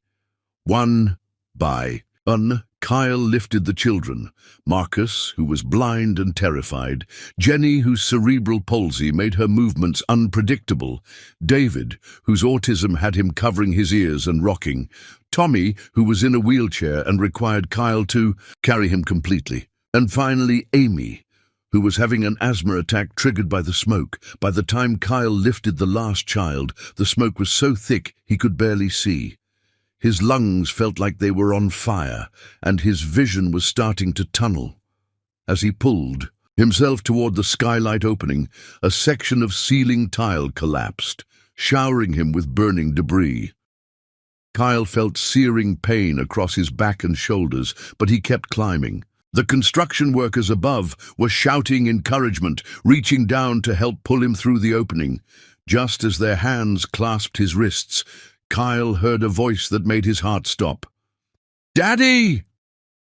Speaker 1: One by one, Kyle lifted the children. Marcus, who was blind and terrified. Jenny, whose cerebral palsy made her movements unpredictable. David, whose autism had him covering his ears and rocking. Tommy, who was in a wheelchair and required Kyle to carry him completely. And finally, Amy, who was having an asthma attack triggered by the smoke. By the time Kyle lifted the last child, the smoke was so thick he could barely see. His lungs felt like they were on fire, and his vision was starting to tunnel. As he pulled himself toward the skylight opening, a section of ceiling tile collapsed, showering him with burning debris. Kyle felt searing pain across his back and shoulders, but he kept climbing. The construction workers above were shouting encouragement, reaching down to help pull him through the opening. Just as their hands clasped his wrists, Kyle heard a voice that made his heart stop. "Daddy!"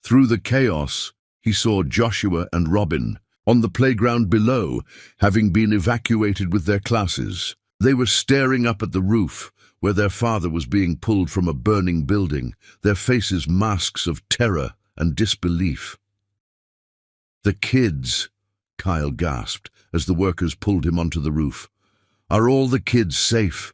Speaker 1: Through the chaos, he saw Joshua and Robin on the playground below, having been evacuated with their classes. They were staring up at the roof, where their father was being pulled from a burning building, their faces masks of terror and disbelief. "The kids," Kyle gasped as the workers pulled him onto the roof. "Are all the kids safe?"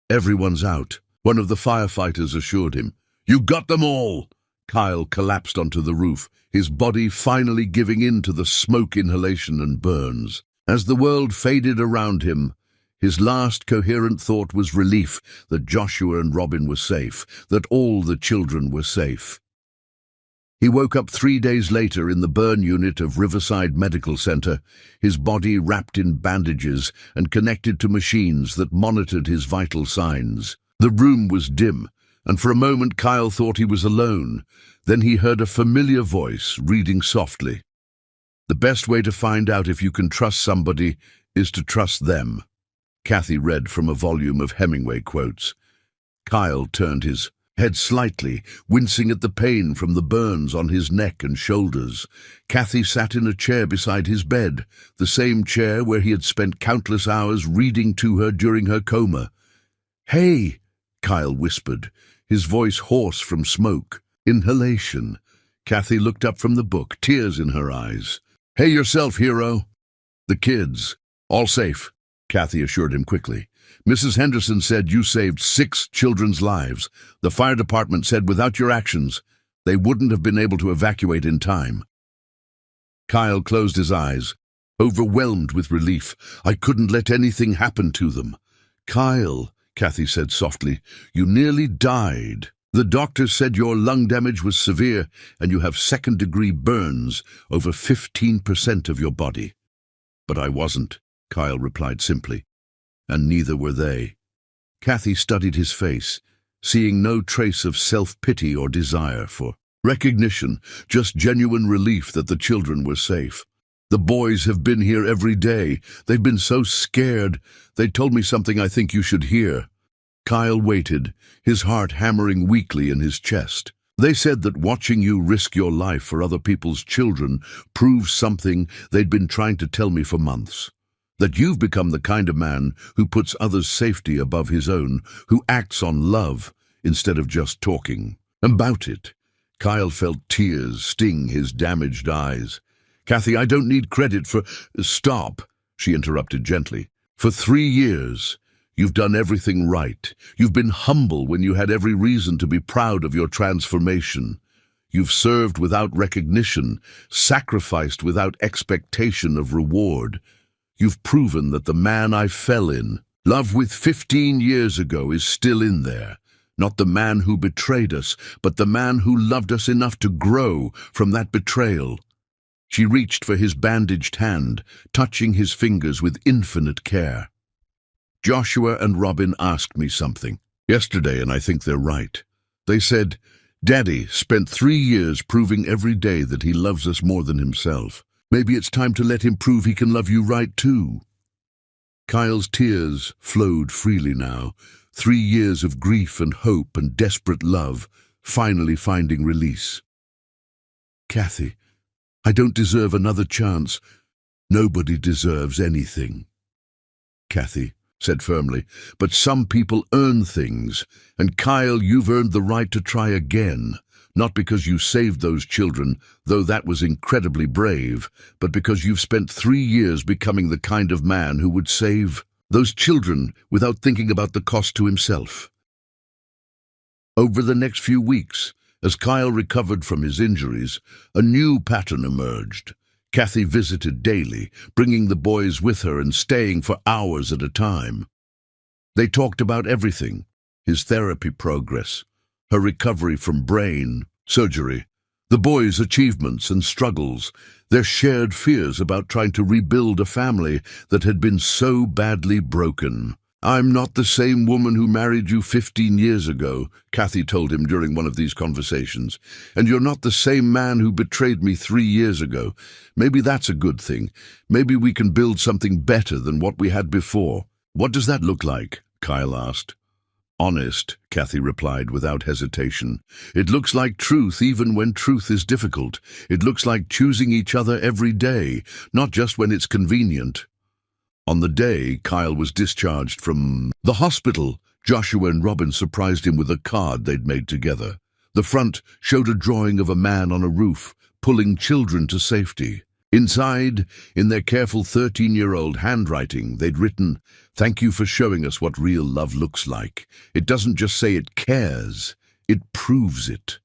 Speaker 1: "Everyone's out," one of the firefighters assured him. "You got them all!" Kyle collapsed onto the roof, his body finally giving in to the smoke inhalation and burns. As the world faded around him, his last coherent thought was relief that Joshua and Robin were safe, that all the children were safe. He woke up 3 days later in the burn unit of Riverside Medical Center, his body wrapped in bandages and connected to machines that monitored his vital signs. The room was dim, and for a moment Kyle thought he was alone. Then he heard a familiar voice reading softly. "The best way to find out if you can trust somebody is to trust them." Kathy read from a volume of Hemingway quotes. Kyle turned his head slightly, wincing at the pain from the burns on his neck and shoulders. Kathy sat in a chair beside his bed, the same chair where he had spent countless hours reading to her during her coma. "Hey," Kyle whispered, his voice hoarse from smoke. Inhalation. Kathy looked up from the book, tears in her eyes. "Hey yourself, hero." "The kids. All safe," Kathy assured him quickly. "Mrs. Henderson said you saved 6 children's lives. The fire department said without your actions, they wouldn't have been able to evacuate in time." Kyle closed his eyes, overwhelmed with relief. "I couldn't let anything happen to them." "Kyle," Kathy said softly, "you nearly died. The doctors said your lung damage was severe and you have second-degree burns over 15% of your body." "But I wasn't," Kyle replied simply. "And neither were they." Kathy studied his face, seeing no trace of self-pity or desire for recognition, just genuine relief that the children were safe. "The boys have been here every day. They've been so scared. They told me something I think you should hear." Kyle waited, his heart hammering weakly in his chest. "They said that watching you risk your life for other people's children proves something they'd been trying to tell me for months. That you've become the kind of man who puts others' safety above his own, who acts on love instead of just talking about it." Kyle felt tears sting his damaged eyes. "Kathy, I don't need credit for—" "Stop," she interrupted gently. "For 3 years, You've done everything right. You've been humble when you had every reason to be proud of your transformation. You've served without recognition, sacrificed without expectation of reward. You've proven that the man I fell in love with 15 years ago is still in there. Not the man who betrayed us, but the man who loved us enough to grow from that betrayal. She reached for his bandaged hand, touching his fingers with infinite care. Joshua and Robin asked me something yesterday, and I think they're right. They said, "Daddy spent 3 years proving every day that he loves us more than himself. Maybe it's time to let him prove he can love you right too." Kyle's tears flowed freely now. 3 years of grief and hope and desperate love, finally finding release. "Kathy, I don't deserve another chance. Nobody deserves anything," Kathy said firmly, "but some people earn things, and Kyle, you've earned the right to try again, not because you saved those children, though that was incredibly brave, but because you've spent 3 years becoming the kind of man who would save those children without thinking about the cost to himself." Over the next few weeks, as Kyle recovered from his injuries, a new pattern emerged. Kathy visited daily, bringing the boys with her and staying for hours at a time. They talked about everything: his therapy progress, her recovery from brain surgery, the boys' achievements and struggles, their shared fears about trying to rebuild a family that had been so badly broken. "I'm not the same woman who married you 15 years ago," Kathy told him during one of these conversations. "And you're not the same man who betrayed me 3 years ago. Maybe that's a good thing. Maybe we can build something better than what we had before." "What does that look like?" Kyle asked. "Honest," Kathy replied without hesitation. "It looks like truth even when truth is difficult. It looks like choosing each other every day, not just when it's convenient." On the day Kyle was discharged from the hospital, Joshua and Robin surprised him with a card they'd made together. The front showed a drawing of a man on a roof, pulling children to safety. Inside, in their careful 13-year-old handwriting, they'd written, "Thank you for showing us what real love looks like. It doesn't just say it cares, it proves it."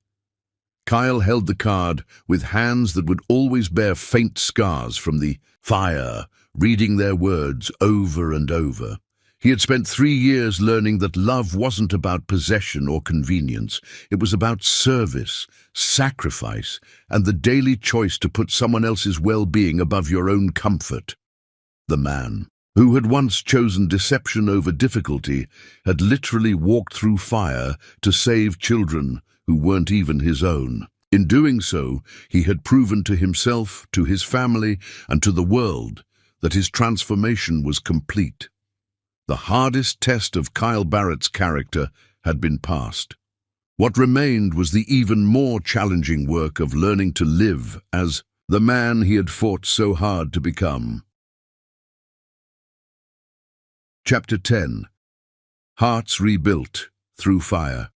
Speaker 1: Kyle held the card with hands that would always bear faint scars from the fire, reading their words over and over. He had spent 3 years learning that love wasn't about possession or convenience. It was about service, sacrifice, and the daily choice to put someone else's well-being above your own comfort. The man, who had once chosen deception over difficulty, had literally walked through fire to save children who weren't even his own. In doing so, he had proven to himself, to his family, and to the world that his transformation was complete. The hardest test of Kyle Barrett's character had been passed. What remained was the even more challenging work of learning to live as the man he had fought so hard to become. Chapter 10. Hearts Rebuilt Through Fire.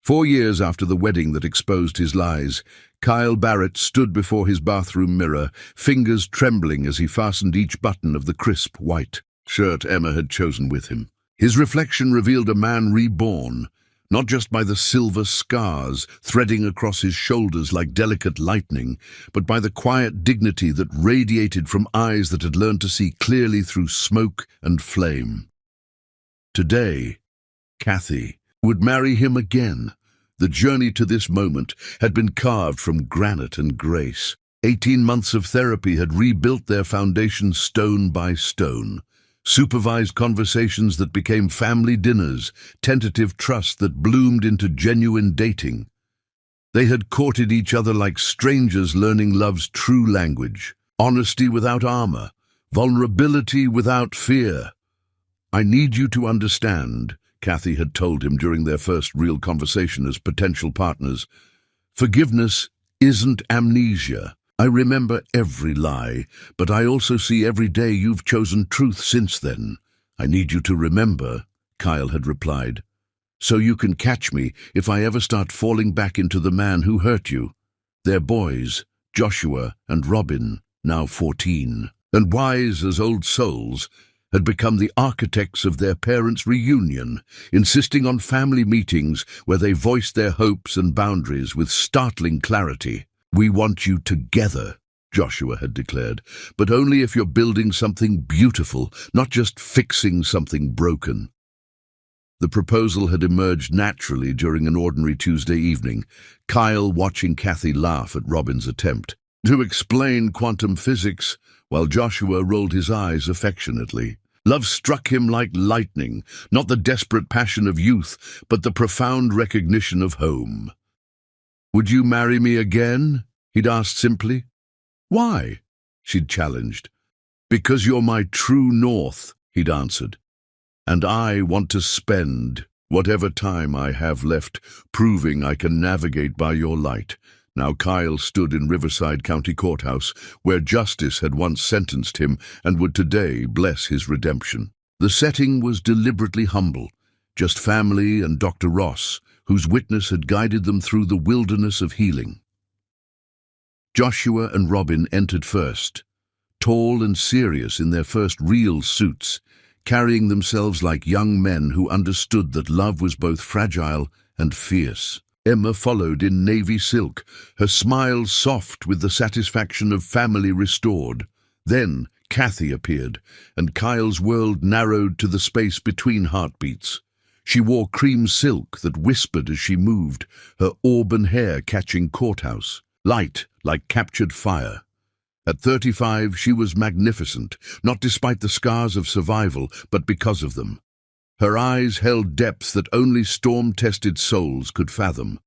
Speaker 1: 4 years after the wedding that exposed his lies, Kyle Barrett stood before his bathroom mirror, fingers trembling as he fastened each button of the crisp white shirt Emma had chosen with him. His reflection revealed a man reborn, not just by the silver scars threading across his shoulders like delicate lightning, but by the quiet dignity that radiated from eyes that had learned to see clearly through smoke and flame. Today, Kathy would marry him again. The journey to this moment had been carved from granite and grace. 18 months of therapy had rebuilt their foundation stone by stone. Supervised conversations that became family dinners, tentative trust that bloomed into genuine dating. They had courted each other like strangers learning love's true language. Honesty without armor, vulnerability without fear. "I need you to understand," Kathy had told him during their first real conversation as potential partners. "Forgiveness isn't amnesia. I remember every lie, but I also see every day you've chosen truth since then. I need you to remember," Kyle had replied, "so you can catch me if I ever start falling back into the man who hurt you." Their boys, Joshua and Robin, now 14, and wise as old souls, had become the architects of their parents' reunion, insisting on family meetings where they voiced their hopes and boundaries with startling clarity. "We want you together," Joshua had declared, "but only if you're building something beautiful, not just fixing something broken." The proposal had emerged naturally during an ordinary Tuesday evening, Kyle watching Kathy laugh at Robin's attempt to explain quantum physics, while Joshua rolled his eyes affectionately. Love struck him like lightning, not the desperate passion of youth, but the profound recognition of home. "Would you marry me again?" he'd asked simply. "Why?" she'd challenged. "Because you're my true north," he'd answered. "And I want to spend whatever time I have left proving I can navigate by your light." Now Kyle stood in Riverside County Courthouse, where justice had once sentenced him and would today bless his redemption. The setting was deliberately humble, just family and Dr. Ross, whose witness had guided them through the wilderness of healing. Joshua and Robin entered first, tall and serious in their first real suits, carrying themselves like young men who understood that love was both fragile and fierce. Emma followed in navy silk, her smile soft with the satisfaction of family restored. Then Kathy appeared, and Kyle's world narrowed to the space between heartbeats. She wore cream silk that whispered as she moved, her auburn hair catching courthouse, light like captured fire. At 35, she was magnificent, not despite the scars of survival, but because of them. Her eyes held depth that only storm-tested souls could fathom.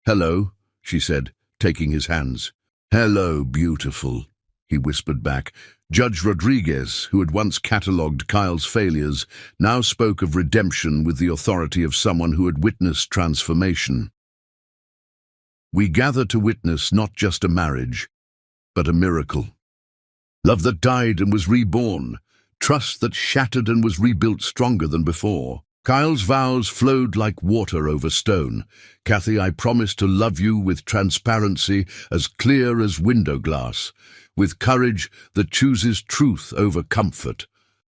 Speaker 1: "Hello," she said, taking his hands. "Hello, beautiful," he whispered back. Judge Rodriguez, who had once catalogued Kyle's failures, now spoke of redemption with the authority of someone who had witnessed transformation. "We gather to witness not just a marriage, but a miracle. Love that died and was reborn, trust that shattered and was rebuilt stronger than before." Kyle's vows flowed like water over stone. "Kathy, I promise to love you with transparency as clear as window glass, with courage that chooses truth over comfort.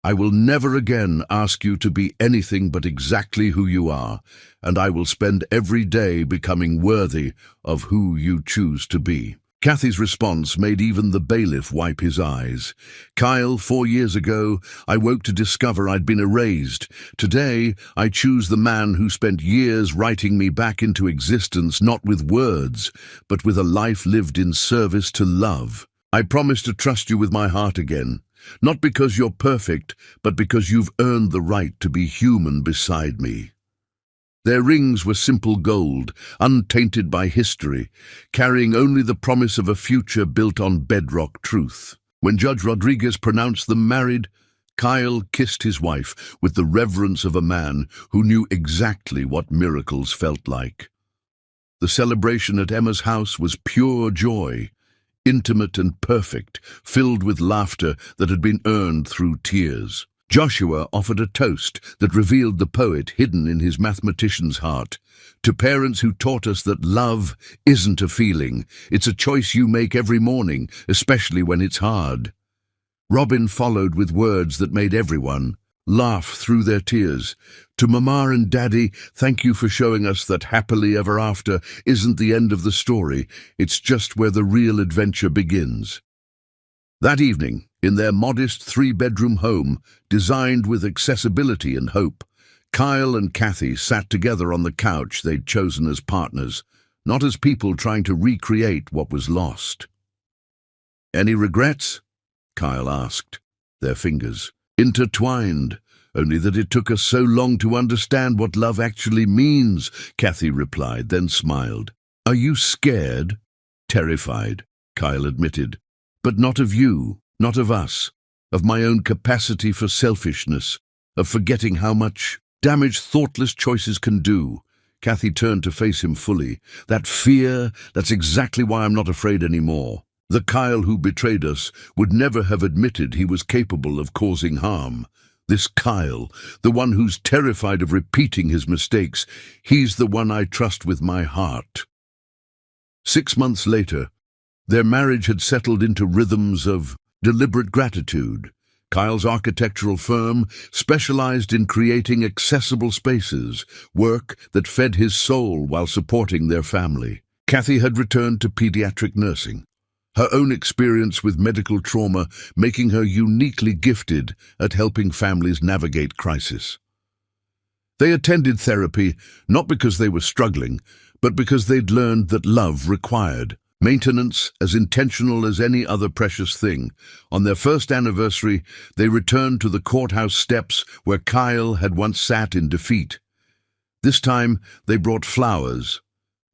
Speaker 1: I will never again ask you to be anything but exactly who you are, and I will spend every day becoming worthy of who you choose to be." Kathy's response made even the bailiff wipe his eyes. "Kyle, 4 years ago, I woke to discover I'd been erased. Today, I choose the man who spent years writing me back into existence, not with words, but with a life lived in service to love. I promise to trust you with my heart again, not because you're perfect, but because you've earned the right to be human beside me." Their rings were simple gold, untainted by history, carrying only the promise of a future built on bedrock truth. When Judge Rodriguez pronounced them married, Kyle kissed his wife with the reverence of a man who knew exactly what miracles felt like. The celebration at Emma's house was pure joy, intimate and perfect, filled with laughter that had been earned through tears. Joshua offered a toast that revealed the poet hidden in his mathematician's heart. "To parents who taught us that love isn't a feeling, it's a choice you make every morning, especially when it's hard." Robin followed with words that made everyone laugh through their tears. "To Mama and Daddy, thank you for showing us that happily ever after isn't the end of the story, it's just where the real adventure begins." That evening, in their modest 3-bedroom home, designed with accessibility and hope, Kyle and Kathy sat together on the couch they'd chosen as partners, not as people trying to recreate what was lost. "Any regrets?" Kyle asked, their fingers intertwined. "Only that it took us so long to understand what love actually means," Kathy replied, then smiled. "Are you scared?" "Terrified," Kyle admitted. "But not of you, not of us, of my own capacity for selfishness, of forgetting how much damage thoughtless choices can do." Kathy turned to face him fully. "That fear, that's exactly why I'm not afraid anymore. The Kyle who betrayed us would never have admitted he was capable of causing harm. This Kyle, the one who's terrified of repeating his mistakes, he's the one I trust with my heart." 6 months later, their marriage had settled into rhythms of deliberate gratitude. Kyle's architectural firm specialized in creating accessible spaces, work that fed his soul while supporting their family. Kathy had returned to pediatric nursing, her own experience with medical trauma making her uniquely gifted at helping families navigate crisis. They attended therapy not because they were struggling, but because they'd learned that love required maintenance as intentional as any other precious thing. On their first anniversary, they returned to the courthouse steps where Kyle had once sat in defeat. This time, they brought flowers,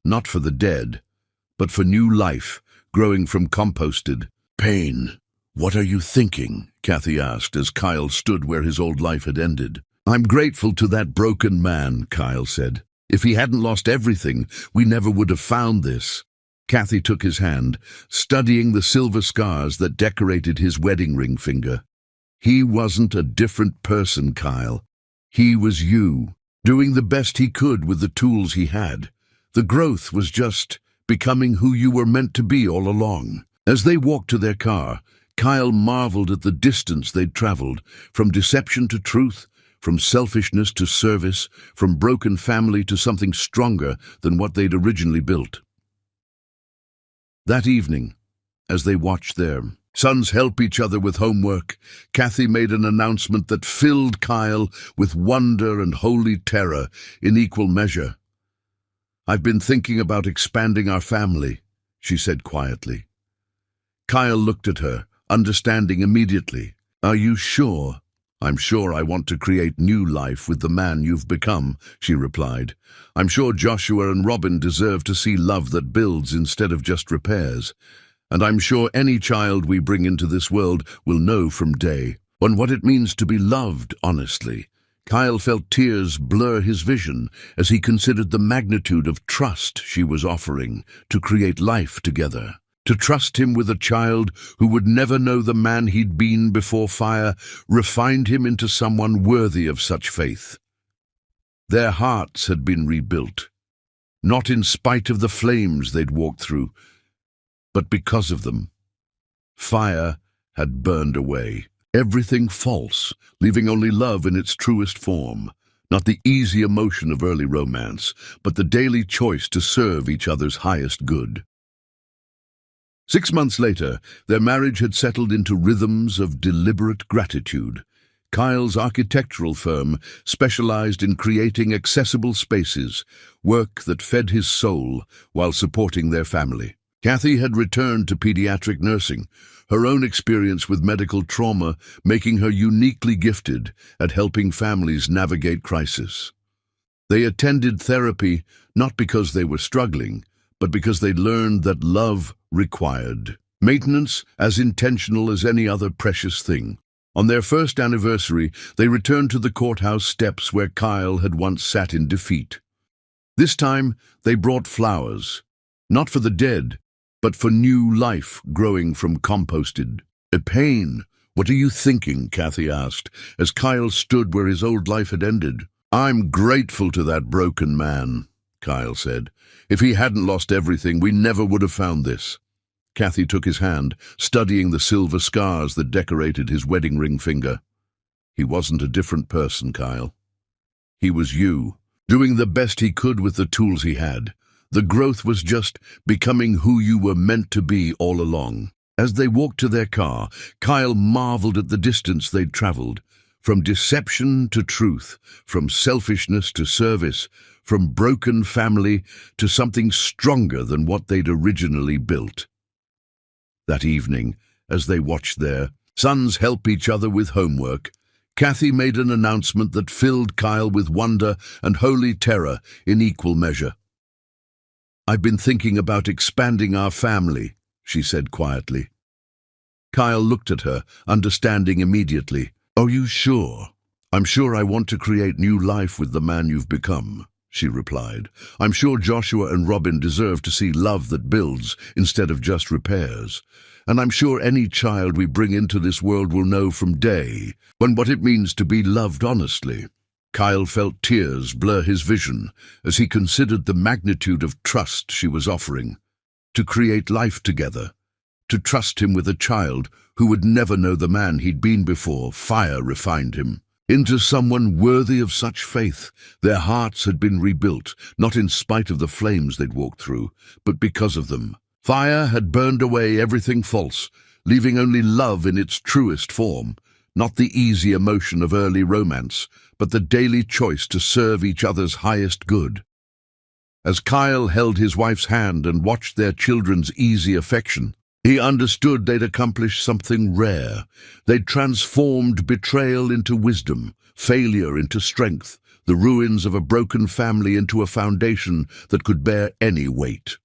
Speaker 1: not for the dead, but for new life growing from composted pain. "What are you thinking?" Kathy asked as Kyle stood where his old life had ended. "I'm grateful to that broken man," Kyle said. "If he hadn't lost everything, we never would have found this." Kathy took his hand, studying the silver scars that decorated his wedding ring finger. "He wasn't a different person, Kyle. He was you, doing the best he could with the tools he had. The growth was just becoming who you were meant to be all along." As they walked to their car, Kyle marveled at the distance they'd traveled, from deception to truth, from selfishness to service, from broken family to something stronger than what they'd originally built. That evening, as they watched their sons help each other with homework, Kathy made an announcement that filled Kyle with wonder and holy terror in equal measure. "I've been thinking about expanding our family," she said quietly. Kyle looked at her, understanding immediately. "Are you sure?" "I'm sure I want to create new life with the man you've become," she replied. "I'm sure Joshua and Robin deserve to see love that builds instead of just repairs. And I'm sure any child we bring into this world will know from day one what it means to be loved honestly." Kyle felt tears blur his vision as he considered the magnitude of trust she was offering to create life together. To trust him with a child who would never know the man he'd been before fire refined him into someone worthy of such faith. Their hearts had been rebuilt, not in spite of the flames they'd walked through, but because of them. Fire had burned away everything false, leaving only love in its truest form, not the easy emotion of early romance, but the daily choice to serve each other's highest good. 6 months later, their marriage had settled into rhythms of deliberate gratitude. Kyle's architectural firm specialized in creating accessible spaces, work that fed his soul while supporting their family. Kathy had returned to pediatric nursing, her own experience with medical trauma making her uniquely gifted at helping families navigate crisis. They attended therapy not because they were struggling, but because they learned that love required maintenance as intentional as any other precious thing. On their first anniversary, they returned to the courthouse steps where Kyle had once sat in defeat. This time, they brought flowers, not for the dead, but for new life growing from composted pain. "What are you thinking?" Kathy asked, as Kyle stood where his old life had ended. "I'm grateful to that broken man," Kyle said. "If he hadn't lost everything, we never would have found this." Kathy took his hand, studying the silver scars that decorated his wedding ring finger. "He wasn't a different person, Kyle. He was you, doing the best he could with the tools he had. The growth was just becoming who you were meant to be all along." As they walked to their car, Kyle marveled at the distance they'd traveled, from deception to truth, from selfishness to service, from broken family to something stronger than what they'd originally built. That evening, as they watched their sons help each other with homework, Kathy made an announcement that filled Kyle with wonder and holy terror in equal measure. "I've been thinking about expanding our family," she said quietly. Kyle looked at her, understanding immediately. "Are you sure?" "I'm sure I want to create new life with the man you've become," she replied. "I'm sure Joshua and Robin deserve to see love that builds instead of just repairs. And I'm sure any child we bring into this world will know from day one what it means to be loved honestly." Kyle felt tears blur his vision as he considered the magnitude of trust she was offering to create life together. To trust him with a child who would never know the man he'd been before, fire refined him into someone worthy of such faith. Their hearts had been rebuilt, not in spite of the flames they'd walked through, but because of them. Fire had burned away everything false, leaving only love in its truest form, not the easy emotion of early romance, but the daily choice to serve each other's highest good. As Kyle held his wife's hand and watched their children's easy affection, he understood they'd accomplished something rare. They'd transformed betrayal into wisdom, failure into strength, the ruins of a broken family into a foundation that could bear any weight.